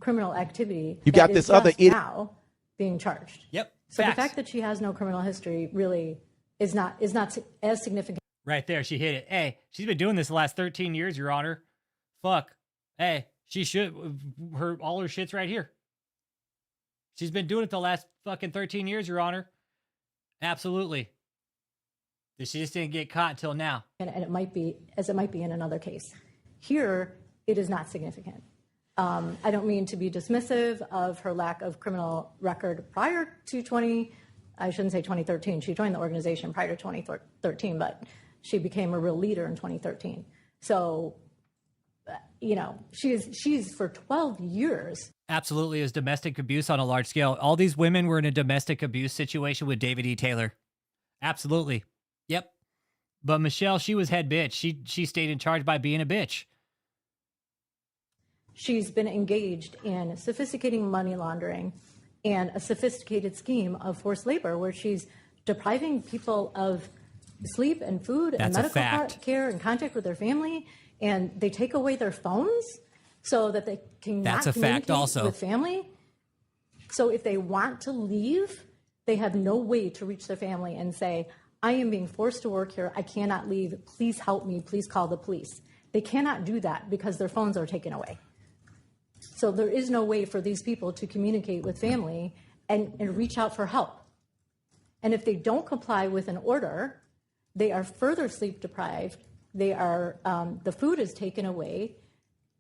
criminal activity.
You got this other idiot
now being charged.
Yep.
So
Facts.
the fact that she has no criminal history really is not as significant.
Right there, she hit it. Hey, she's been doing this the last 13 years, Your Honor. Fuck. Hey, she should. All her shit's right here. She's been doing it the last fucking 13 years, Your Honor. Absolutely. She just didn't get caught until now.
And it might be, as it might be in another case. Here, it is not significant. I don't mean to be dismissive of her lack of criminal record prior to I shouldn't say 2013. She joined the organization prior to 2013, but she became a real leader in 2013. So, she's for 12 years.
Absolutely is domestic abuse on a large scale. All these women were in a domestic abuse situation with David E. Taylor. Absolutely. Yep. But Michelle, she was head bitch. She stayed in charge by being a bitch.
She's been engaged in sophisticated money laundering and a sophisticated scheme of forced labor where she's depriving people of sleep and food and medical care and contact with their family, and they take away their phones so that they can not communicate with family. So if they want to leave, they have no way to reach their family and say, I am being forced to work here. I cannot leave. Please help me. Please call the police. They cannot do that because their phones are taken away. So there is no way for these people to communicate with family and reach out for help. And if they don't comply with an order, they are further sleep deprived. They are, the food is taken away,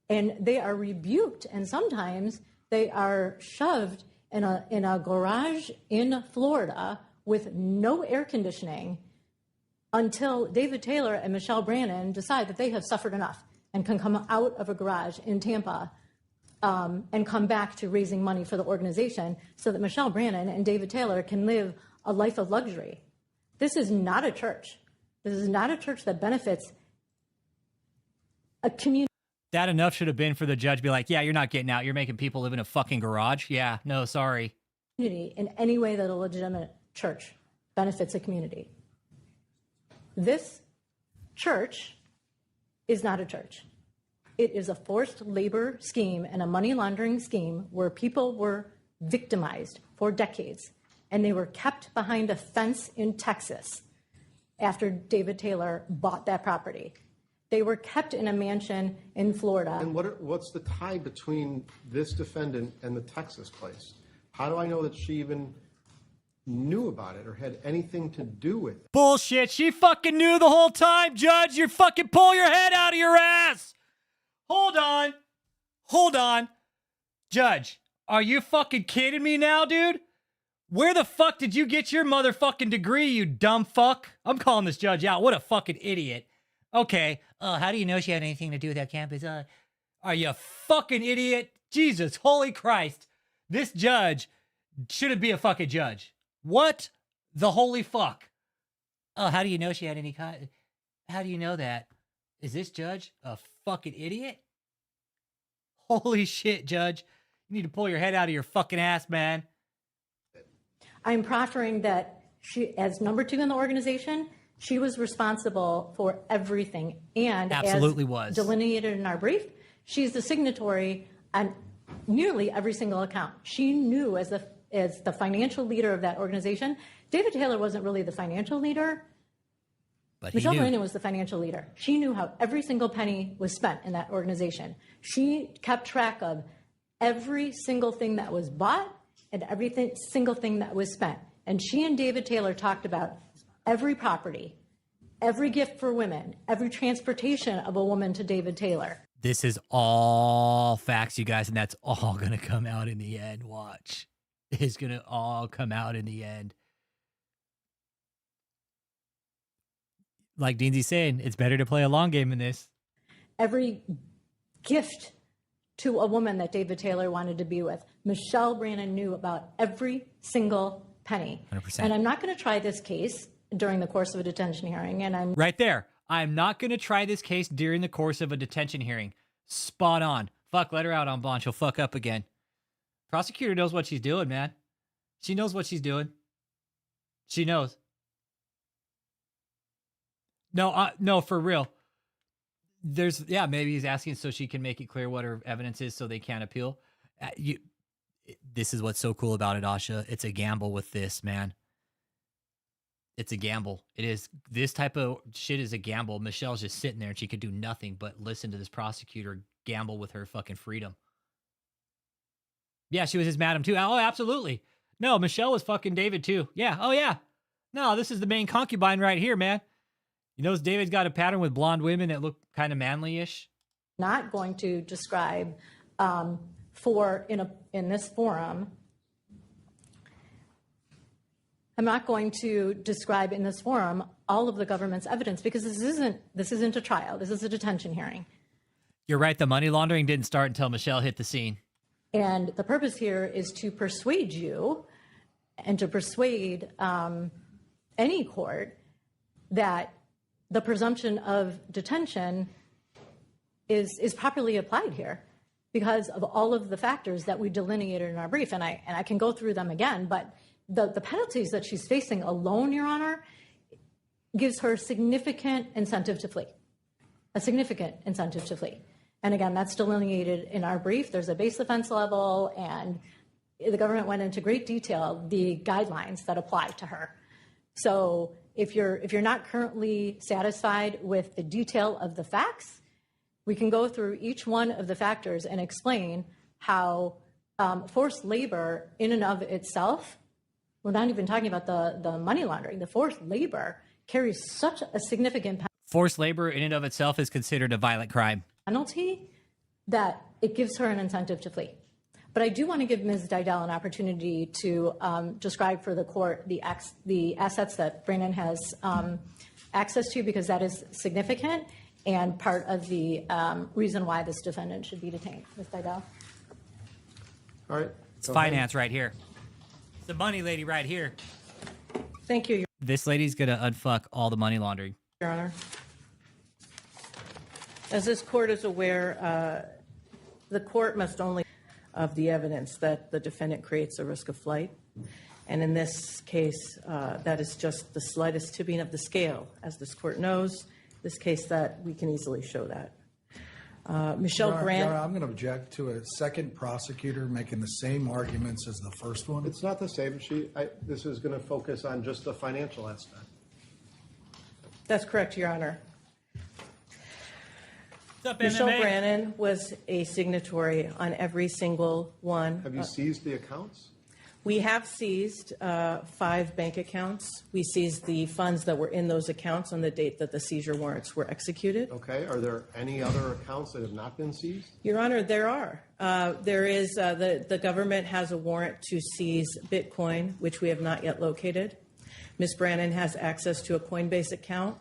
and they are rebuked. And sometimes they are shoved in a garage in Florida with no air conditioning until David Taylor and Michelle Brannon decide that they have suffered enough and can come out of a garage in Tampa and come back to raising money for the organization so that Michelle Brannon and David Taylor can live a life of luxury. This is not a church. This is not a church that benefits a community.
That enough should have been for the judge to be like, yeah, you're not getting out. You're making people live in a fucking garage. Yeah, no, sorry.
In any way that a legitimate church benefits a community. This church is not a church. It is a forced labor scheme and a money laundering scheme where people were victimized for decades, and they were kept behind a fence in Texas after David Taylor bought that property. They were kept in a mansion in Florida.
And what's the tie between this defendant and the Texas place? How do I know that she even knew about it or had anything to do with it?
Bullshit. She fucking knew the whole time, Judge. You fucking pull your head out of your ass. Hold on. Hold on. Judge, are you fucking kidding me now, dude? Where the fuck did you get your motherfucking degree, you dumb fuck? I'm calling this judge out. What a fucking idiot. Okay. How do you know she had anything to do with that campus? Are you a fucking idiot? Jesus, holy Christ. This judge shouldn't be a fucking judge. What the holy fuck? Oh, how do you know she had any kind? How do you know that? Is this judge a fucking idiot? Holy shit, judge. You need to pull your head out of your fucking ass, man.
I'm proffering that she, as number 2 in the organization, she was responsible for everything. And
absolutely
as
was
delineated in our brief, she's the signatory on nearly every single account. She knew as the financial leader of that organization. David Taylor wasn't really the financial leader. But Michelle Brannon was the financial leader. She knew how every single penny was spent in that organization. She kept track of every single thing that was bought and single thing that was spent. And she and David Taylor talked about every property, every gift for women, every transportation of a woman to David Taylor.
This is all facts, you guys, and that's all going to come out in the end. Watch. It's going to all come out in the end. Like Deansy's saying, it's better to play a long game in this.
Every gift to a woman that David Taylor wanted to be with, Michelle Brannon knew about every single penny.
100%.
And I'm not going to try this case during the course of a detention hearing. And I'm
right there. I'm not going to try this case during the course of a detention hearing. Spot on. Fuck, let her out on bond. She'll fuck up again. Prosecutor knows what she's doing, man. She knows what she's doing. She knows. No, for real. Maybe he's asking so she can make it clear what her evidence is so they can't appeal. This is what's so cool about it, Asha. It's a gamble with this, man. It's a gamble. It is. This type of shit is a gamble. Michelle's just sitting there and she could do nothing but listen to this prosecutor gamble with her fucking freedom. Yeah, she was his madam too. Oh, absolutely. No, Michelle was fucking David too. Yeah. Oh, yeah. No, this is the main concubine right here, man. You notice David's got a pattern with blonde women that look kind of manly-ish.
Not going to describe in this forum. I'm not going to describe in this forum all of the government's evidence because this isn't a trial. This is a detention hearing.
You're right. The money laundering didn't start until Michelle hit the scene.
And the purpose here is to persuade you and to persuade any court that the presumption of detention is properly applied here because of all of the factors that we delineated in our brief. And I can go through them again, but the penalties that she's facing alone, Your Honor, gives her significant incentive to flee, a significant incentive to flee. And again, that's delineated in our brief. There's a base offense level, and the government went into great detail the guidelines that apply to her. So if you're not currently satisfied with the detail of the facts, we can go through each one of the factors and explain how Forced labor in and of itself, we're not even talking about the money laundering. The forced labor carries such a significant
Forced labor in and of itself is considered a violent crime.
penalty that it gives her an incentive to flee. But I do want to give Ms. Dydell an opportunity to describe for the court the assets that Brandon has access to, because that is significant and part of the reason why this defendant should be detained. Ms. Dydell.
All right.
It's finance right here. It's the money lady right here.
Thank you,
This lady's going to unfuck all the money laundering.
Your Honor. As this court is aware, the court must only of the evidence that the defendant creates a risk of flight. And in this case, that is just the slightest tipping of the scale. As this court knows, this case that we can easily show that. Michelle Grant.
Your Honor, I'm going to object to a second prosecutor making the same arguments as the first one.
It's not the same. This is going to focus on just the financial aspect.
That's correct, Your Honor.
What's up,
Michelle
MMA?
Brannon was a signatory on every single one.
Have you seized the accounts?
We have seized 5 bank accounts. We seized the funds that were in those accounts on the date that the seizure warrants were executed.
Okay. Are there any other accounts that have not been seized?
Your Honor, there are. There is the government has a warrant to seize Bitcoin, which we have not yet located. Ms. Brannon has access to a Coinbase account.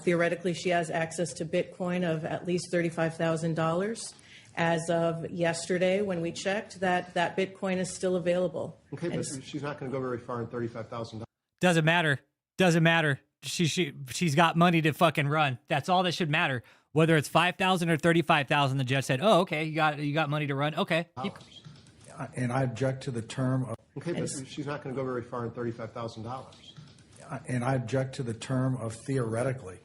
Theoretically, she has access to Bitcoin of at least $35,000. As of yesterday, when we checked, that Bitcoin is still available.
Okay, but she's not going to go very far in $35,000.
Doesn't matter. Doesn't matter. She's got money to fucking run. That's all that should matter. Whether it's $5,000 or $35,000, the judge said, "Oh, okay, you got money to run. Okay."
And I object to the term of.
Okay, but she's not going to go very far in $35,000.
And I object to the term of theoretically.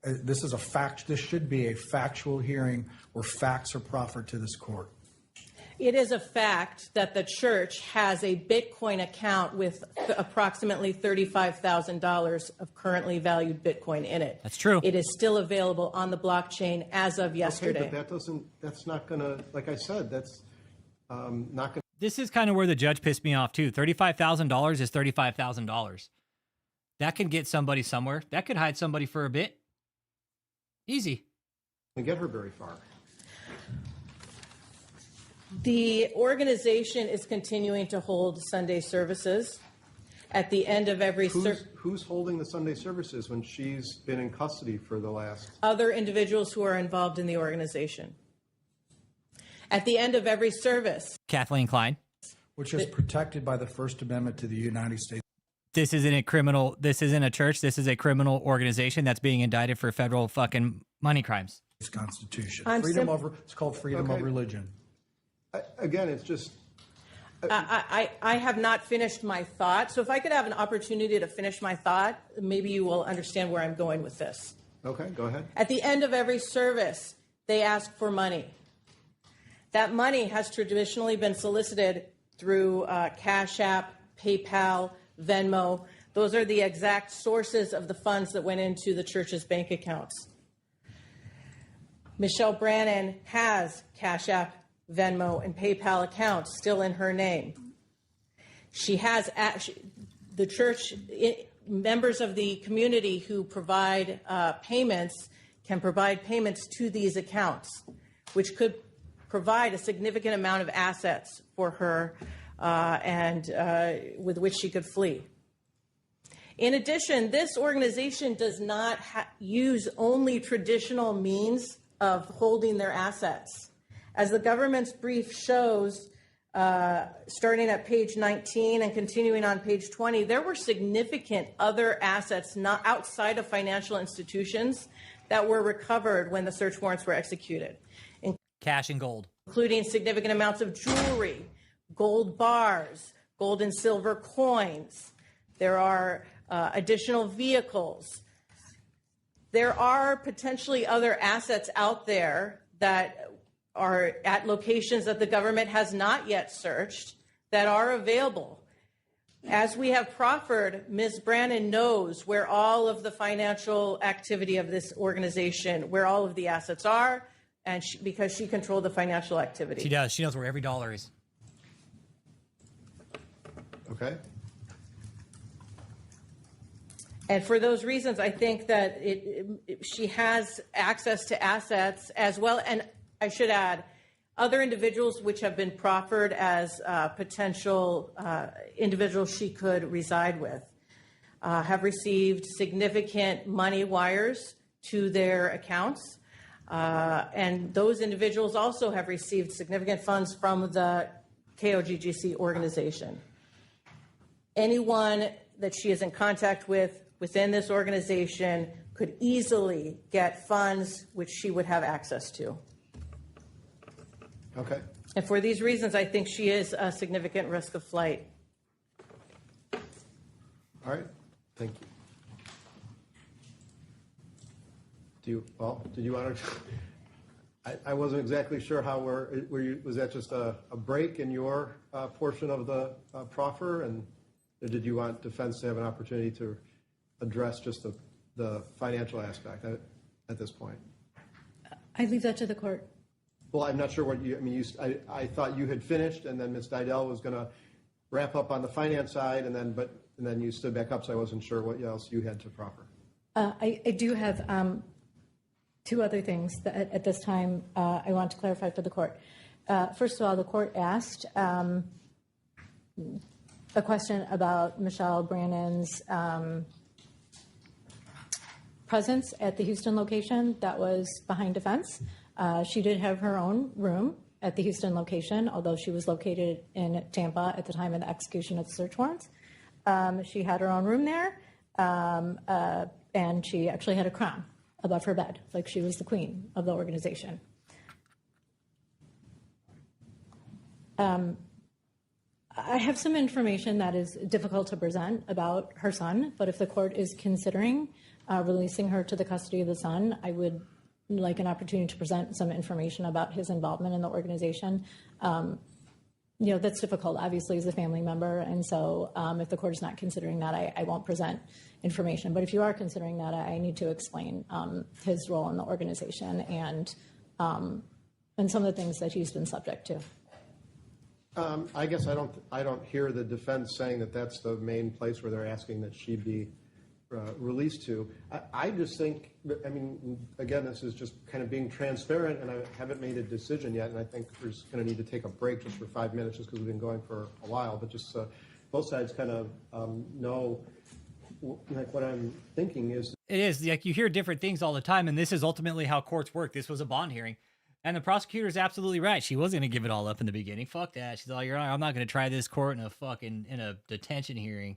This is a fact. This should be a factual hearing where facts are proffered to this court.
It is a fact that the church has a Bitcoin account with approximately $35,000 of currently valued Bitcoin in it.
That's true.
It is still available on the blockchain as of yesterday.
Okay, but that's not going to, like I said, that's not going to.
This is kind of where the judge pissed me off too. $35,000 is $35,000. That can get somebody somewhere. That could hide somebody for a bit. Easy.
And get her very far.
The organization is continuing to hold Sunday services. At the end of every
who's holding the Sunday services when she's been in custody for the last?
Other individuals who are involved in the organization. At the end of every service.
Kathleen Klein.
Which is protected by the First Amendment to the United States.
This isn't a criminal. This isn't a church. This is a criminal organization that's being indicted for federal fucking money crimes.
It's Constitution. It's called freedom of religion.
Again, it's just.
I have not finished my thought. So if I could have an opportunity to finish my thought, maybe you will understand where I'm going with this.
Okay, go ahead.
At the end of every service, they ask for money. That money has traditionally been solicited through Cash App, PayPal, Venmo. Those are the exact sources of the funds that went into the church's bank accounts. Michelle Brannon has Cash App, Venmo, and PayPal accounts still in her name. She has the church, members of the community who provide payments can provide payments to these accounts, which could provide a significant amount of assets for her and with which she could flee. In addition, this organization does not use only traditional means of holding their assets. As the government's brief shows, starting at page 19 and continuing on page 20, there were significant other assets not outside of financial institutions that were recovered when the search warrants were executed.
Cash and gold.
Including significant amounts of jewelry, gold bars, gold and silver coins. There are additional vehicles. There are potentially other assets out there that are at locations that the government has not yet searched that are available. As we have proffered, Ms. Brannon knows where all of the financial activity of this organization, where all of the assets are, and because she controlled the financial activity.
She does. She knows where every dollar is.
Okay.
And for those reasons, I think that she has access to assets as well. And I should add, other individuals which have been proffered as potential individuals she could reside with have received significant money wires to their accounts. And those individuals also have received significant funds from the KOGGC organization. Anyone that she is in contact with within this organization could easily get funds which she would have access to.
Okay.
And for these reasons, I think she is a significant risk of flight.
All right. Thank you. Did you want to? I wasn't exactly sure how was that just a break in your portion of the proffer, and or did you want defense to have an opportunity to address just the financial aspect at this point?
I leave that to the court.
Well, I'm not sure what I thought you had finished, and then Ms. Didell was going to wrap up on the finance side, and then you stood back up, so I wasn't sure what else you had to proffer.
I do have two other things that at this time I want to clarify for the court. First of all, the court asked a question about Michelle Brannon's presence at the Houston location that was behind defense. She did have her own room at the Houston location, although she was located in Tampa at the time of the execution of the search warrants. She had her own room there, and she actually had a crown above her bed, like she was the queen of the organization. I have some information that is difficult to present about her son, but if the court is considering releasing her to the custody of the son, I would like an opportunity to present some information about his involvement in the organization. That's difficult. Obviously, he's a family member, and so if the court is not considering that, I won't present information. But if you are considering that, I need to explain his role in the organization and some of the things that he's been subject to.
I guess I don't hear the defense saying that that's the main place where they're asking that she be released to. I just think, again, this is just kind of being transparent, and I haven't made a decision yet, and I think we're just going to need to take a break just for 5 minutes just because we've been going for a while, but just both sides kind of know, like, what I'm thinking is...
It is, like, you hear different things all the time, and this is ultimately how courts work. This was a bond hearing, and the prosecutor is absolutely right. She wasn't going to give it all up in the beginning. Fuck that. She's like, I'm not going to try this court in a detention hearing.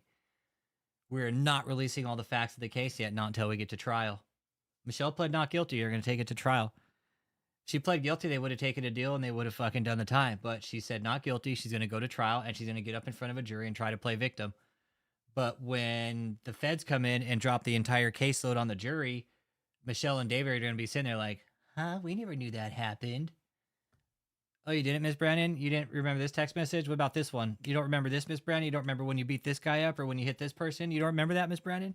We're not releasing all the facts of the case yet, not until we get to trial. Michelle pled not guilty. You're going to take it to trial. She pled guilty. They would have taken a deal and they would have fucking done the time. But she said not guilty. She's going to go to trial and she's going to get up in front of a jury and try to play victim. But when the feds come in and drop the entire caseload on the jury, Michelle and David are going to be sitting there like, huh? We never knew that happened. Oh, you didn't, Miss Brennan? You didn't remember this text message? What about this one? You don't remember this, Miss Brennan? You don't remember when you beat this guy up or when you hit this person? You don't remember that, Miss Brennan?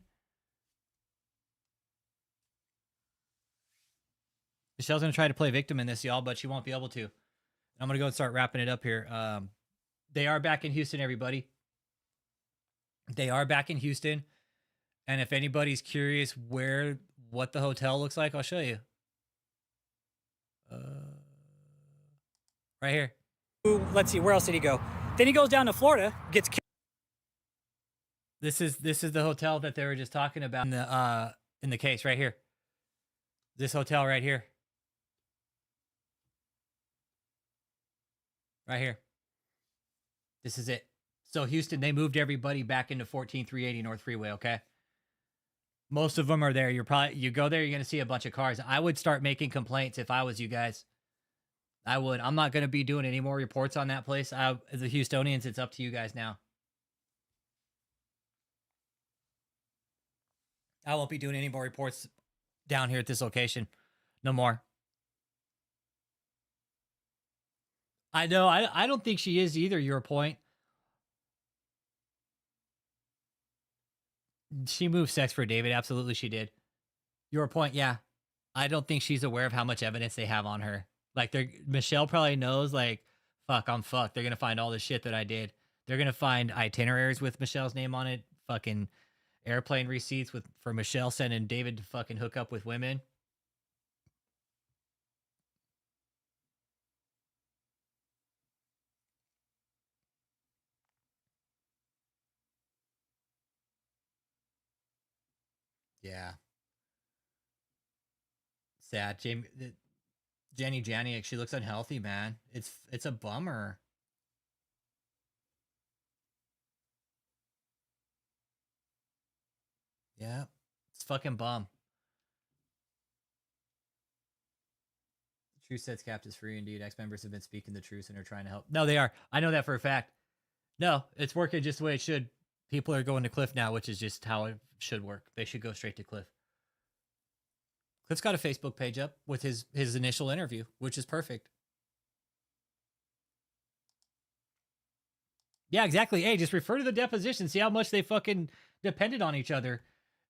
Michelle's going to try to play victim in this, y'all, but she won't be able to. I'm going to go and start wrapping it up here. They are back in Houston, everybody. They are back in Houston. And if anybody's curious what the hotel looks like, I'll show you. Right here.
Let's see, where else did he go? Then he goes down to Florida, gets killed.
This is the hotel that they were just talking about in the case right here. This hotel right here. Right here. This is it. So Houston, they moved everybody back into 14380 North Freeway, okay? Most of them are there. You go there, you're going to see a bunch of cars. I would start making complaints if I was you guys. I would. I'm not going to be doing any more reports on that place. As the Houstonians, it's up to you guys now. I won't be doing any more reports down here at this location. No more. I know. I don't think she is either, your point. She moved sex for David. Absolutely she did. Your point, yeah. I don't think she's aware of how much evidence they have on her. Like, Michelle probably knows, like, fuck, I'm fucked. They're going to find all the shit that I did. They're gonna find itineraries with Michelle's name on it, fucking airplane receipts for Michelle sending David to fucking hook up with women. Yeah. Sad. Jenny Janiak, she looks unhealthy, man. It's a bummer. Yeah. It's fucking bum. Truth sets captives free indeed. Ex-members have been speaking the truth and are trying to help. No, they are. I know that for a fact. No, it's working just the way it should. People are going to Cliff now, which is just how it should work. They should go straight to Cliff. Cliff's got a Facebook page up with his initial interview, which is perfect. Yeah, exactly. Hey, just refer to the deposition. See how much they fucking depended on each other.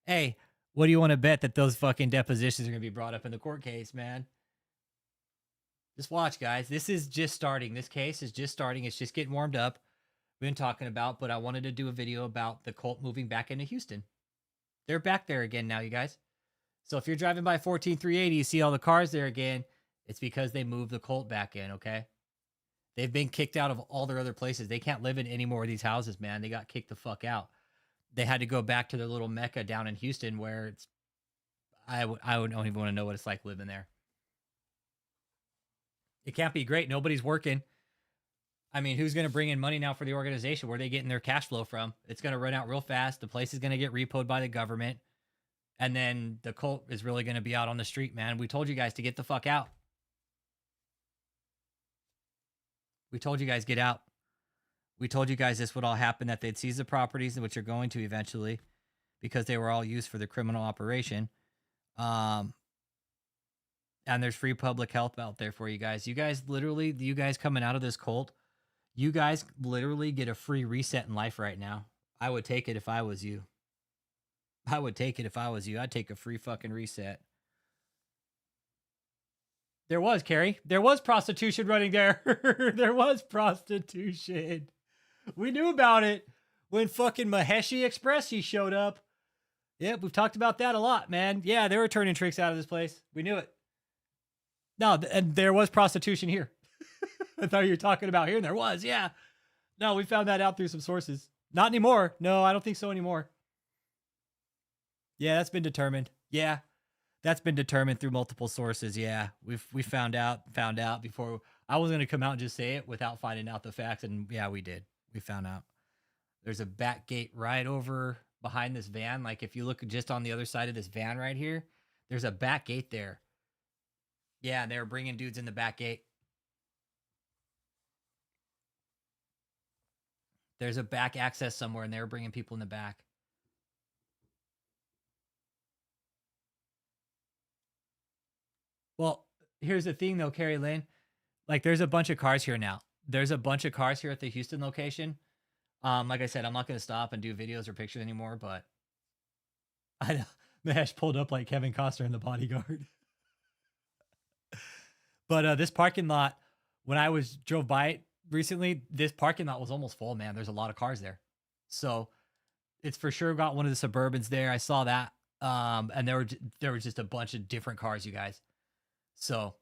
Hey, what do you want to bet that those fucking depositions are going to be brought up in the court case, man? Just watch, guys. This is just starting. This case is just starting. It's just getting warmed up. We've been talking about, but I wanted to do a video about the cult moving back into Houston. They're back there again now, you guys. So if you're driving by 14380, you see all the cars there again, it's because they moved the cult back in, okay? They've been kicked out of all their other places. They can't live in any more of these houses, man. They got kicked the fuck out. They had to go back to their little mecca down in Houston where it's... I don't even want to know what it's like living there. It can't be great. Nobody's working. I mean, who's going to bring in money now for the organization? Where are they getting their cash flow from? It's going to run out real fast. The place is going to get repoed by the government. And then the cult is really going to be out on the street, man. We told you guys to get the fuck out. We told you guys get out. We told you guys this would all happen, that they'd seize the properties, which are going to eventually, because they were all used for the criminal operation. And there's free public health out there for you guys. You guys literally, you guys coming out of this cult, you guys literally get a free reset in life right now. I would take it if I was you. I would take it if I was you. I'd take a free fucking reset. There was, Carrie. There was prostitution running there. There was prostitution. We knew about it when fucking Maheshi Expressi showed up. Yep, we've talked about that a lot, man. Yeah, they were turning tricks out of this place. We knew it. No, and there was prostitution here. I thought you were talking about here, and there was, yeah. No, we found that out through some sources. Not anymore. No, I don't think so anymore. Yeah, that's been determined. Yeah, that's been determined through multiple sources. Yeah, we found out before. I was going to come out and just say it without finding out the facts, and yeah, we did. We found out. There's a back gate right over behind this van. Like if you look just on the other side of this van right here, there's a back gate there. Yeah, they were bringing dudes in the back gate. There's a back access somewhere, and they were bringing people in the back. Well, here's the thing, though, Carrie Lynn. Like, there's a bunch of cars here now. There's a bunch of cars here at the Houston location. Like I said, I'm not going to stop and do videos or pictures anymore, but I know Mahesh pulled up like Kevin Costner in The Bodyguard. But this parking lot, when I drove by it recently, this parking lot was almost full, man. There's a lot of cars there. So it's for sure got one of the Suburbans there. I saw that. And there were just a bunch of different cars, you guys. So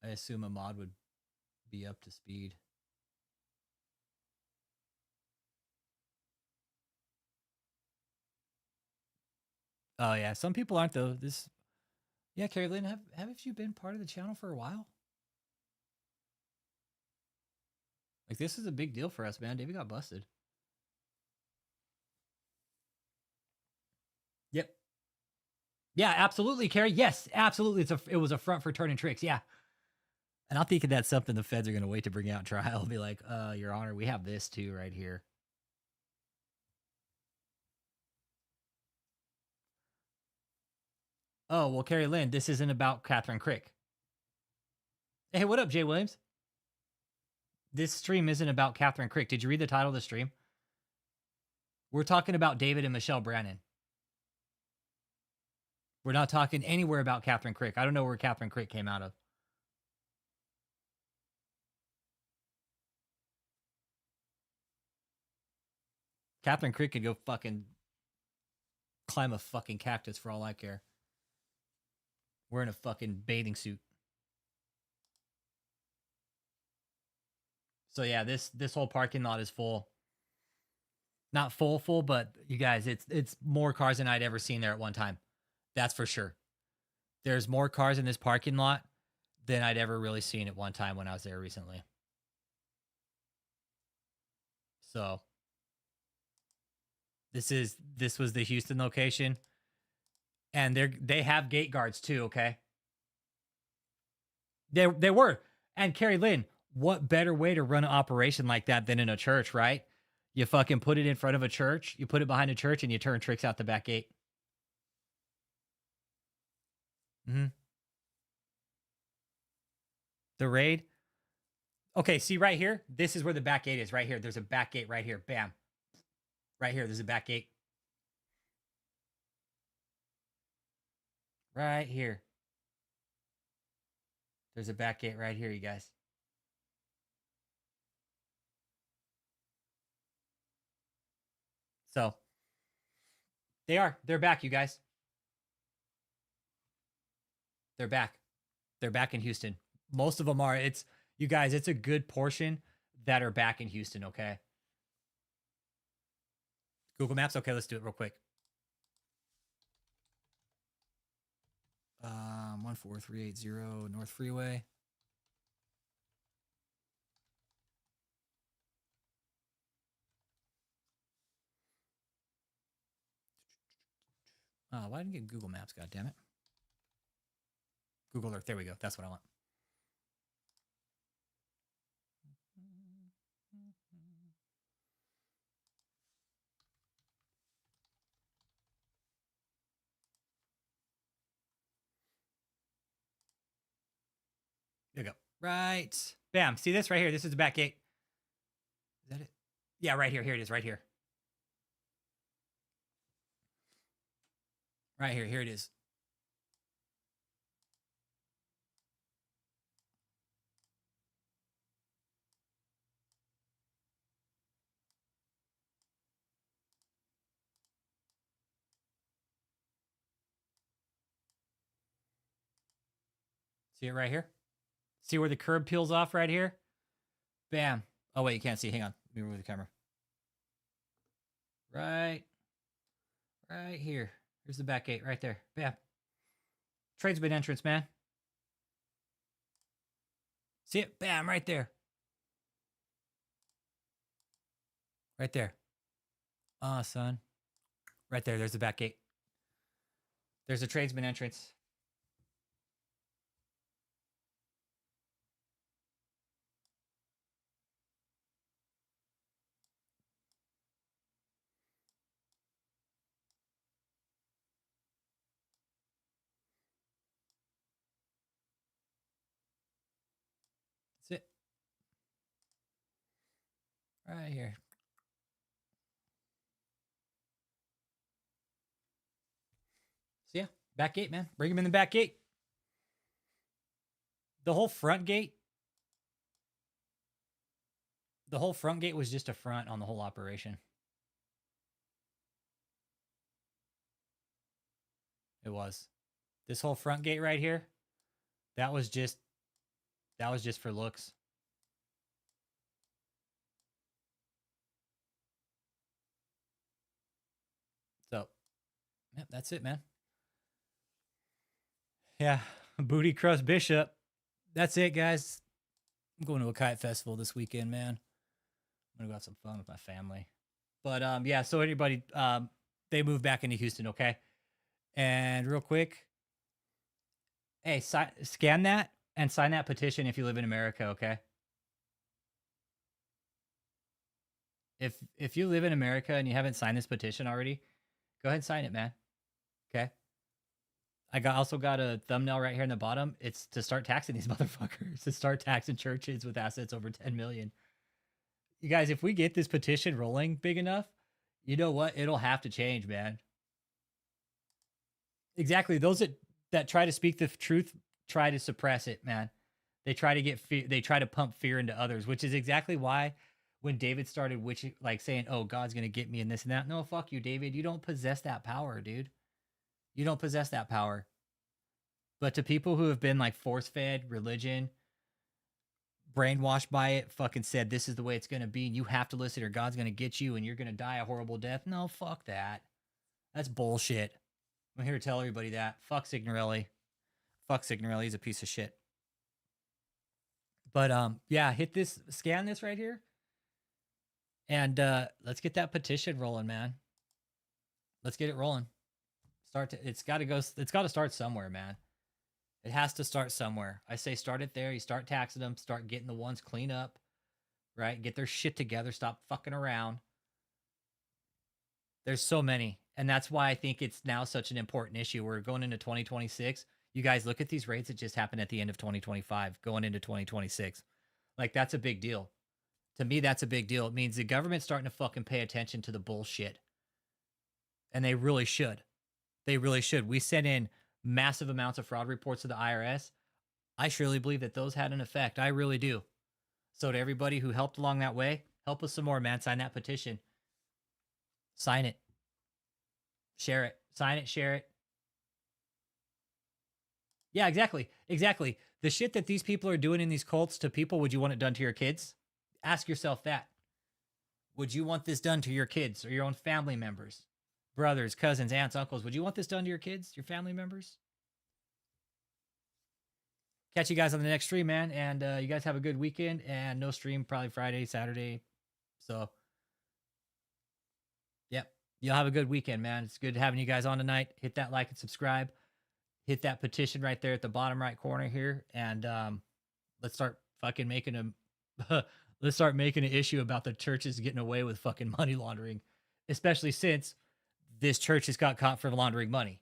I assume Ahmad would be up to speed. Oh yeah, some people aren't though. Yeah, Carrie Lynn, haven't you been part of the channel for a while? Like this is a big deal for us, man. David got busted. Yep. Yeah, absolutely, Carrie. Yes, absolutely. It was a front for turning tricks. Yeah. And I'm thinking that's something the feds are going to wait to bring out in trial. Be like, Your Honor, we have this too right here. Oh, well, Carrie Lynn, this isn't about Catherine Crick. Hey, what up, Jay Williams? This stream isn't about Catherine Crick. Did you read the title of the stream? We're talking about David and Michelle Brannon. We're not talking anywhere about Catherine Crick. I don't know where Catherine Crick came out of. Catherine Crick could go fucking climb a fucking cactus for all I care. Wearing a fucking bathing suit. So yeah, this whole parking lot is full. Not full, but you guys, it's more cars than I'd ever seen there at one time. That's for sure. There's more cars in this parking lot than I'd ever really seen at one time when I was there recently. So this was the Houston location. And they have gate guards too, okay? They were. And Carrie Lynn, what better way to run an operation like that than in a church, right? You fucking put it in front of a church, you put it behind a church, and you turn tricks out the back gate. The raid. Okay, see right here? This is where the back gate is, right here. There's a back gate right here. Bam. Right here, there's a back gate. Right here. There's a back gate right here, you guys. So, they're back, you guys. They're back. They're back in Houston. Most of them are. You guys, it's a good portion that are back in Houston, okay? Google Maps? Okay, let's do it real quick. 14380 North Freeway. Oh, why didn't I get Google Maps? God damn it. Google Earth. There we go. That's what I want. There you go. Right. Bam. See this right here? This is the back gate. Is that it? Yeah, right here. Here it is. Right here. Right here. Here it is. See it right here? See where the curb peels off right here? Bam. Oh, wait, you can't see. Hang on. Let me move the camera. Right here. Here's the back gate right there. Bam. Tradesman entrance, man. See it? Bam, right there. Right there. Son. Right there. There's the back gate. There's a tradesman entrance. That's it. Right here. So yeah, back gate, man. Bring him in the back gate. The whole front gate. The whole front gate was just a front on the whole operation. It was. This whole front gate right here, that was just for looks. So, yeah, that's it, man. Yeah, Booty Crust Bishop. That's it, guys. I'm going to a kite festival this weekend, man. I'm gonna go have some fun with my family. But yeah, so anybody, they moved back into Houston, okay? And real quick, hey, scan that and sign that petition if you live in America, okay? If you live in America and you haven't signed this petition already, go ahead and sign it, man. Okay? I also got a thumbnail right here in the bottom. It's to start taxing these motherfuckers, to start taxing churches with assets over 10 million. You guys, if we get this petition rolling big enough, you know what? It'll have to change, man. Exactly. Those that try to speak the truth try to suppress it, man. They try to get they try to pump fear into others, which is exactly why when David started like saying, "Oh, God's gonna get me in this and that." No, fuck you, David. You don't possess that power, dude. You don't possess that power. But to people who have been like force-fed religion, brainwashed by it, fucking said this is the way it's gonna be, and you have to listen or God's gonna get you and you're gonna die a horrible death. No, fuck that. That's bullshit. I'm here to tell everybody that. Fuck Signorelli. Fuck Signorelli. He's a piece of shit. But yeah, scan this right here. And let's get that petition rolling, man. Let's get it rolling. It's gotta start somewhere, man. It has to start somewhere. I say start it there. You start taxing them, start getting the ones clean up, right? Get their shit together, stop fucking around. There's so many. And that's why I think it's now such an important issue. We're going into 2026. You guys look at these rates that just happened at the end of 2025, going into 2026. Like, that's a big deal. To me, that's a big deal. It means the government's starting to fucking pay attention to the bullshit. And they really should. They really should. We sent in massive amounts of fraud reports to the IRS. I surely believe that those had an effect. I really do. So to everybody who helped along that way, help us some more, man. Sign that petition. Sign it. Share it. Sign it, share it. Yeah, exactly. Exactly. The shit that these people are doing in these cults to people, would you want it done to your kids? Ask yourself that. Would you want this done to your kids or your own family members? Brothers, cousins, aunts, uncles. Would you want this done to your kids, your family members? Catch you guys on the next stream, man. And you guys have a good weekend. And no stream, probably Friday, Saturday. So, yep. You'll have a good weekend, man. It's good having you guys on tonight. Hit that like and subscribe. Hit that petition right there at the bottom right corner here. And let's start fucking making let's start making an issue about the churches getting away with fucking money laundering. Especially since this church has got caught for laundering money.